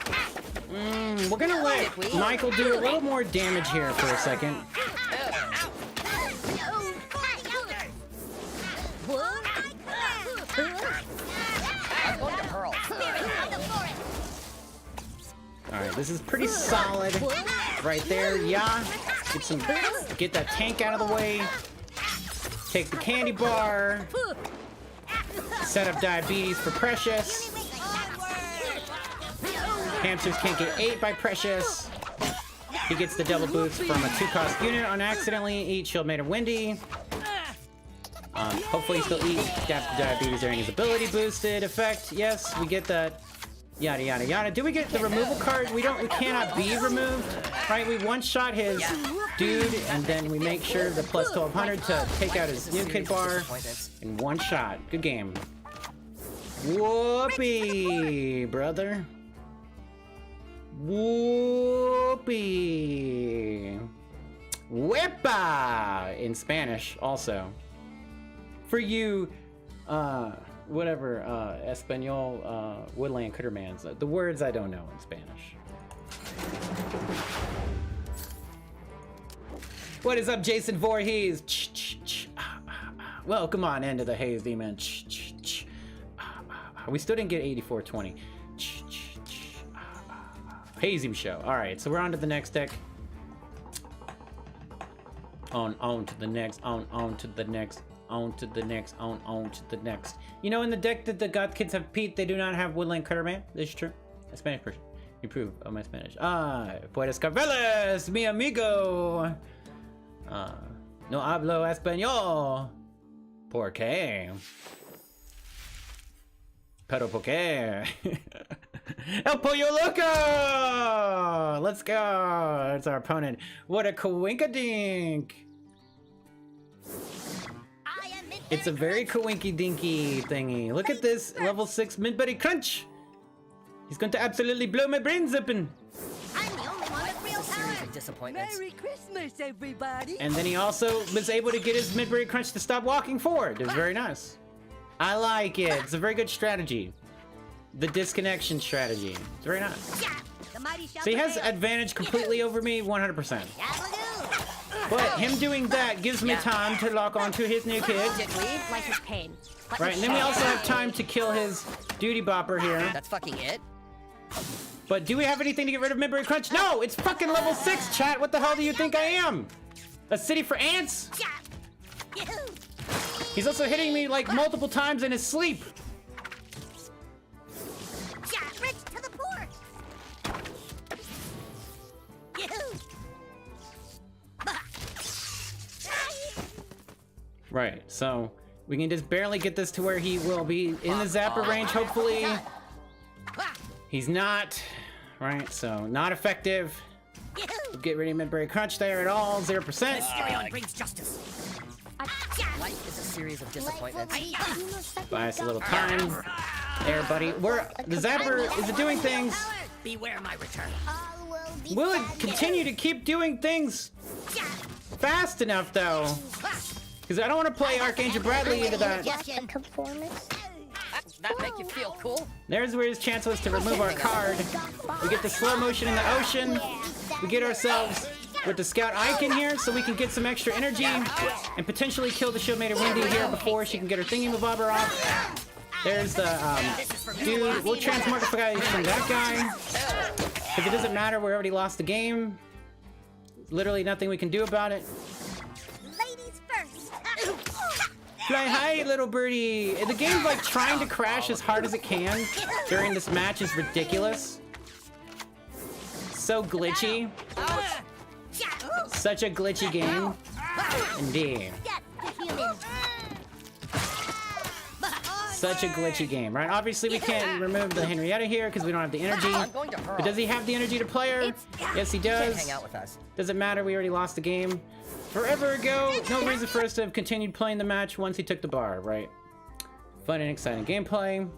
S1: We're gonna let Michael do a little more damage here for a second. Alright, this is pretty solid right there. Yeah. Get that tank out of the way. Take the candy bar. Set up diabetes for Precious. Hamsters can't get 8 by Precious. He gets the double boost from a 2-cost unit on accidentally. Eat Shield Made of Windy. Hopefully he still eats diabetes during his ability boosted effect. Yes, we get that. Yada yada yada. Do we get the removal card? We cannot be removed. Right, we one-shot his dude, and then we make sure the plus 1200 to take out his new kid bar in one shot. Good game. Whoopee, brother. Whoopee. Wepa in Spanish also. For you, whatever, Espanol, Woodland Crittermans. The words I don't know in Spanish. What is up, Jason Voorhees? Welcome on into the Haze Demon. We still didn't get 8420. Hazy Show. All right, so we're on to the next deck. On to the next. On to the next. On to the next. On to the next. You know, in the deck that the Goth kids have Pete, they do not have Woodland Critterman. This is true. A Spanish person. Improve on my Spanish. Puedes carveles, mi amigo. No hablo español. ¿Por qué? Pero por qué? El Pollo Loco! Let's go! It's our opponent. What a coinkadink! It's a very coinky dinky thingy. Look at this level 6 Mint-Berry Crunch! He's going to absolutely blow my brains open!
S6: I'm the only one with real power.
S3: disappointments.
S6: Merry Christmas, everybody.
S1: And then he also was able to get his mid-braid crunch to stop walking forward. It was very nice. I like it. It's a very good strategy. The disconnection strategy. It's very nice.
S4: The mighty shall
S1: So he has
S4: prevail.
S1: advantage completely over me, 100%. But him doing that gives me time to lock onto his new kid.
S3: Did we?
S4: Life is pain. Let
S1: Right,
S4: me
S1: and then we
S4: show
S1: also
S4: you.
S1: have time to kill his duty bopper here.
S3: That's fucking it.
S1: But do we have anything to get rid of mid-braid crunch? No! It's fucking level 6, chat! What the hell do you think I am? A city for ants? He's also hitting me like multiple times in his sleep.
S4: Rich to the poor.
S1: Right, so we can just barely get this to where he will be in the zapper range, hopefully. He's not. Right, so not effective. Get rid of mid-braid crunch there at all, 0%.
S3: Mysterion brings justice. Life is a series of disappointments.
S1: Buy us a little time. There, buddy. The zapper is doing things.
S3: Beware my return.
S1: Will it continue to keep doing things fast enough, though? Because I don't want to play Archangel Bradley into that.
S7: Conformist.
S3: That make you feel cool?
S1: There's where his chance was to remove our card. We get the slow motion in the ocean. We get ourselves with the scout icon here so we can get some extra energy and potentially kill the Shieldmaiden Wendy here before she can get her thingy-mabobber off. There's the dude. We'll transmogrify from that guy because it doesn't matter. We already lost the game. Literally nothing we can do about it.
S4: Ladies first.
S1: Fly high, little birdie. The game's like trying to crash as hard as it can during this match is ridiculous. So glitchy. Such a glitchy game. Indeed. Such a glitchy game, right? Obviously, we can't remove the Henrietta here because we don't have the energy.
S3: I'm going to hurl.
S1: But does he have the energy to play her? Yes, he
S3: Can't
S1: does.
S3: hang out with us.
S1: Doesn't matter, we already lost the game forever ago. No reason for us to have continued playing the match once he took the bar, right? Fun and exciting gameplay.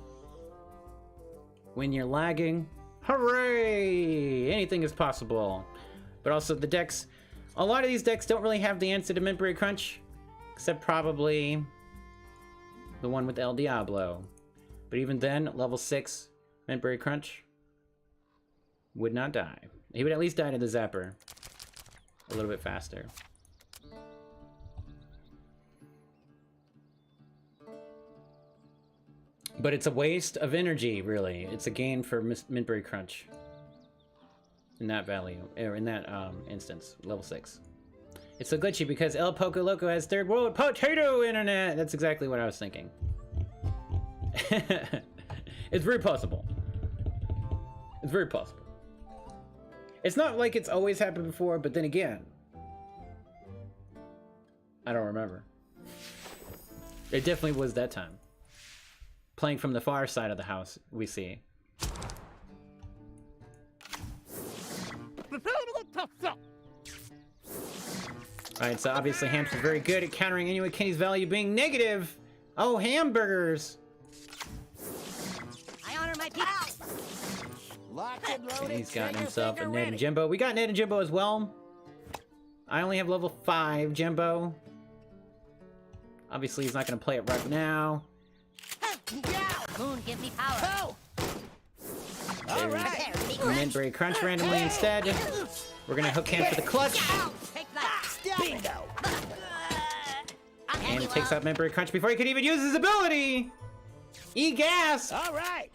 S1: When you're lagging, hooray! Anything is possible. But also the decks, a lot of these decks don't really have the answer to mid-braid crunch, except probably the one with El Diablo. But even then, level 6 mid-braid crunch would not die. He would at least die to the zapper a little bit faster. But it's a waste of energy, really. It's a gain for mid-braid crunch. In that value, or in that instance, level 6. It's so glitchy because El Poco Loco has third world potato internet. That's exactly what I was thinking. It's very possible. It's very possible. It's not like it's always happened before, but then again, I don't remember. It definitely was that time. Playing from the far side of the house, we see. Alright, so obviously Hamster's very good at countering Inuit Kenny's value being negative. Oh, hamburgers!
S4: I honor my people.
S1: And he's gotten himself a Ned and Jimbo. We got Ned and Jimbo as well. I only have level 5 Jimbo. Obviously, he's not going to play it right now.
S4: Moon, give me power.
S1: There's mid-braid crunch randomly instead. We're going to hook him for the clutch.
S4: Take that.
S3: Bingo.
S1: And it takes out mid-braid crunch before he could even use his ability. E-gas!
S6: All right.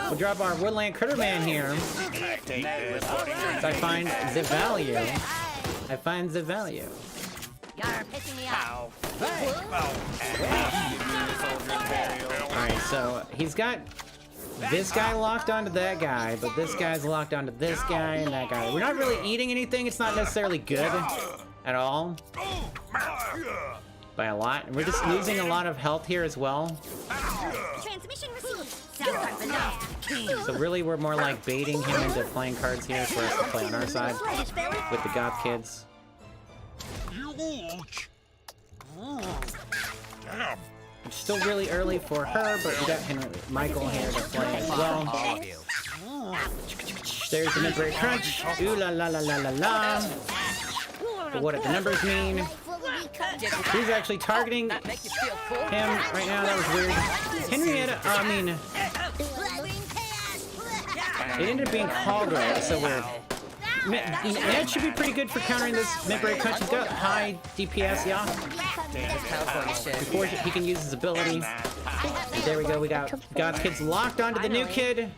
S1: We'll drop our Woodland Critter Man here. So I find the value. I find the value.
S4: You're pissing me off.
S1: Alright, so he's got this guy locked onto that guy, but this guy's locked onto this guy and that guy. We're not really eating anything. It's not necessarily good at all. By a lot. And we're just losing a lot of health here as well.
S4: Transmission received. Sound cards enough.
S1: So really, we're more like baiting him into playing cards here for us to play on our side with the Goth kids. It's still really early for her, but we got Michael here to play as well.
S6: All of you.
S1: There's the mid-break crunch. Ooh la la la la la la. But what do the numbers mean? He's actually targeting him
S6: Make you feel cool?
S1: right now. That was weird. Henrietta, it ended up being called right, so we're... Ned should be pretty good for countering this mid-break crunch. He's got high DPS, yeah.
S6: California shit.
S1: Before he can use his ability. And there we go, we got Goth Kids locked onto the new kid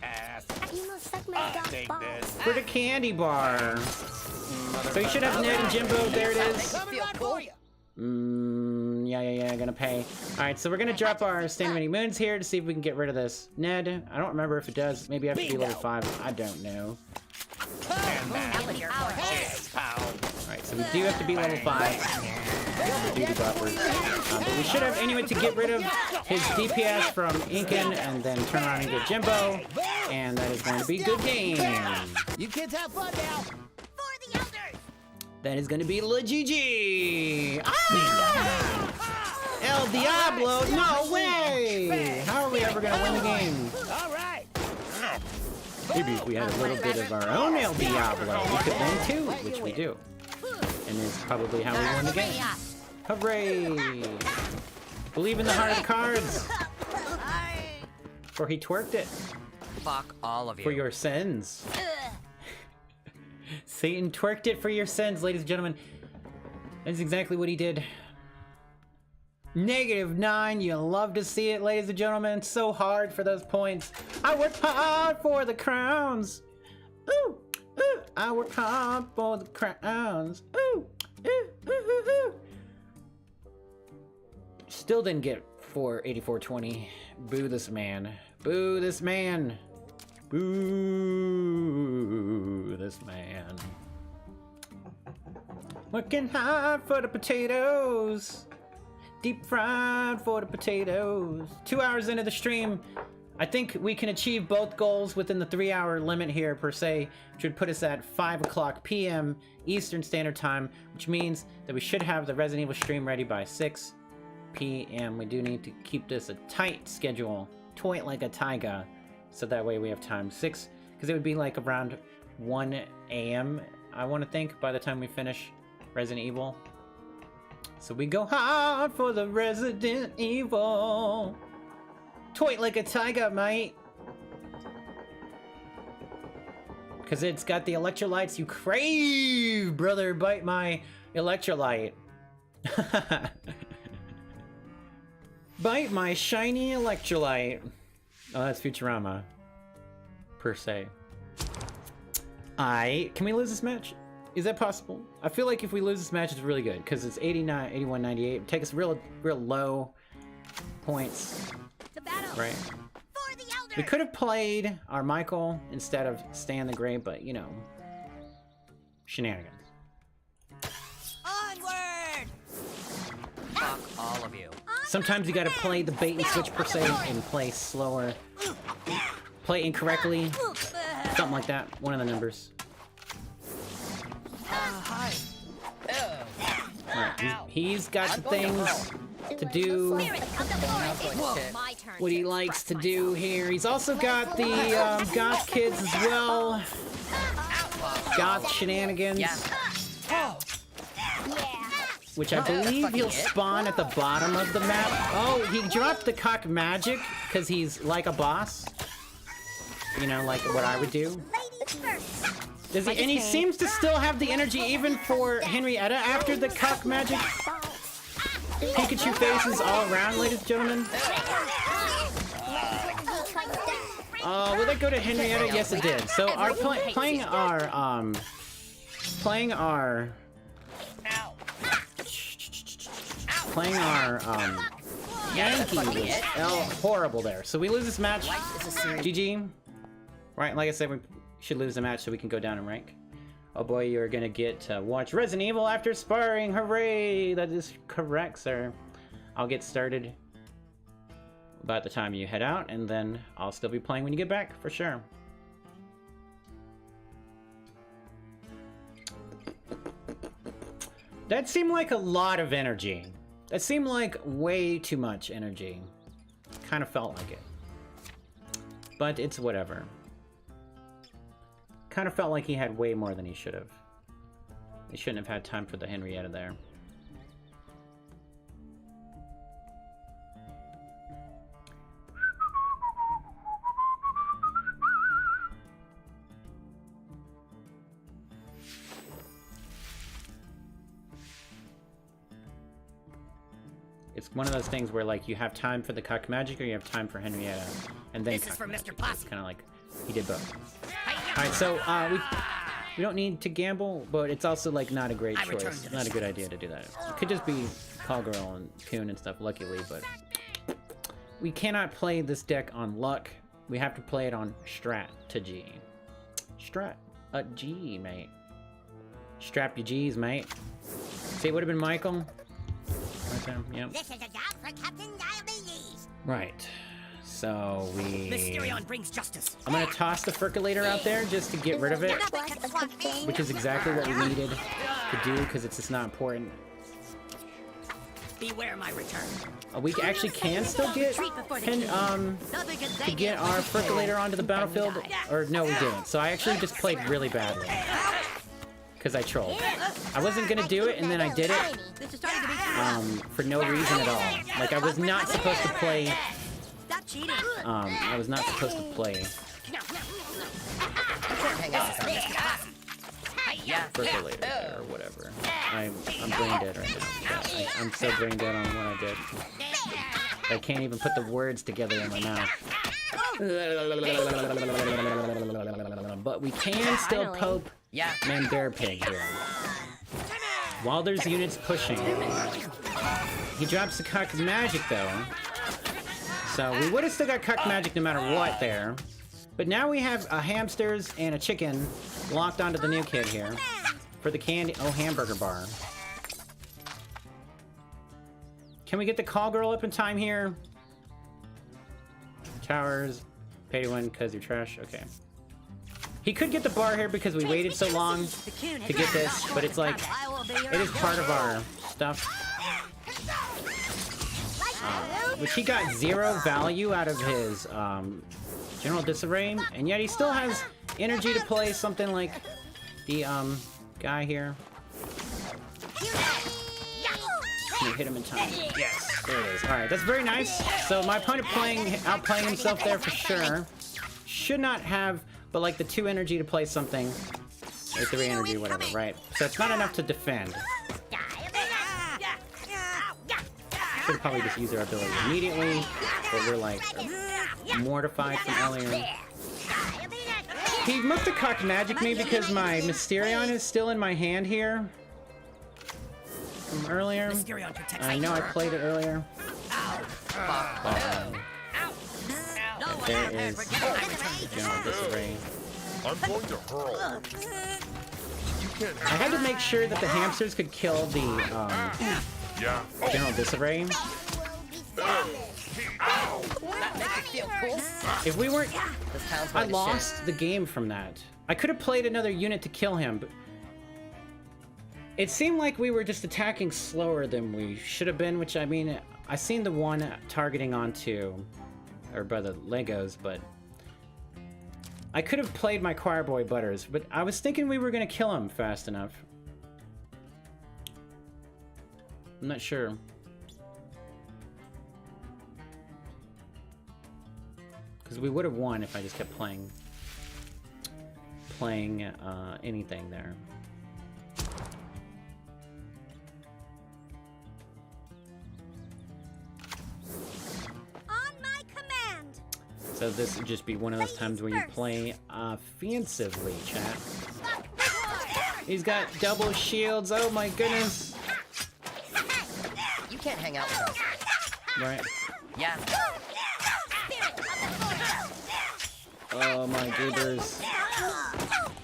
S7: You must suck my golf ball.
S1: for the candy bar. So you should have Ned and Jimbo, there it is.
S6: Feel cool?
S1: Yeah, gonna pay. Alright, so we're gonna drop our Stand Many Moons here to see if we can get rid of this. Ned, I don't remember if it does. Maybe I have to be level 5. I don't know. Alright, so we do have to be level 5. Duty buffers. But we should have anyway to get rid of his DPS from Incan and then turn around and get Jimbo. And that is going to be a good game.
S3: You kids have fun now.
S1: That is going to be La GG. Ah! El Diablo, no way! How are we ever going to win the game?
S3: All right.
S1: Maybe if we had a little bit of our own El Diablo, we could win too, which we do. And it's probably how we win the game. Hooray! Believe in the heart of the cards. For he twerked it.
S6: Fuck all of you.
S1: For your sins. Satan twerked it for your sins, ladies and gentlemen. That's exactly what he did. -9, you love to see it, ladies and gentlemen. So hard for those points. I worked hard for the crowns. Ooh, ooh. I worked hard for the crowns. Ooh, ooh, ooh, ooh, ooh. Still didn't get 8420. Boo this man. Boo this man. Boo this man. Working hard for the potatoes. Deep fried for the potatoes. 2 hours into the stream. I think we can achieve both goals within the 3-hour limit here per se, which would put us at 5 o'clock p.m. Eastern Standard Time, which means that we should have the Resident Evil stream ready by 6 p.m. We do need to keep this a tight schedule. Toy it like a tiger. So that way we have time 6, because it would be like around 1 a.m. I want to think by the time we finish Resident Evil. So we go hard for the Resident Evil. Toy it like a tiger, mate. Because it's got the electrolytes you crave, brother. Bite my electrolyte. Bite my shiny electrolyte. Oh, that's Futurama. Per se. Can we lose this match? Is that possible? I feel like if we lose this match, it's really good, because it's 89, 81, 98. Take us real low points. Right? We could have played our Michael instead of Stan the Grey, but, you know, shenanigans.
S6: Onward! Fuck all of you.
S1: Sometimes you gotta play the bait and switch per se and play slower. Play incorrectly. Something like that. One of the numbers.
S6: Hi.
S1: Alright, he's got the things to do
S4: My turn.
S1: what he likes to do here. He's also got the Goth Kids as well. Goth shenanigans. Which I believe he'll spawn at the bottom of the map. Oh, he dropped the cock magic because he's like a boss. You know, like what I would do. Does he? And he seems to still have the energy even for Henrietta after the cock magic. Pikachu faces all around, ladies and gentlemen. Will that go to Henrietta? Yes, it did. So our playing our Yankee was horrible there. So we lose this match. GG. Right, like I said, we should lose the match so we can go down in rank. Oh boy, you're gonna get to watch Resident Evil after sparring. Hooray! That is correct, sir. I'll get started about the time you head out, and then I'll still be playing when you get back, for sure. That seemed like a lot of energy. That seemed like way too much energy. Kind of felt like it. But it's whatever. Kind of felt like he had way more than he should have. He shouldn't have had time for the Henrietta there. It's one of those things where, like, you have time for the cock magic or you have time for Henrietta, and then
S3: This is for Mr. Posse.
S1: Kind of like he did both. All right, so we don't need to gamble, but it's also like not a great choice. Not a good idea to do that. It could just be Call Girl and Coon and stuff, luckily, but we cannot play this deck on luck. We have to play it on strategy. G, mate. Strap your G's, mate. See, it would have been Michael. Right there, yep.
S6: This is a job for Captain Diabetes.
S1: Right. So we...
S3: Mysterion brings justice.
S1: I'm gonna toss the Ferculator out there just to get rid of it, which is exactly what we needed to do because it's just not important.
S3: Beware my return.
S1: We actually can still get to get our Ferculator onto the battlefield, or no, we didn't. So I actually just played really badly because I trolled. I wasn't gonna do it, and then I did it for no reason at all. Like I was not supposed to play.
S3: Stop cheating.
S1: I was not supposed to play Ferculator or whatever. I'm brain dead right now. Yeah, I'm so brain dead on what I did. I can't even put the words together in my mouth. But we can still poke Bear Pig here. While there's units pushing. He drops the Cuck Magic though. So we would have still got Cuck Magic no matter what there. But now we have a hamsters and a chicken locked onto the new kid here. For the candy... Oh, hamburger bar. Can we get the call girl up in time here? Towers. Pay to win because you're trash. Okay. He could get the bar here because we waited so long to get this. But it's like... It is part of our stuff. Which he got 0 value out of his general disarray, and yet he still has energy to play something like the guy here. Can you hit him in time? Yes, there it is. All right, that's very nice. So my opponent outplaying himself there for sure. Should not have, but like the 2 energy to play something, or 3 energy, whatever, right? So it's not enough to defend. Should probably just use our ability immediately, but we're like mortified from earlier. He must have cocked magic me because my Mysterion is still in my hand here from earlier. I know I played it earlier. There is general disarray.
S5: I'm going to hurl.
S1: I had to make sure that the hamsters could kill the general disarray. If we weren't... I lost the game from that. I could have played another unit to kill him, but... It seemed like we were just attacking slower than we should have been, which, I mean, I seen the one targeting onto... or by the Legos, but... I could have played my choir boy Butters, but I was thinking we were going to kill him fast enough. I'm not sure. Because we would have won if I just kept playing anything there.
S6: On my command.
S1: So this would just be one of those times where you play offensively, chat. He's got double shields. Oh my goodness.
S3: You can't hang out with us.
S1: Right.
S3: Yeah.
S1: Oh my goodness.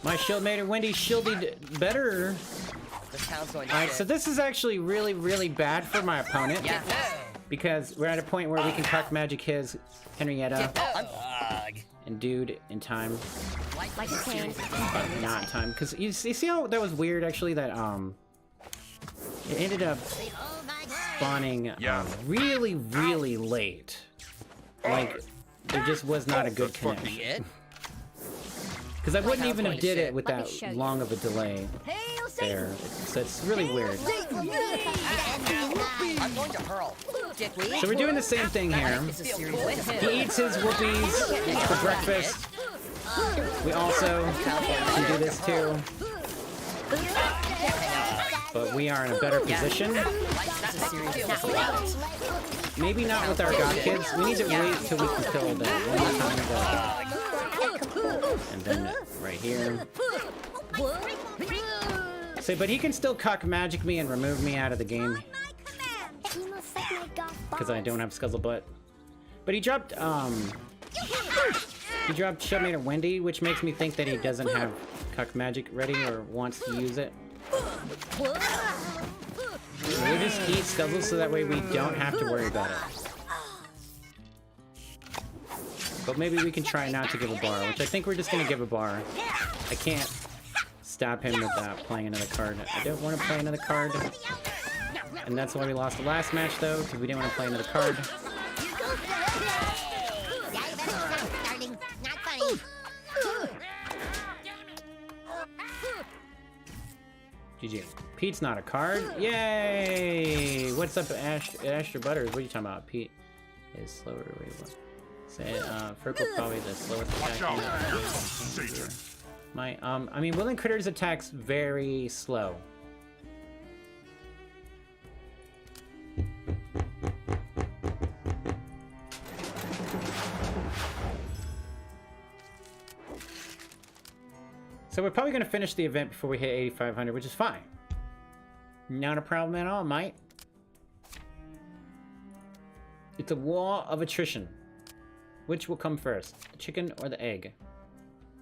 S1: My shield made her Wendy shielded better.
S3: This town's going to
S1: Alright, so this is actually really, really bad for my opponent.
S3: Yeah.
S1: Because we're at a point where we can cock magic his Henrietta and dude in time.
S3: Like a cane.
S1: But not in time. Because you see how that was weird actually that it ended up spawning
S5: Yeah.
S1: really, really late. Like, there just was not a good connection.
S6: Shit.
S1: Because I wouldn't even have did it with
S4: Let me
S1: that
S4: show you.
S1: long of a delay there. So it's really weird.
S6: I'm going to hurl. Dickweed.
S1: So we're doing the same thing here.
S6: It's a series of disappointments.
S1: He eats his whoopies for breakfast. We also can do this too. But we are in a better position.
S6: It's a series of disappointments.
S1: Maybe not with our god kids. We need to wait till we can kill them one time ago. And then right here. So, but he can still cuck magic me and remove me out of the game
S7: You must suck my golf ball.
S1: because I don't have Scuzzlebutt. But he dropped Shut Made of Wendy, which makes me think that he doesn't have cuck magic ready or wants to use it. We just eat Scuzzle so that way we don't have to worry about it. But maybe we can try not to give a bar, which I think we're just gonna give a bar. I can't stop him without playing another card. I don't want to play another card. And that's why we lost the last match though, because we didn't want to play another card.
S7: Not funny.
S1: GG. Pete's not a card. Yay! What's up, Asher Butters? What are you talking about? Pete is slower. Wait, what? Say, Furkle probably the slowest attack. My, I mean, Willing Critter's attack's very slow. So we're probably gonna finish the event before we hit 8,500, which is fine. Not a problem at all, mate. It's a war of attrition. Which will come first, the chicken or the egg?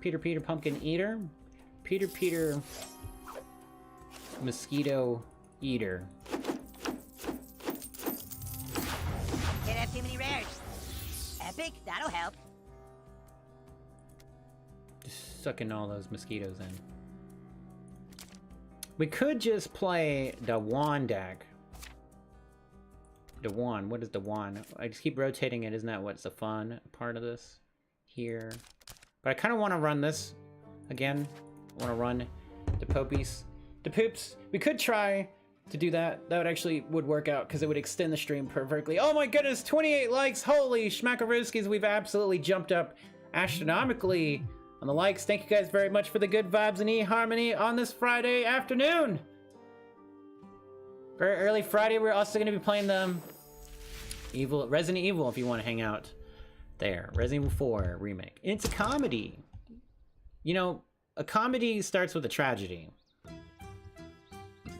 S1: Peter Pumpkin Eater? Peter Mosquito Eater.
S3: Can't have too many rares. Epic, that'll help.
S1: Just sucking all those mosquitoes in. We could just play the wand deck. The wand, what is the wand? I just keep rotating it, isn't that what's the fun part of this? Here. But I kind of want to run this again. I want to run the popies. The poops. We could try to do that. That would work out because it would extend the stream perfectly. Oh my goodness, 28 likes. Holy schmackarooskies, we've absolutely jumped up astronomically on the likes. Thank you guys very much for the good vibes and e-harmony on this Friday afternoon. Very early Friday, we're also going to be playing the Resident Evil if you want to hang out there. Resident Evil 4 remake. It's a comedy. You know, a comedy starts with a tragedy.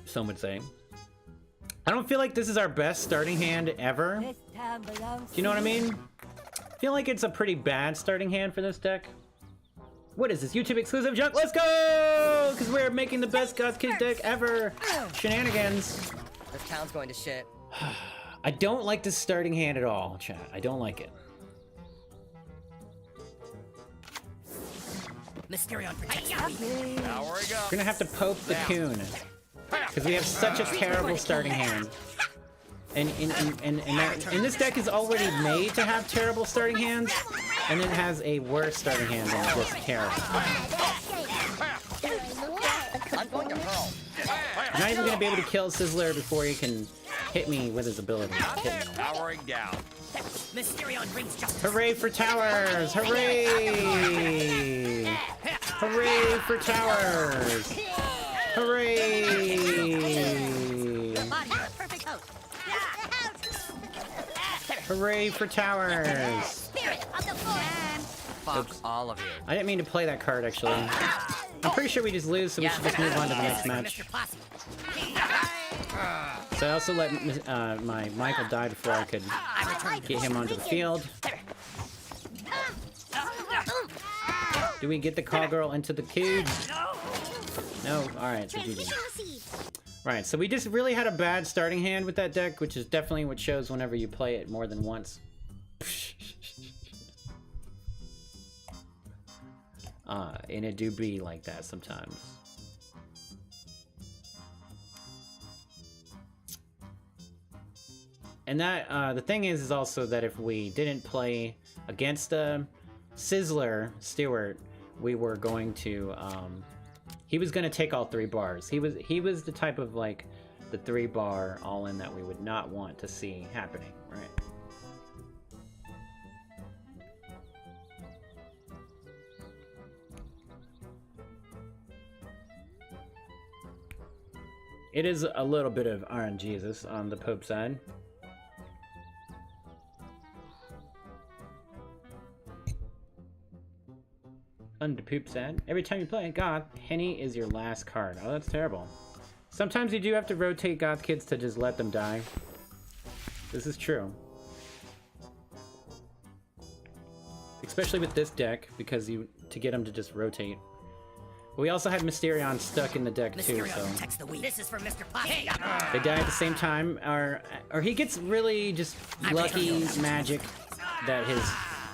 S1: Some would say. I don't feel like this is our best starting hand ever. Do you know what I mean? I feel like it's a pretty bad starting hand for this deck. What is this, YouTube exclusive junk? Let's go! Because we're making the best Goth Kids deck ever. Shenanigans.
S6: This town's going to shit.
S1: I don't like this starting hand at all, chat. I don't like it.
S3: Mysterion protects me.
S5: Powering
S1: We're
S5: up.
S1: gonna have to poke the coon. Because we have such a terrible starting hand. And this deck is already made to have terrible starting hands. And it has a worse starting hand than just terrible.
S6: I'm going to hurl.
S1: I'm not even gonna be able to kill Sizzler before he can hit me with his ability. Hit me.
S5: Powering down.
S3: Mysterion brings justice.
S1: Hooray for towers! Hooray! Hooray for towers! Hooray!
S3: Body, perfect host.
S1: Hooray for towers!
S3: Spirit of the forest.
S6: Fuck all of you.
S1: I didn't mean to play that card actually. I'm pretty sure we just lose, so we should just move on to the next match.
S3: Mr. Posse.
S1: So I also let my Michael die before I could get him onto the field. Do we get the call girl into the cube? No? Alright, so GG. Right, so we just really had a bad starting hand with that deck, which is definitely what shows whenever you play it more than once. And it do be like that sometimes. And that the thing is also that if we didn't play against a Sizzler Stewart, we were going to he was going to take all 3 bars. He was the type of like the 3-bar all-in that we would not want to see happening, right? It is a little bit of RNGesus on the Pope side. On the Poop side. Every time you play Goth, Henny is your last card. Oh, that's terrible. Sometimes you do have to rotate Goth kids to just let them die. This is true. Especially with this deck, because to get them to just rotate. We also had Mysterion stuck in the deck too, so
S6: This is for Mr. Poppy.
S1: they die at the same time, or he gets really just lucky magic that his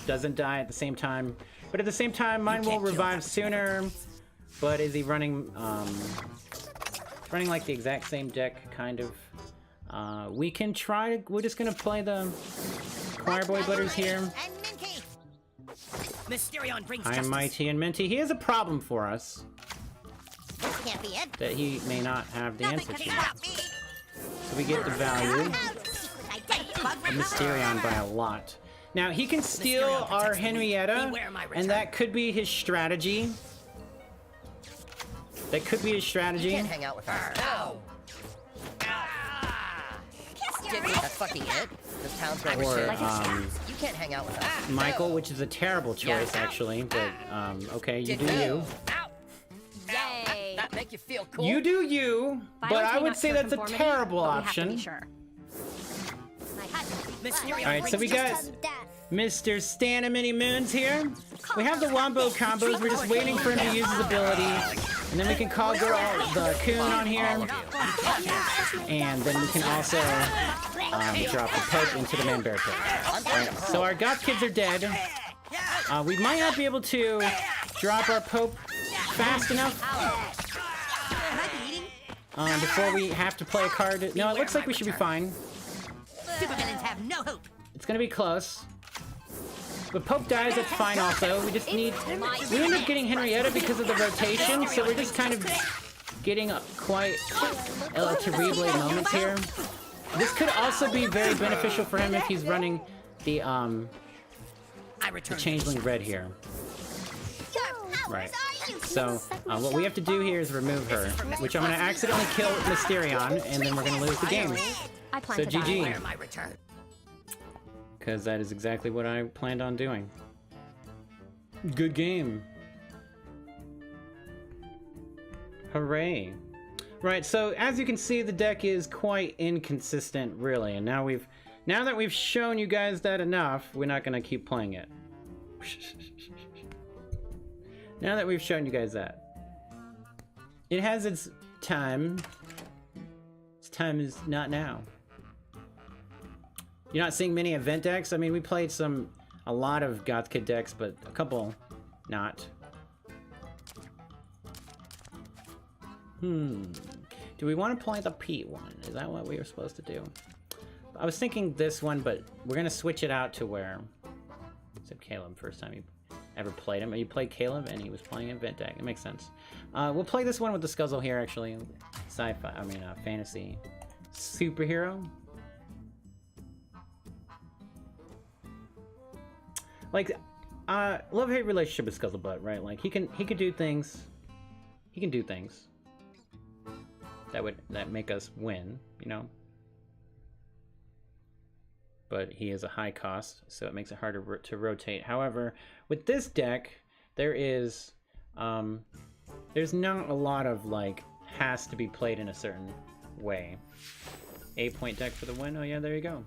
S1: doesn't die at the same time. But at the same time, mine will revive sooner. But is he running running like the exact same deck, kind of? We can try to. We're just gonna play the Choir Boy Butters here.
S6: Mysterion brings
S1: I'm
S6: justice.
S1: Mighty and Minty. He has a problem for us
S6: This can't be it.
S1: that he may not have the answer
S6: Nothing
S1: to.
S6: can stop me.
S1: So we get the value
S6: Secret identity.
S1: of Mysterion by a lot. Now, he can steal
S6: Mysterion
S1: our
S6: protects me.
S1: Henrietta,
S6: Beware my return.
S1: and that could be his strategy. That could be his strategy.
S3: Can't hang out with us.
S6: No.
S3: That's fucking it. This town's going
S1: Or,
S3: to shit. You can't hang out with us.
S1: Michael, which is a terrible choice, actually, but, okay, you do you.
S4: Yay!
S3: That make you feel cool?
S1: You do you, but
S4: Violence
S1: I
S4: may
S1: would
S4: not
S1: say
S4: cure
S1: that's a
S4: conformity,
S1: terrible
S4: but we have to be
S1: option.
S4: sure.
S6: Mysterion
S1: Alright, so
S6: brings
S1: we got
S6: justice.
S1: Mr. Stanamini Moons here. We have the Wombo combos, we're just waiting for him to use his ability. And then we can call girl the Coon on here. And then we can also drop the Pope into the Man Bear Pit. Alright, so our Goth kids are dead. We might not be able to drop our Pope fast enough before we have to play a card. No, it looks like we should be fine.
S6: Supervillains have no hope.
S1: It's gonna be close. But Pope dies, that's fine also. We just need... We end up getting Henrietta because of the rotation, so we're just kind of getting quite terrible moments here. This could also be very beneficial for him if he's running the Changeling Red here. Right. So, what we have to do here is remove her, which I'm gonna accidentally kill Mysterion, and then we're gonna lose the game.
S4: I plan
S1: So
S4: to die.
S1: GG.
S6: My return.
S1: Because that is exactly what I planned on doing. Good game. Hooray. Right, so as you can see, the deck is quite inconsistent, really. And now that we've shown you guys that enough, we're not gonna keep playing it. Now that we've shown you guys that. It has its time. Its time is not now. You're not seeing many event decks? I mean, we played a lot of Goth Kid decks, but a couple not. Do we want to play the Pete one? Is that what we were supposed to do? I was thinking this one, but we're going to switch it out to where... Except Caleb, first time you ever played him. You played Caleb, and he was playing an event deck. It makes sense. We'll play this one with the Scuzzle here, actually. Sci-fi, fantasy superhero. Like, love-hate relationship with Scuzzlebutt, right? Like, he can do things. He can do things that make us win, you know. But he is a high cost, so it makes it harder to rotate. However, with this deck, there's not a lot of like has to be played in a certain way. 8-point deck for the win. Oh yeah, there you go.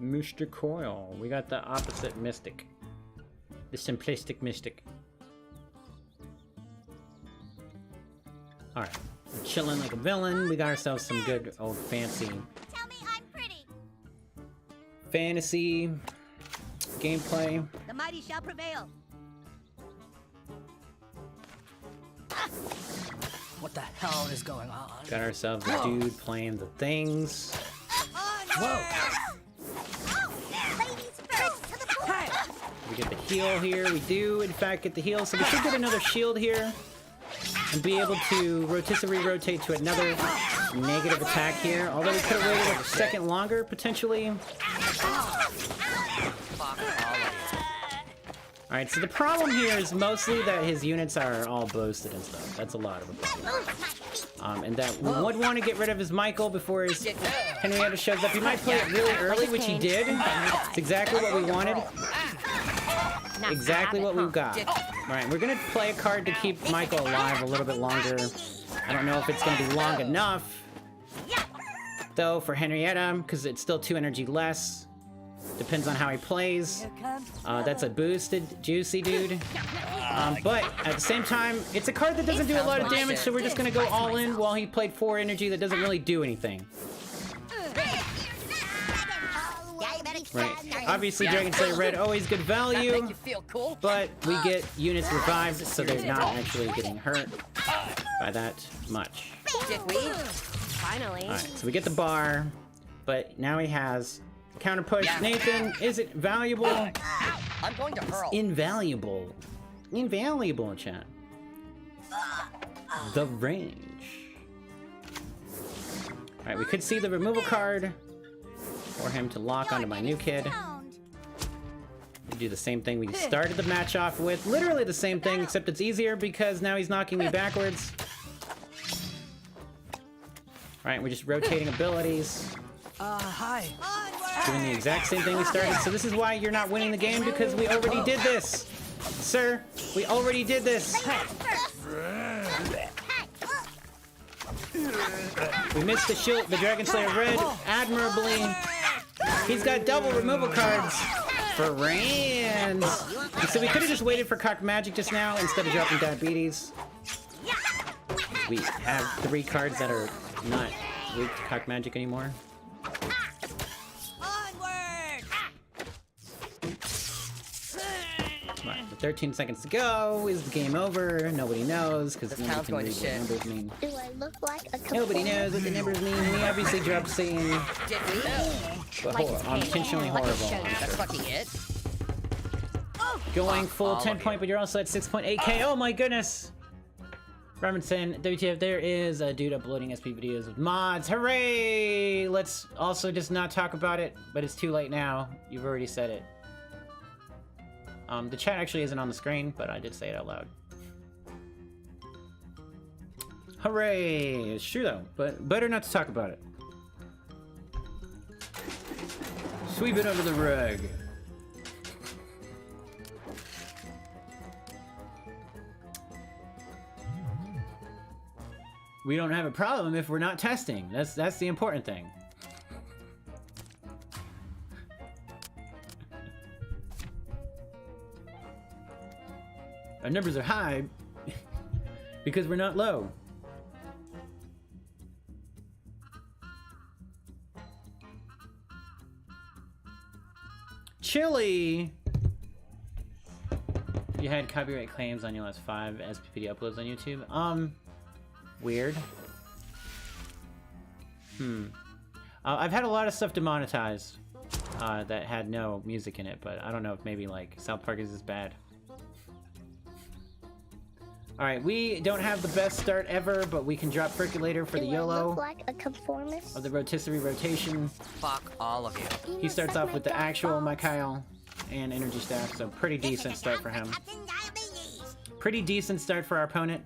S1: Mr. Coil. We got the opposite Mystic. The simplistic Mystic. Alright. We're chilling like a villain. We got ourselves some good old fancy
S6: Tell me I'm pretty.
S1: fantasy gameplay.
S6: The mighty shall prevail.
S3: What the hell is going on?
S1: Got ourselves a dude playing the things. We get the heal here. We do, in fact, get the heal. So we should get another shield here. And be able to rotisserie rotate to another negative attack here. Although we could have waited a second longer, potentially. Alright, so the problem here is mostly that his units are all boosted and stuff. That's a lot of a problem. And that we would want to get rid of his Michael before his Henrietta shows up. He might play it really early, which he did. It's exactly what we wanted. Exactly what we've got. Alright, we're gonna play a card to keep Michael alive a little bit longer. I don't know if it's gonna be long enough, though, for Henrietta, because it's still 2 energy less. Depends on how he plays. That's a boosted, juicy dude. But at the same time, it's a card that doesn't do a lot of damage, so we're just gonna go all in while he played 4 energy that doesn't really do anything. Right. Obviously, Dragon Slayer Red always good value, but we get units revived, so they're not actually getting hurt by that much.
S4: Finally.
S1: Alright, so we get the bar, but now he has counter push. Nathan, is it valuable?
S6: I'm going to hurl.
S1: Invaluable. Invaluable, chat. The range. Alright, we could see the removal card for him to lock onto my new kid. We do the same thing we started the match off with. Literally the same thing, except it's easier because now he's knocking me backwards. Alright, we're just rotating abilities.
S3: Hi.
S1: Doing the exact same thing we started. So this is why you're not winning the game, because we already did this. Sir, we already did this. We missed the shield, the Dragon Slayer Red admirably. He's got double removal cards for Rands. And so we could have just waited for Cock Magic just now instead of dropping Diabetes. We have 3 cards that are not weak to Cock Magic anymore. Right, with 13 seconds to go, is the game over? Nobody knows, because nobody can read what numbers mean.
S7: Do I look like a
S1: Nobody knows what the numbers mean. We obviously dropped Satan, but intentionally horrible.
S6: That's fucking it.
S1: Going full 10 point, but you're also at 6.8k. Oh my goodness! Robinson, WTF, there is a dude uploading SP videos with mods. Hooray! Let's also just not talk about it, but it's too late now. You've already said it. The chat actually isn't on the screen, but I did say it out loud. Hooray! It's true though, but better not to talk about it. Sweep it under the rug. We don't have a problem if we're not testing. That's the important thing. Our numbers are high because we're not low. Chili! You had copyright claims on your last 5 SPPD uploads on YouTube. Weird. I've had a lot of stuff demonetized that had no music in it, but I don't know if maybe like South Park is as bad. Alright, we don't have the best start ever, but we can drop Percolator for the YOLO
S7: look like a conformist?
S1: of the Rotisserie rotation.
S6: Fuck all of you.
S1: He starts off with the actual Mikhail and Energy Staff, so pretty decent start for him. Pretty decent start for our opponent.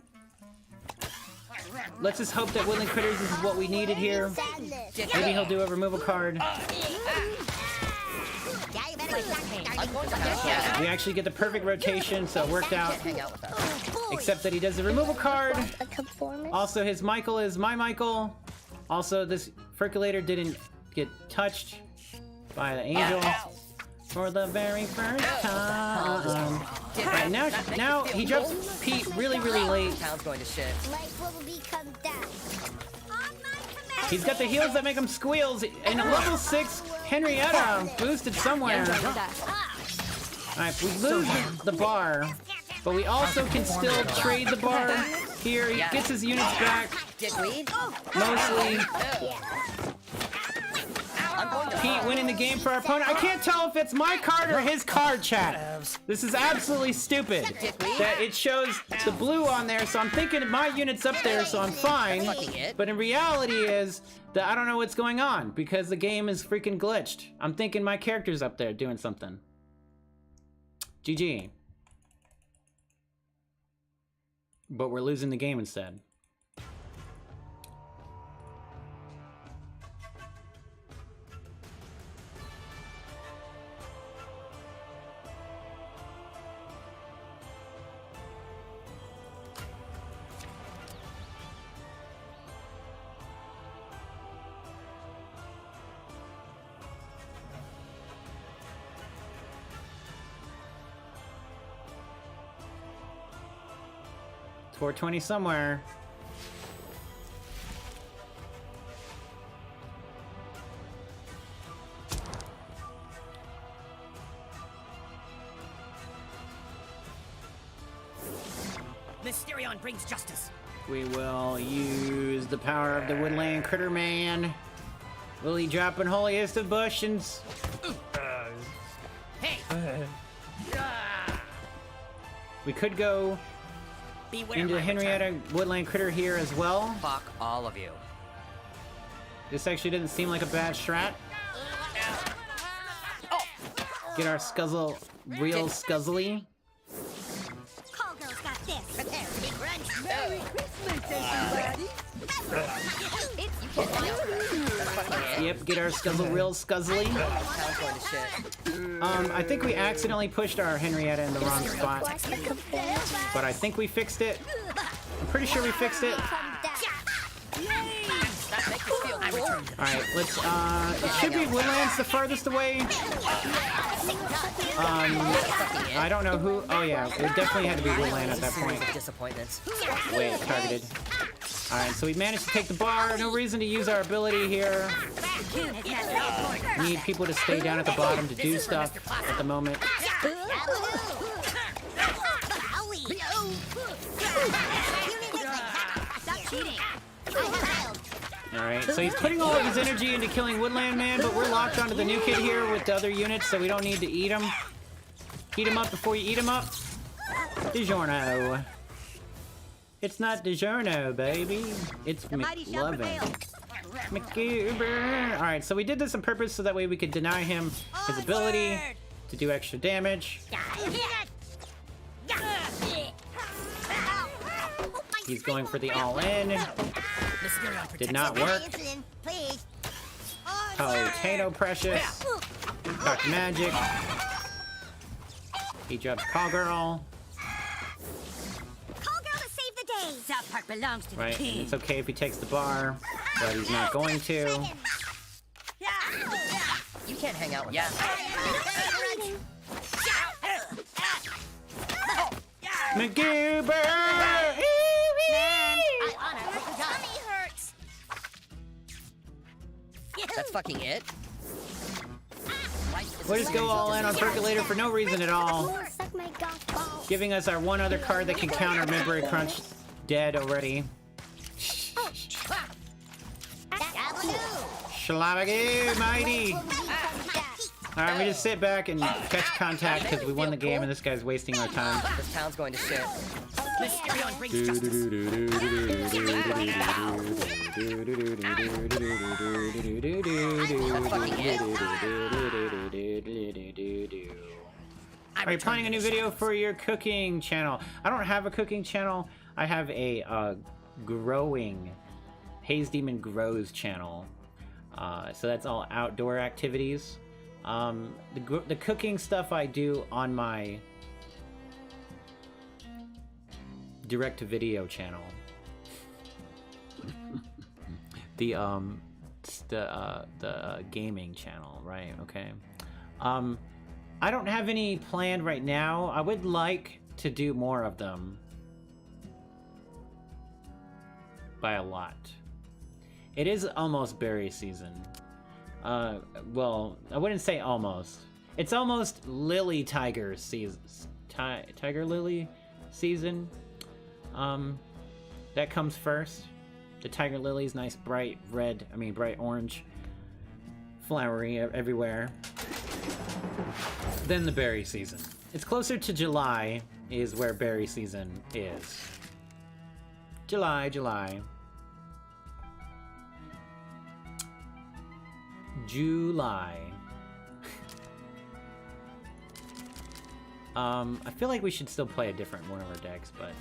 S1: Let's just hope that Willing Critters is what we needed here. Maybe he'll do a removal card. We actually get the perfect rotation, so it worked out. Except that he does the removal card. Also, his Michael is my Michael. Also, this Percolator didn't get touched by the angel for the very first time. Right, now he drops Pete really late.
S6: Town's going to shit.
S1: He's got the heals that make him squeals, and a level 6 Henrietta boosted somewhere. Alright, we lose the bar, but we also can still trade the bar here. He gets his units back, mostly. Pete winning the game for our opponent. I can't tell if it's my card or his card, chat. This is absolutely stupid. That it shows the blue on there, so I'm thinking my unit's up there, so I'm fine. But in reality is that I don't know what's going on because the game is freaking glitched. I'm thinking my character's up there doing something. GG. But we're losing the game instead. It's 420 somewhere.
S3: Mysterion brings justice.
S1: We will use the power of the Woodland Critter Man. Will he drop in holiest of bushins?
S3: Hey!
S1: We could go
S3: Beware
S1: into the
S3: my
S1: Henrietta
S3: return.
S1: Woodland Critter here as well.
S6: Fuck all of you.
S1: This actually didn't seem like a bad strat. Get our scuzzle, real scuzzly.
S4: Call girl's got this.
S3: Prepare to be crunched.
S4: Merry Christmas, everybody.
S1: Yep, get our scuzzle real scuzzly.
S6: Town's going to shit.
S1: I think we accidentally pushed our Henrietta in the wrong spot, but I think we fixed it. I'm pretty sure we fixed it.
S6: That makes me feel cool.
S1: Alright, let's, it should be Woodlands the farthest away. I don't know who, oh yeah, it definitely had to be Woodland at that point.
S6: Disappointments.
S1: Wait, targeted. Alright, so we managed to take the bar, no reason to use our ability here. Need people to stay down at the bottom to do stuff at the moment.
S4: Stop cheating.
S1: Alright, so he's putting all of his energy into killing Woodland Man, but we're locked onto the new kid here with the other units, so we don't need to eat him. Heat him up before you eat him up. DiGiorno. It's not DiGiorno, baby. It's McLovin. McGuber. Alright, so we did this on purpose so that way we could deny him his ability to do extra damage. He's going for the all-in. Did not work. Potato Precious. Dr. Magic. He drops Call Girl.
S4: Call girl to save the day.
S3: South Park belongs to the
S1: Right,
S3: king.
S1: it's okay if he takes the bar, but he's not going to.
S6: You can't hang out with
S3: Yeah.
S1: McGuber!
S4: Tummy hurts.
S6: That's fucking it.
S1: We'll just go all in on Percolator for no reason at all.
S7: Suck my golf ball.
S1: Giving us our one other card that can counter Midbury Crunch. Dead already. Shlabagoo, mighty! Alright, we just sit back and catch contact because we won the game and this guy's wasting our time.
S6: This town's going to shit.
S3: Mysterion brings justice.
S1: Are you planning a new video for your cooking channel? I don't have a cooking channel. I have a growing Haze Demon Grows channel. So that's all outdoor activities. The cooking stuff I do on my direct-to-video channel. the gaming channel, right? Okay. I don't have any planned right now. I would like to do more of them. By a lot. It is almost berry season. Well, I wouldn't say almost. It's almost lily tiger season. Tiger lily season. That comes first. The tiger lily's nice bright red, bright orange flowery everywhere than the berry season. It's closer to July is where berry season is. July. July. I feel like we should still play a different one of our decks, but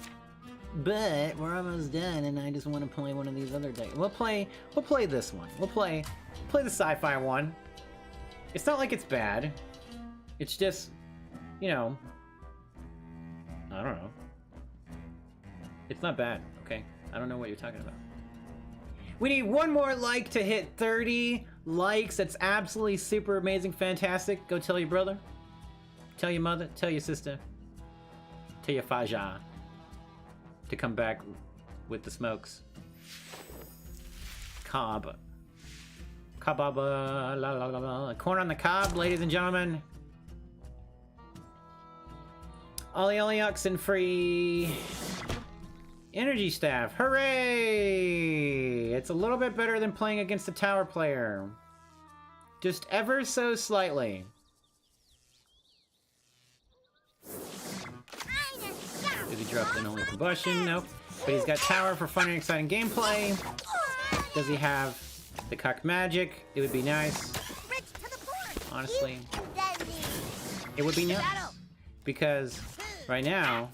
S1: we're almost done, and I just want to play one of these other decks. We'll play this one. We'll play the sci-fi one. It's not like it's bad. It's just, you know, I don't know. It's not bad, okay? I don't know what you're talking about. We need one more like to hit 30 likes. That's absolutely super amazing, fantastic. Go tell your brother. Tell your mother. Tell your sister. Tell your Faja to come back with the smokes. Cob. Kababa, la la la la. Corn on the cob, ladies and gentlemen. Ollie oxen free. Energy staff, hooray! It's a little bit better than playing against a tower player. Just ever so slightly. Did he drop the unholy combustion? Nope. But he's got tower for fun and exciting gameplay. Does he have the cock magic? It would be nice. Honestly. It would be nice. Because right now,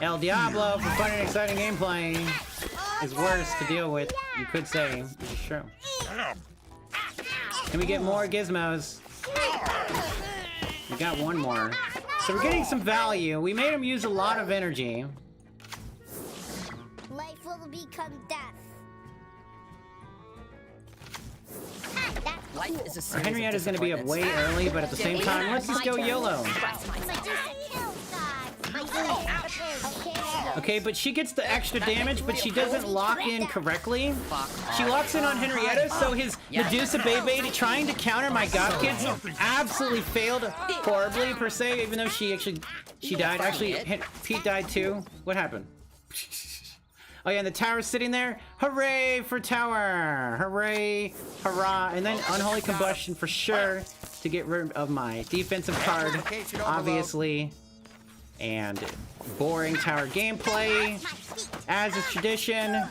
S1: El Diablo for fun and exciting gameplay is worse to deal with, you could say, which is true. Can we get more gizmos? We got one more. So we're getting some value. We made him use a lot of energy.
S7: Life will become death.
S3: Life is a series
S1: Henrietta's gonna be up way early, but at the same time, let's just go YOLO. Okay, but she gets the extra damage, but she doesn't lock in correctly. She locks in on Henrietta, so his Medusa Bebe trying to counter my Goth kids absolutely failed horribly, per se, even though she died. Actually, Pete died too. What happened? Oh yeah, and the tower's sitting there. Hooray for tower! Hooray, hurrah! And then unholy combustion for sure to get rid of my defensive card, obviously. And boring tower gameplay, as is tradition.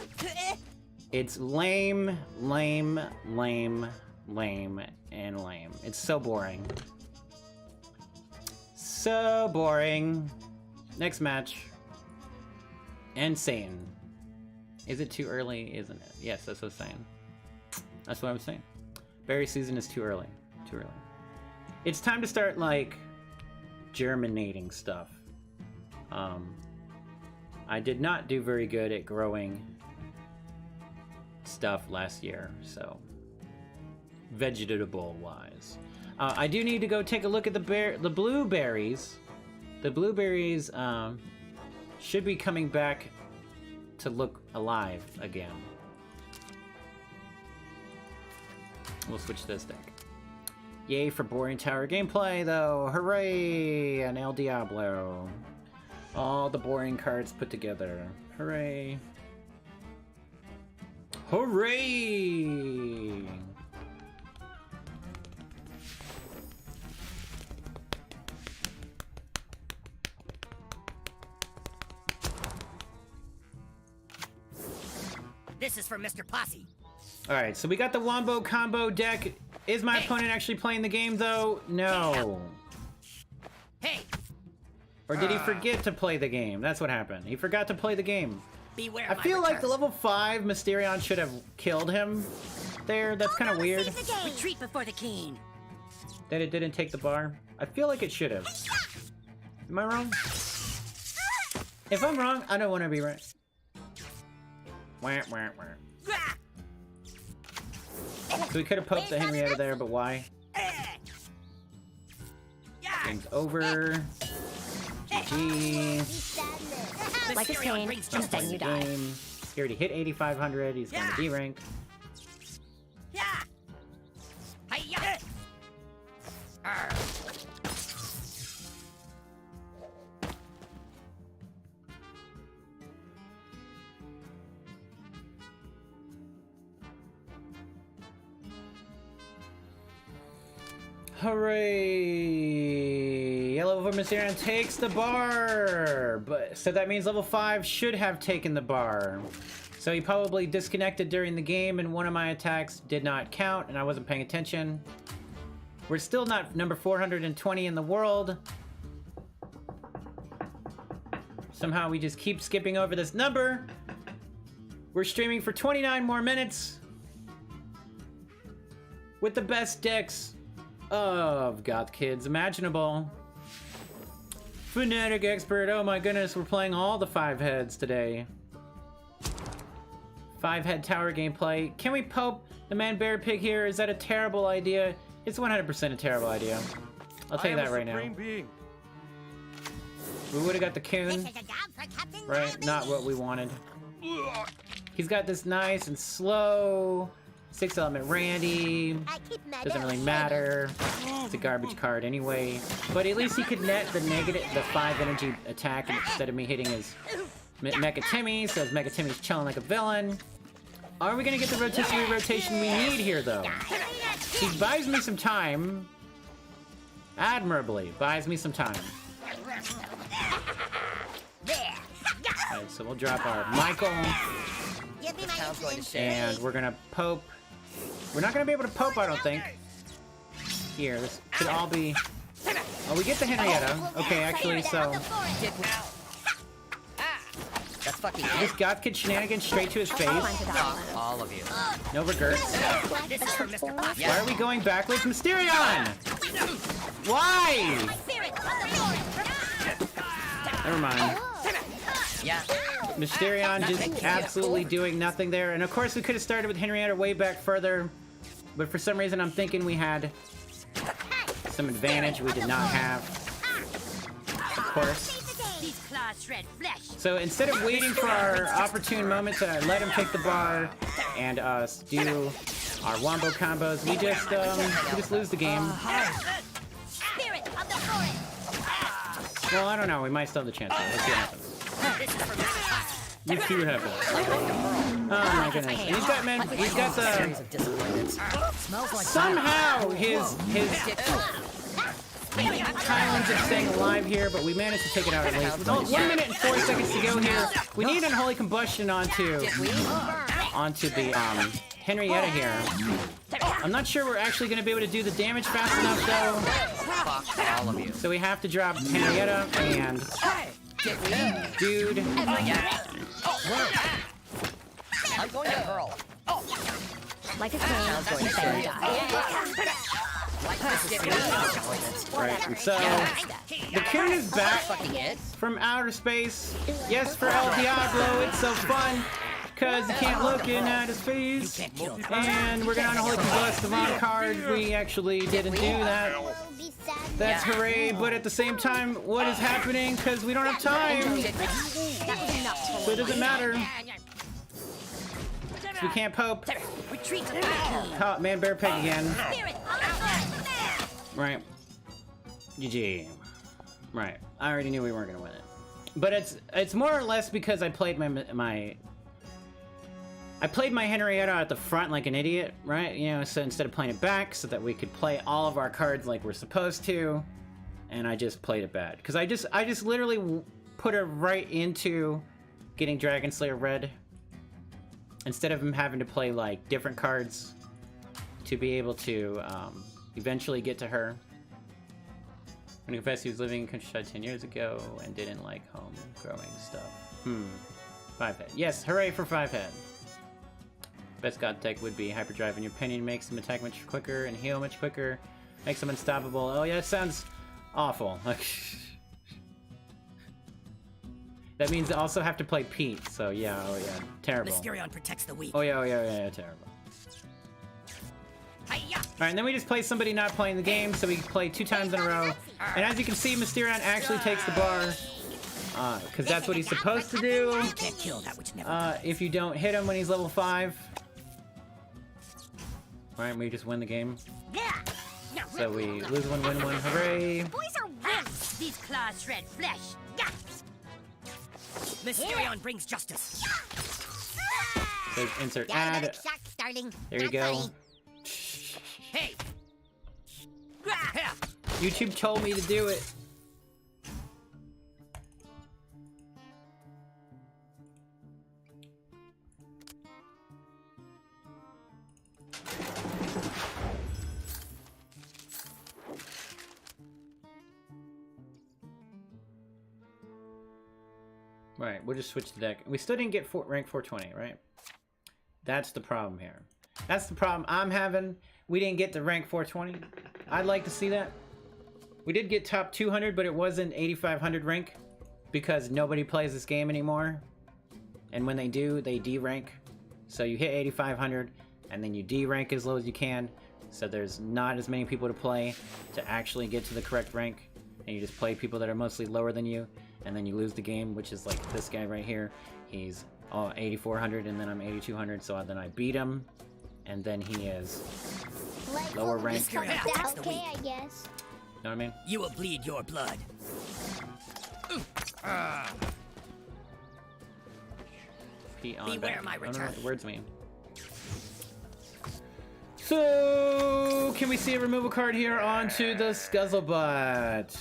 S1: It's lame, lame, lame, lame, and lame. It's so boring. So boring. Next match. And Satan. Is it too early? Isn't it? Yes, that's what I'm saying. That's what I'm saying. Berry season is too early. Too early. It's time to start, like, germinating stuff. I did not do very good at growing stuff last year, so vegetable-wise. I do need to go take a look at the blueberries. The blueberries should be coming back to look alive again. We'll switch this deck. Yay for boring tower gameplay, though. Hooray! An El Diablo. All the boring cards put together. Hooray. Hooray!
S3: This is for Mr. Posse.
S1: Alright, so we got the Wombo combo deck. Is my opponent actually playing the game, though? No.
S3: Hey!
S1: Or did he forget to play the game? That's what happened. He forgot to play the game.
S3: Beware
S1: I feel like the level 5 Mysterion should have killed him there. That's kind of weird.
S3: Retreat before the king.
S1: That it didn't take the bar. I feel like it should have. Am I wrong? If I'm wrong, I don't want to be right. Wah, wah, wah. So we could have poked the Henrietta there, but why? Game's over. GG.
S4: Like a pain, and then you die.
S1: Game. He already hit 8,500. He's going to D rank. Hooray! Yellow over Mysterion takes the bar! But so that means level 5 should have taken the bar. So he probably disconnected during the game and one of my attacks did not count and I wasn't paying attention. We're still not number 420 in the world. Somehow we just keep skipping over this number. We're streaming for 29 more minutes. With the best decks of Goth kids imaginable. Fanatic expert, oh my goodness, we're playing all the 5 heads today. 5-head tower gameplay. Can we pope the man bear pig here? Is that a terrible idea? It's 100% a terrible idea. I'll tell you that right now.
S5: Being.
S1: We would have got the coon.
S4: This is a job for Captain
S1: Right, not what we wanted. He's got this nice and slow 6-element Randy.
S4: I keep my
S1: Doesn't really
S4: bills
S1: matter. It's a garbage card anyway. But at least he could net the 5 energy attack instead of me hitting his Mecha Timmy, so his Mecha Timmy's chilling like a villain. Are we gonna get the rotisserie rotation we need here, though? He buys me some time. Admirably, buys me some time. Alright, so we'll drop our Michael.
S4: Give me my insulin.
S1: And we're gonna pope. We're not gonna be able to pope, I don't think. Here, this could all be... Oh, we get the Henrietta. Okay, actually, so...
S6: That's fucking
S1: This Goth kid shenanigans straight to his face.
S6: all of you.
S1: No regrets.
S6: This is for Mr. Pop.
S1: Why are we going backwards? Mysterion! Why? Never mind.
S6: Yeah.
S1: Mysterion just absolutely doing nothing there. And of course we could have started with Henrietta way back further. But for some reason I'm thinking we had some advantage we did not have. Of course.
S4: These claws shred flesh.
S1: So instead of waiting for our opportune moment to let him take the bar and us do our wombo combos, we just lose the game.
S4: Spirit of the forest.
S1: Well, I don't know. We might still have the chance. Let's see what happens. Let's see what happens. Oh my goodness! And he's got the somehow his Kylan's are staying alive here, but we managed to take it out at least. With 1 minute and 4 seconds to go here, we need unholy combustion onto the Henrietta here. I'm not sure we're actually going to be able to do the damage fast enough though.
S6: Fuck all of you.
S1: So we have to drop Henrietta and dude.
S6: I'm going to hurl.
S3: Like a king,
S6: I'm going to
S3: bang
S6: say.
S1: Right, and so the Coon is back
S6: Fucking it.
S1: from outer space. Yes, for El Diablo, it's so fun. Because you can't look in outer space. And we're gonna unholy combust the wrong card. We actually didn't do that. That's hooray, but at the same time, what is happening? Because we don't have time. So it doesn't matter. We can't pope. Caught man bear peg again. Right. GG. Right. I already knew we weren't gonna win it. But it's more or less because I played my Henrietta at the front like an idiot, right? You know, so instead of playing it back so that we could play all of our cards like we're supposed to, and I just played it bad. Because I just literally put her right into getting Dragon Slayer red. Instead of him having to play like different cards to be able to eventually get to her. When he confessed he was living in countryside 10 years ago and didn't like home growing stuff. 5-head. Yes, hooray for 5-head. Best God deck would be Hyperdrive in your opinion, makes them attack much quicker and heal much quicker, makes them unstoppable. Oh yeah, that sounds awful. That means they also have to play Pete, so yeah, oh yeah, terrible.
S6: Mysterion protects the weak.
S1: Oh yeah, terrible. Alright, and then we just play somebody not playing the game, so we play 2 times in a row. And as you can see, Mysterion actually takes the bar. Because that's what he's supposed to do. If you don't hit him when he's level 5. Alright, we just win the game. So we lose one, win one, hooray!
S4: Boys are rats. These claws shred flesh.
S6: Mysterion brings justice.
S1: So insert add. There you go.
S6: Hey,
S1: YouTube told me to do it. Right, we'll just switch the deck. We still didn't get rank 420, right? That's the problem here. That's the problem I'm having. We didn't get to rank 420. I'd like to see that. We did get top 200, but it wasn't 8500 rank because nobody plays this game anymore. And when they do, they D-rank. So you hit 8500 and then you D-rank as low as you can. So there's not as many people to play to actually get to the correct rank. And you just play people that are mostly lower than you. And then you lose the game, which is like this guy right here. He's 8400 and then I'm 8200, so then I beat him. And then he is lower rank.
S7: Okay, I guess.
S1: Know what I mean?
S3: You will bleed your blood.
S1: Pee on
S3: Beware
S1: back.
S3: my
S1: I don't know what the
S3: return.
S1: words mean. So, can we see a removal card here onto the Scuzzlebutt?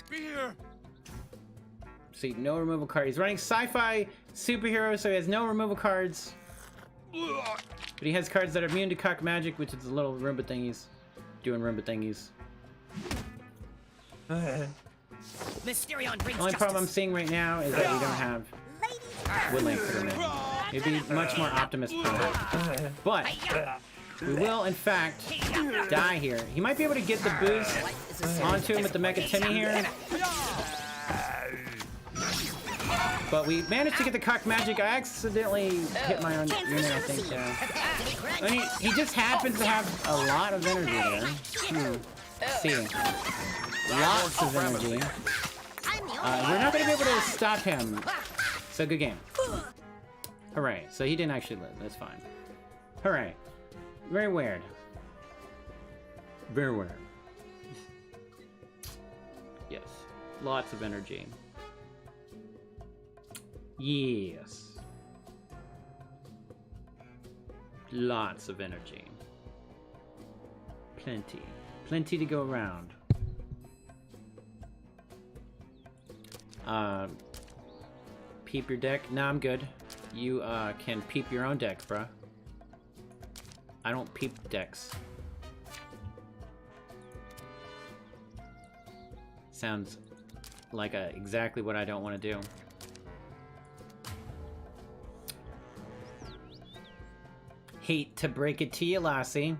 S5: Spear.
S1: See, no removal card. He's running Sci-fi superhero, so he has no removal cards.
S5: Ugh.
S1: But he has cards that are immune to cock magic, which is the little Roomba thingies. Doing Roomba thingies.
S3: Mysterion brings
S1: The only problem I'm
S3: justice.
S1: seeing right now is that we don't have Woodland Crewman. It'd be much more optimist prone. But we will, in fact, die here. He might be able to get the boost onto him with the Mecha Timmy here. But we managed to get the cock magic. I accidentally hit my own unit, I think. I mean, he just happens to have a lot of energy there. Let's see. Lots of energy. We're not going to be able to stop him. So, good game. Hooray. So, he didn't actually live. That's fine. Hooray. Very weird. Very weird. Yes. Lots of energy. Yes. Lots of energy. Plenty. Plenty to go around. Peep your deck? Nah, I'm good. You, can peep your own deck, bruh. I don't peep decks. Sounds like exactly what I don't want to do. Hate to break it to you, Lassie.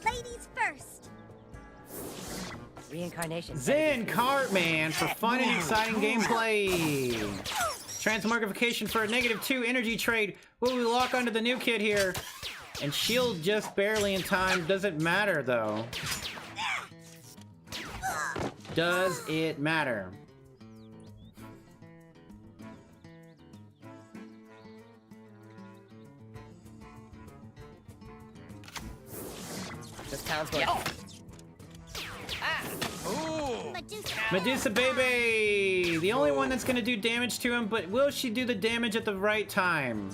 S4: Ladies first.
S3: Reincarnation.
S1: Zen Cartman for fun and exciting gameplay. Transmogrification for a -2 energy trade. Will we lock onto the new kid here? And shield just barely in time. Doesn't matter though. Does it matter?
S3: This town's going.
S1: Medusa baby! The only one that's gonna do damage to him, but will she do the damage at the right time?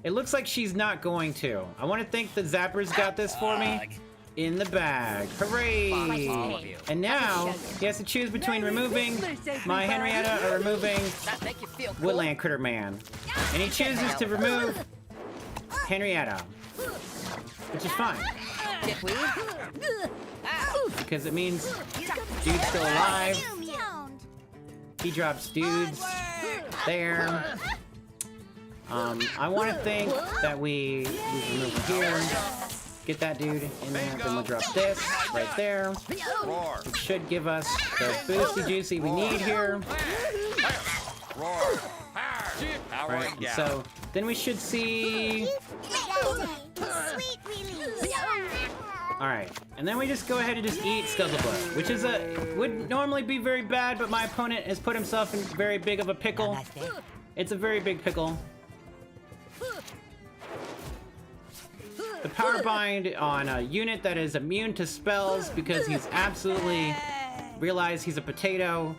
S1: It looks like she's not going to. I want to think the Zappers got this for me. In the bag. Hooray! And now, he has to choose between removing my Henrietta or removing
S3: That make you feel cool?
S1: Woodland Critter Man. And he chooses to remove Henrietta. Which is fine.
S3: Dickweed.
S1: Because it means dude's still alive. He drops dudes there. I want to think that we remove here. Get that dude in there. Then we'll drop this right there.
S5: Roar.
S1: It should give us the boosty juicy we need here.
S5: Roar.
S1: Right, and so then we should see.
S7: Sweet release.
S1: Alright, and then we just go ahead and just eat Scuzzlebutt, which is would normally be very bad, but my opponent has put himself in very big of a pickle. It's a very big pickle. The power bind on a unit that is immune to spells because he's absolutely realized he's a potato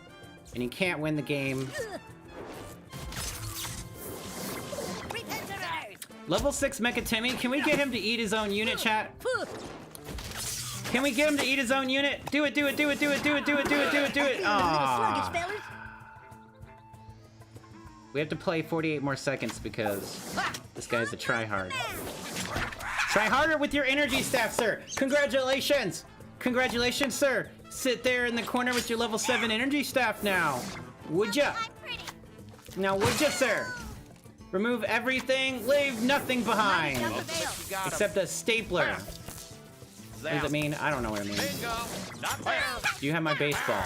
S1: and he can't win the game. Level 6 Mecha Timmy, can we get him to eat his own unit, chat? Can we get him to eat his own unit? Do it, do it, do it, do it, do it, do it, do it, do it, do it. Aww. We have to play 48 more seconds because this guy's a tryhard. Try harder with your energy staff, sir. Congratulations. Congratulations, sir. Sit there in the corner with your level 7 energy staff now. Would ya? Now, would ya, sir? Remove everything, leave nothing behind. Except a stapler. What does it mean? I don't know what it means. Do you have my baseball?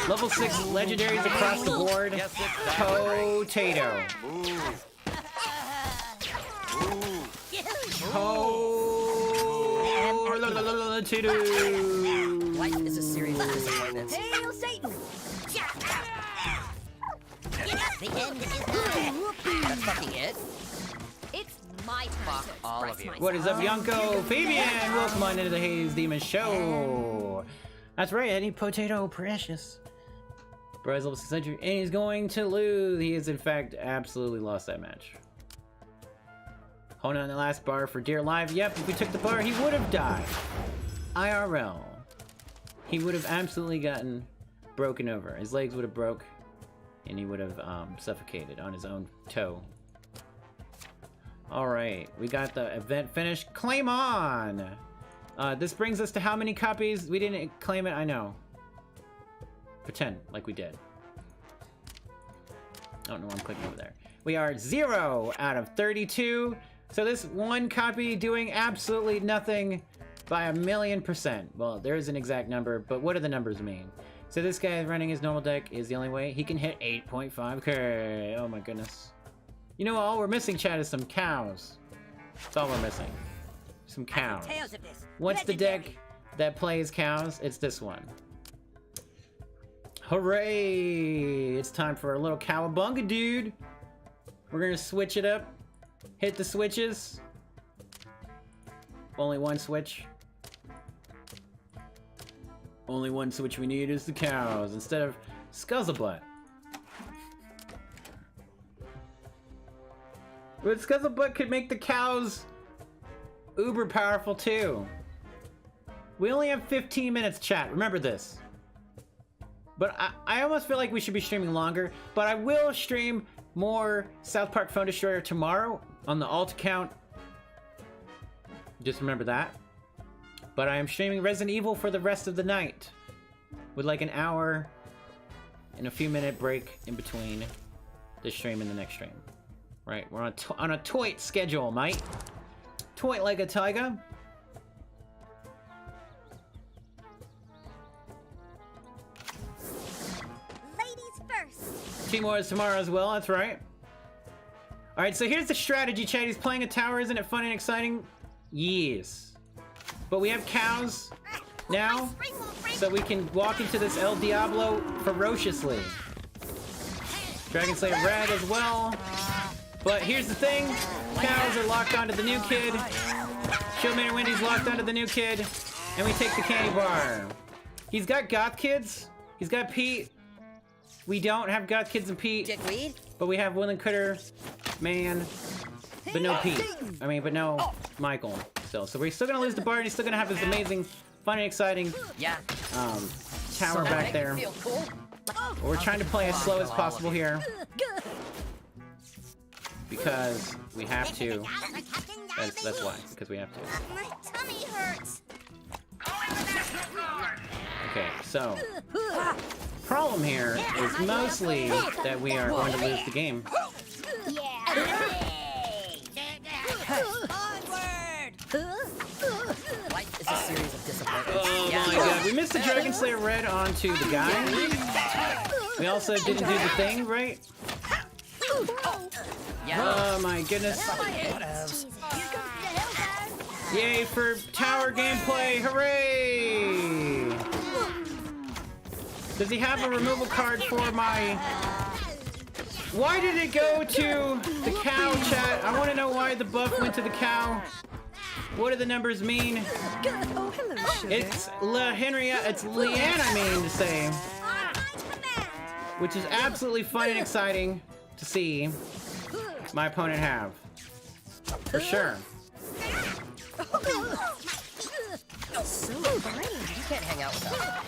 S1: Level 6 legendaries across the board. Potato. Potato.
S3: Life is a series of disappointments.
S4: Hail Satan!
S6: The end is nigh.
S3: That's fucking it.
S4: It's my turn
S3: Fuck
S4: to
S3: all
S4: express
S3: of you.
S4: myself.
S1: What is up, Yonko? Fabian! Welcome on into the Haze Demon Show. That's right, Eddie Potato Precious. Bro is level 600 and he's going to lose. He has in fact absolutely lost that match. Holding on the last bar for dear life. Yep, if we took the bar, he would have died. IRL. He would have absolutely gotten broken over. His legs would have broke and he would have suffocated on his own toe. Alright, we got the event finished. Claim on! This brings us to how many copies? We didn't claim it, I know. Pretend like we did. I don't know why I'm clicking over there. We are 0 out of 32. So this one copy doing absolutely nothing by 1,000,000%. Well, there is an exact number, but what do the numbers mean? So this guy running his normal deck is the only way. He can hit 8.5k. Oh my goodness. You know, all we're missing, chat, is some cows. That's all we're missing. Some cows. What's the deck that plays cows? It's this one. Hooray! It's time for a little cowabunga, dude. We're gonna switch it up. Hit the switches. Only one switch. Only one switch we need is the cows instead of Scuzzlebutt. But Scuzzlebutt could make the cows uber powerful too. We only have 15 minutes, chat. Remember this. But I almost feel like we should be streaming longer. But I will stream more South Park Phone Destroyer tomorrow on the alt account. Just remember that. But I am streaming Resident Evil for the rest of the night. With like an hour and a few minute break in between this stream and the next stream. Right, we're on a toit schedule, mate. Toit like a tiger.
S4: Ladies first.
S1: 2 more is tomorrow as well, that's right. Alright, so here's the strategy, chat. He's playing a tower, isn't it fun and exciting? Yes. But we have cows now, so we can walk into this El Diablo ferociously. Dragon Slayer Red as well. But here's the thing, cows are locked onto the new kid. Shieldman and Wendy's locked onto the new kid. And we take the candy bar. He's got Goth kids. He's got Pete. We don't have Goth kids and Pete.
S3: Dickweed?
S1: But we have Willen Critter, Man, but no Pete. I mean, but no Michael still. So we're still gonna lose the bar and he's still gonna have this amazing, fun and exciting tower back there.
S3: Feel cool?
S1: But we're trying to play as slow as possible here. Because we have to. That's why. Because we have to.
S7: My tummy hurts.
S1: Okay, so problem here is mostly that we are going to lose the game.
S7: Yeah.
S3: Life is a series of disappointments.
S1: Oh my god, we missed the Dragon Slayer Red onto the guy. We also didn't do the thing, right? Oh my goodness. Yay for tower gameplay, hooray! Does he have a removal card for my Why did it go to the cow, chat? I want to know why the buff went to the cow. What do the numbers mean?
S3: Oh, hello, sugar.
S1: It's Henrietta. It's Leanne, I mean to say. Which is absolutely fun and exciting to see my opponent have. For sure.
S3: So brave.
S6: You can't hang out with us.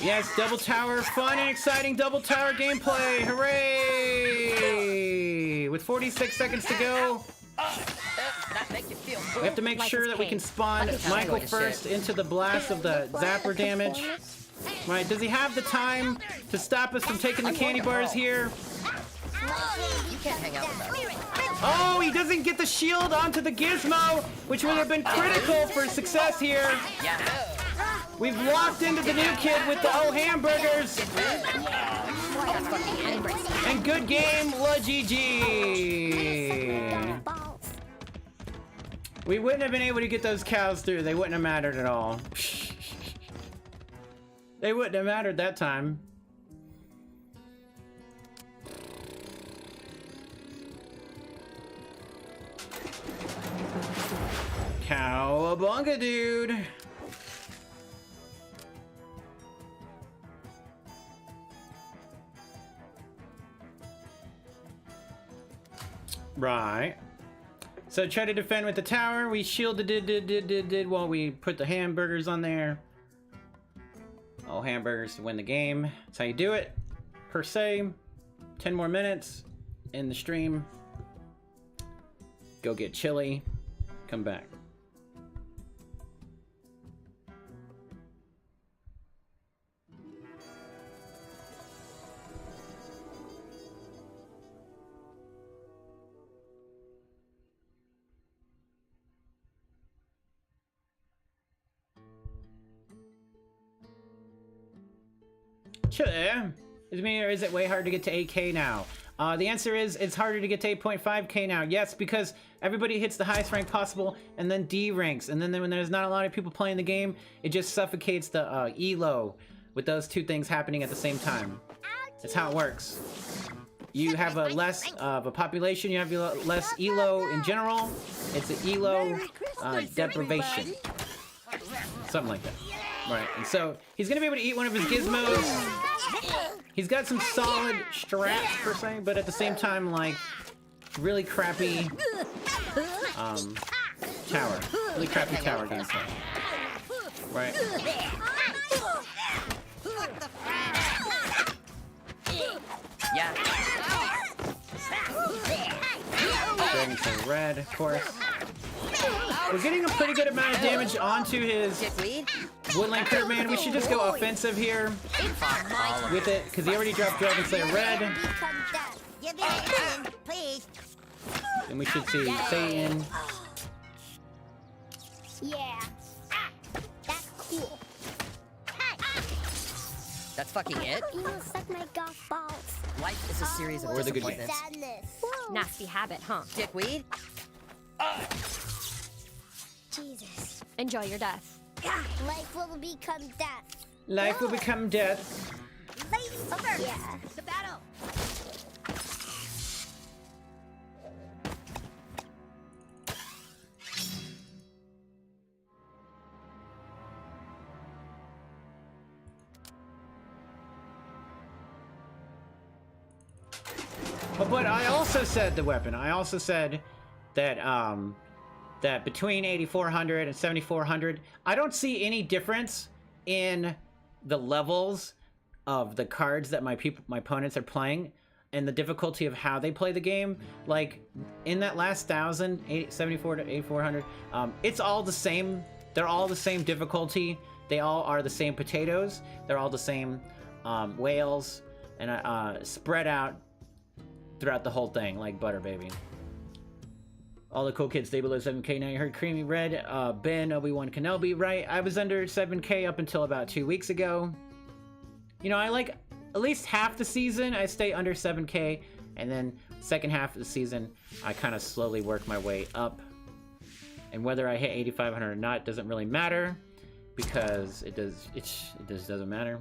S1: Yes, double tower, fun and exciting double tower gameplay. Hooray! With 46 seconds to go.
S6: That make you feel
S1: We have to make sure that we can spawn Michael first into the blast of the zapper damage. Right, does he have the time to stop us from taking the candy bars here?
S6: You can't hang out with us.
S1: Oh, he doesn't get the shield onto the gizmo, which would have been critical for success here.
S6: Yeah.
S1: We've locked into the new kid with the hamburgers.
S6: That's fucking it.
S1: And good game, La GG.
S7: Balls.
S1: We wouldn't have been able to get those cows through. They wouldn't have mattered at all. They wouldn't have mattered that time. Cowabunga, dude. Right. So try to defend with the tower. We shielded did while we put the hamburgers on there. All hamburgers to win the game. That's how you do it. Per se. 10 more minutes in the stream. Go get chili. Come back. Sure. Is it way hard to get to 8K now? The answer is it's harder to get to 8.5K now. Yes, because everybody hits the highest rank possible and then D ranks. And then when there's not a lot of people playing the game, it just suffocates the ELO with those two things happening at the same time. That's how it works. You have a less of a population, you have less ELO in general. It's an ELO deprivation. Something like that. Right, and so he's gonna be able to eat one of his gizmos. He's got some solid strats per se, but at the same time, like, really crappy tower. Really crappy tower gameplay. Right.
S6: Yeah.
S1: Dragon Slayer Red, of course. We're getting a pretty good amount of damage onto his Woodland Critter Man. We should just go offensive here with it, because he already dropped Dragon Slayer Red. And we should see Satan.
S7: Yeah. That's cool.
S6: That's fucking it?
S7: You will suck my golf balls.
S6: Life is a series of
S1: Or the good
S6: disappointments.
S7: Sadness. Whoa.
S4: Nasty habit, huh?
S6: Dickweed?
S7: Jesus.
S4: Enjoy your death.
S7: Life will become death.
S1: Life will become death.
S7: Ladies first. Yeah.
S6: The battle!
S1: But I also said the weapon. I also said that that between 8400 and 7400, I don't see any difference in the levels of the cards that my opponents are playing and the difficulty of how they play the game. Like in that last 74 to 8400, it's all the same. They're all the same difficulty. They all are the same potatoes. They're all the same whales, and spread out throughout the whole thing like butter, baby. All the cool kids stay below 7K now. You heard Creamy Red, Ben, Obi-Wan Kenobi, right? I was under 7K up until about 2 weeks ago. You know, I like at least half the season I stay under 7K, and then second half of the season I kind of slowly work my way up. And whether I hit 8,500 or not doesn't really matter, because it just doesn't matter.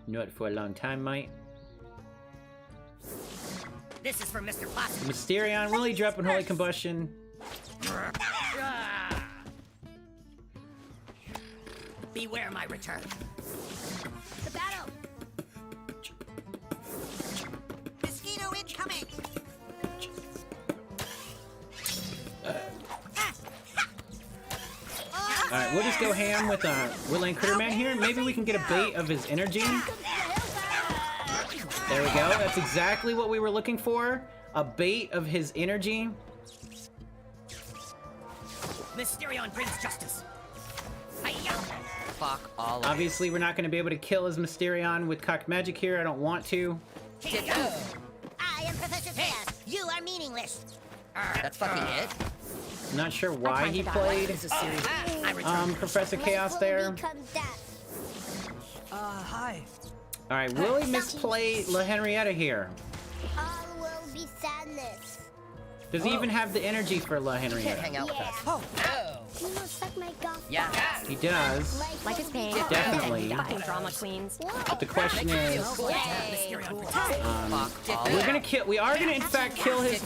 S1: Not for a long time, mate.
S6: This is for Mr. Possum.
S1: Mysterion, will he drop Unholy Combustion?
S6: Beware my return.
S4: The battle.
S6: Mosquito incoming.
S1: Alright, we'll just go ham with Woodland Critterman here. Maybe we can get a bait of his energy. There we go. That's exactly what we were looking for. A bait of his energy.
S6: Mysterion brings justice. Hi-ya. Fuck all of
S1: Obviously, we're not going to be able to kill his Mysterion with cocked magic here. I don't want to.
S6: you.
S4: I am Professor Chaos. You are meaningless.
S6: That's fucking it.
S1: I'm not sure why he played
S3: It's a series.
S6: I return.
S1: Professor Chaos
S7: Life will
S1: there.
S7: become death.
S6: Hi.
S1: Alright, will he misplay La Henrietta here?
S7: All will be sadness.
S1: Does he even have the energy for La
S6: Can't
S1: Henrietta?
S6: hang out with
S7: Yeah.
S6: us. Oh, no.
S7: You must suck my goth
S6: Yeah.
S1: He does.
S4: Like his pain.
S1: Definitely.
S4: Fucking drama queens.
S1: But the question is,
S6: Mysterion protects.
S1: we are gonna in fact kill his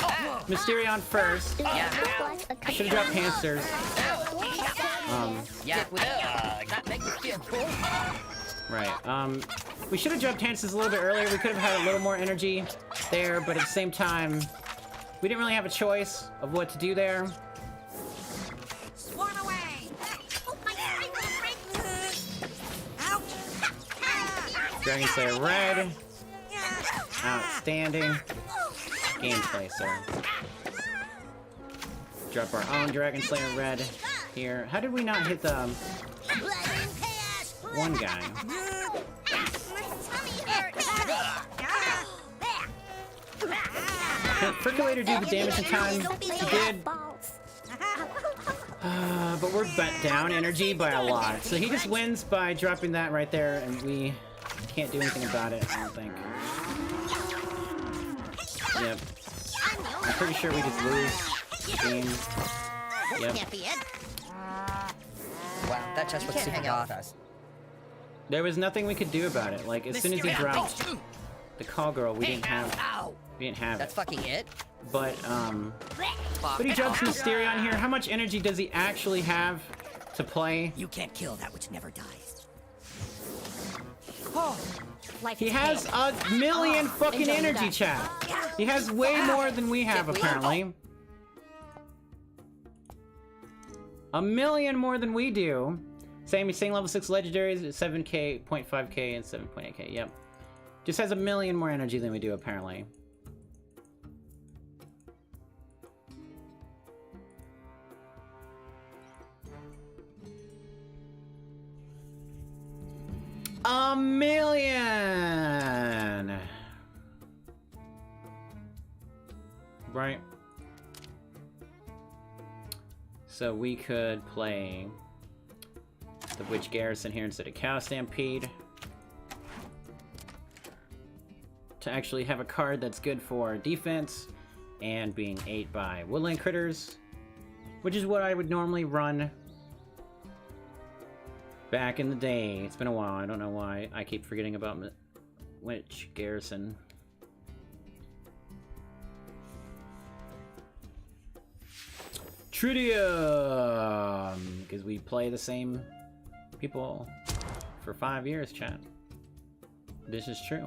S1: Mysterion first.
S6: Yeah.
S1: I should have dropped hamsters.
S6: Yeah. That makes me feel cool.
S1: Right. We should have dropped hamsters a little bit earlier. We could have had a little more energy there, but at the same time, we didn't really have a choice of what to do there.
S6: Swarm away. Oh, my Ouch.
S1: Dragon Slayer Red. Outstanding. Gameplay, sir. Drop our own Dragon Slayer Red here. How did we not hit the one guy? Can Percolator do the damage in time? He did. But we're down energy by a lot. So he just wins by dropping that right there, and we can't do anything about it, I don't think. Yep. I'm pretty sure we just lose the game. Yep.
S6: Can't be it. Wow, that just looks super goth.
S1: There was nothing we could do about it. Like, as soon as he dropped the call girl, we didn't have
S6: That's
S1: it.
S6: fucking it.
S1: But
S6: Fuck.
S1: he drops Mysterion here. How much energy does he actually have to play?
S6: You can't kill that which never dies.
S4: Like
S1: He
S4: his
S1: has
S4: pain.
S1: a million fucking
S4: enjoy the
S1: energy,
S4: dust.
S1: chat. He has way more than we have, apparently. A million more than we do. Same level 6 legendaries, 7k, 0.5k, and 7.8k. Yep. Just has a million more energy than we do, apparently. A million! Right. So we could play the Witch Garrison here instead of Cow Stampede. To actually have a card that's good for defense and being ate by woodland critters, which is what I would normally run back in the day. It's been a while. I don't know why I keep forgetting about Witch Garrison. Tridium! Because we play the same people for 5 years, chat. This is true.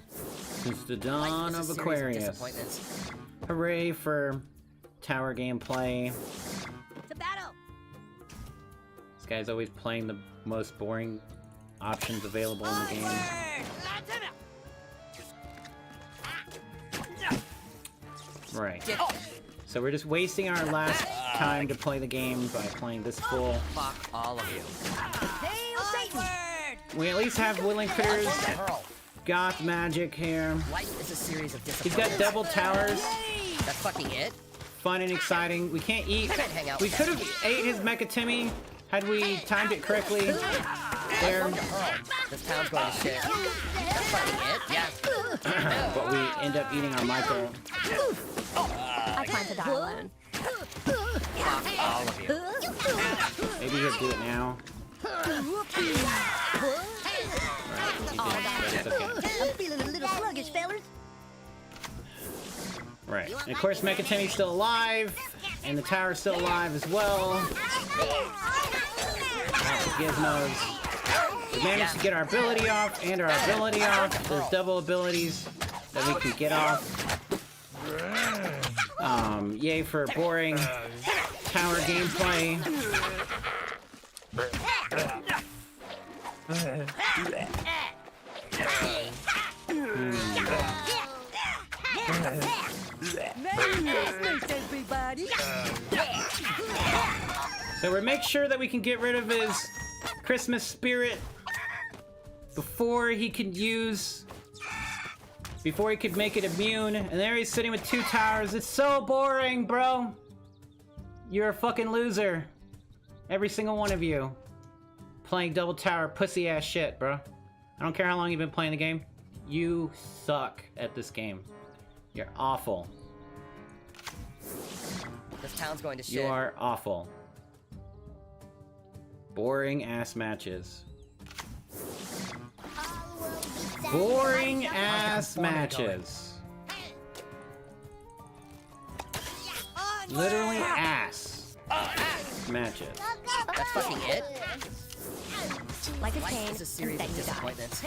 S1: Since the dawn of Aquarius. Hooray for tower gameplay.
S4: The battle.
S1: This guy's always playing the most boring options available in the game. Right. So we're just wasting our last time to play the game by playing this full.
S6: Fuck all of you.
S1: We at least have woodland critters, goth magic here.
S6: Life is a series of
S1: He's
S6: disappointments.
S1: got double towers.
S6: That's fucking it.
S1: Fun and exciting. We can't eat.
S6: Can't hang out
S1: We
S6: with
S1: could have ate his Mecha Timmy had we timed it correctly. There.
S6: This town's going to shit. That's fucking it. Yeah.
S1: But we end up eating our Michael.
S4: I plan to die alone.
S6: Fuck all of you.
S1: Maybe he'll do it now.
S6: I'm feeling a little sluggish, fellas.
S1: Right. And of course, Mekatini's still alive, and the tower's still alive as well. Lots of gizmos. We managed to get our ability off and our ability off. There's double abilities that we can get off. Yay for boring tower gameplay. So we make sure that we can get rid of his Christmas spirit before he could make it immune. And there he's sitting with 2 towers. It's so boring, bro. You're a fucking loser. Every single one of you. Playing double tower pussy ass shit, bro. I don't care how long you've been playing the game. You suck at this game. You're awful.
S3: This town's going to shit.
S1: You are awful. Boring ass matches. Boring ass matches. Literally ass matches.
S3: That's fucking it?
S4: Like a
S3: Life
S4: chain,
S3: is a series
S4: then
S3: of
S4: you die.
S3: disappointments.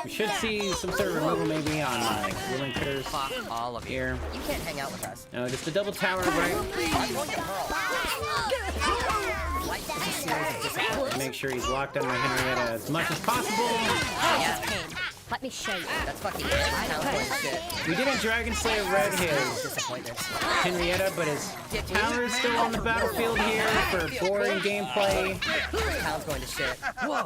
S1: We should see some sort of removal maybe on my ruling critters
S3: Fuck all of you.
S1: here.
S3: You can't hang out with us.
S1: No, just the double tower, right?
S3: I'm going to hurl. Life is a series of disappointments.
S1: Make sure he's locked on my Henrietta as much as possible.
S3: Yeah,
S4: Let me show you.
S3: that's fucking it. This town's going to shit.
S1: We didn't Dragon Slayer red his
S3: Disappointments.
S1: Henrietta, but his tower is still on the battlefield here for boring gameplay.
S3: This town's going to shit. Whoa.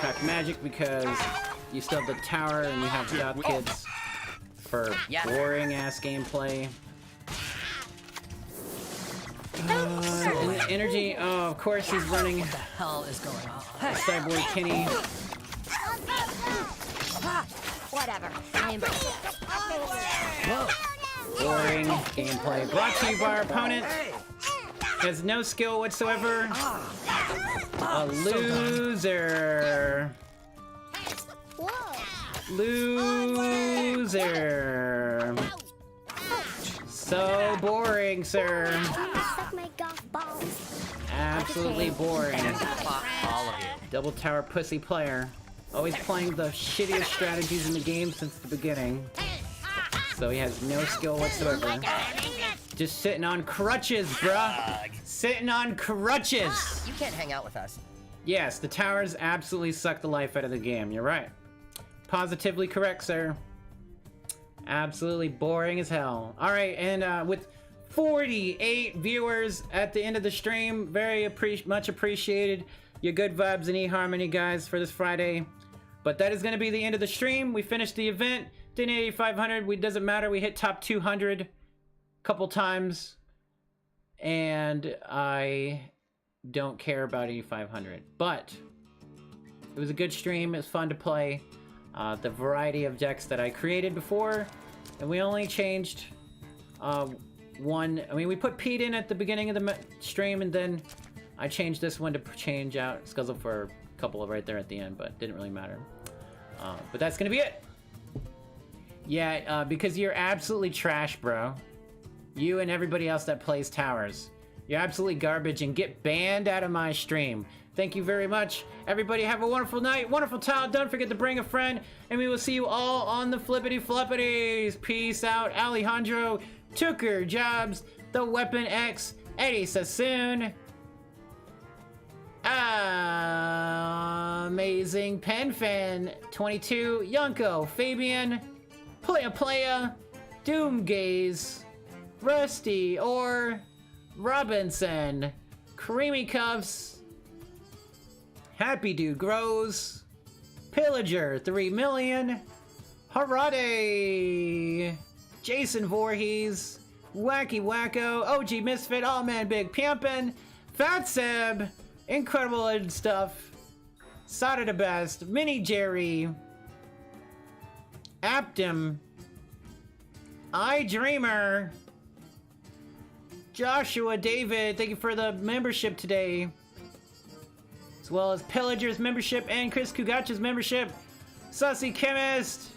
S1: Pack magic because you still have the tower and you have Goth kids for boring ass gameplay. Energy, oh, of course he's running.
S3: What the hell is going on?
S1: Cyborg Kenny.
S4: Whatever. I embrace it.
S1: Boring gameplay. Brought to you by our opponent. Has no skill whatsoever. A loser. Loser. So boring, sir.
S7: Suck my golf balls.
S1: Absolutely boring.
S3: Fuck all of you.
S1: Double tower pussy player. Always playing the shittiest strategies in the game since the beginning. So he has no skill whatsoever. Just sitting on crutches, bruh. Sitting on crutches.
S3: You can't hang out with us.
S1: Yes, the towers absolutely suck the life out of the game. You're right. Positively correct, sir. Absolutely boring as hell. All right, and with 48 viewers at the end of the stream, very much appreciated. Your good vibes and eHarmony, guys, for this Friday. But that is going to be the end of the stream. We finished the event. Didn't 8,500. It doesn't matter. We hit top 200 a couple times. And I don't care about 8,500. But it was a good stream. It was fun to play the variety of decks that I created before. And we only changed one. I mean, we put Pete in at the beginning of the stream, and then I changed this one to change out Scuzzle for a couple of right there at the end, but didn't really matter. But that's gonna be it. Yeah, because you're absolutely trash, bro. You and everybody else that plays towers. You're absolutely garbage, and get banned out of my stream. Thank you very much. Everybody have a wonderful night, wonderful time. Don't forget to bring a friend, and we will see you all on the flippity floppities. Peace out, Alejandro, Tucker, Jobs, The Weapon X, Eddie Sassoon, Amazing Pen Fan 22, Yunko, Fabian, Playa, Doomgaze, Rusty, or Robinson, Creamy Cuffs, Happy Dude Grows, Pillager 3 million, Harade, Jason Voorhees, Wacky Wacko, OG Misfit, All Man Big Pimpin', Fat Seb, Incredible and Stuff, Sada the Best, Mini Jerry, Aptim, I Dreamer, Joshua, David, thank you for the membership today. As well as Pillager's membership and Chris Kugacha's membership. Sussy Chemist.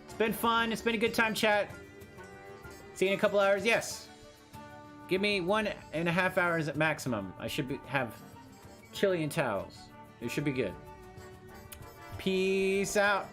S1: It's been fun. It's been a good time, chat. See you in a couple hours. Yes. Give me 1.5 hours at maximum. I should have chili and towels. It should be good. Peace out.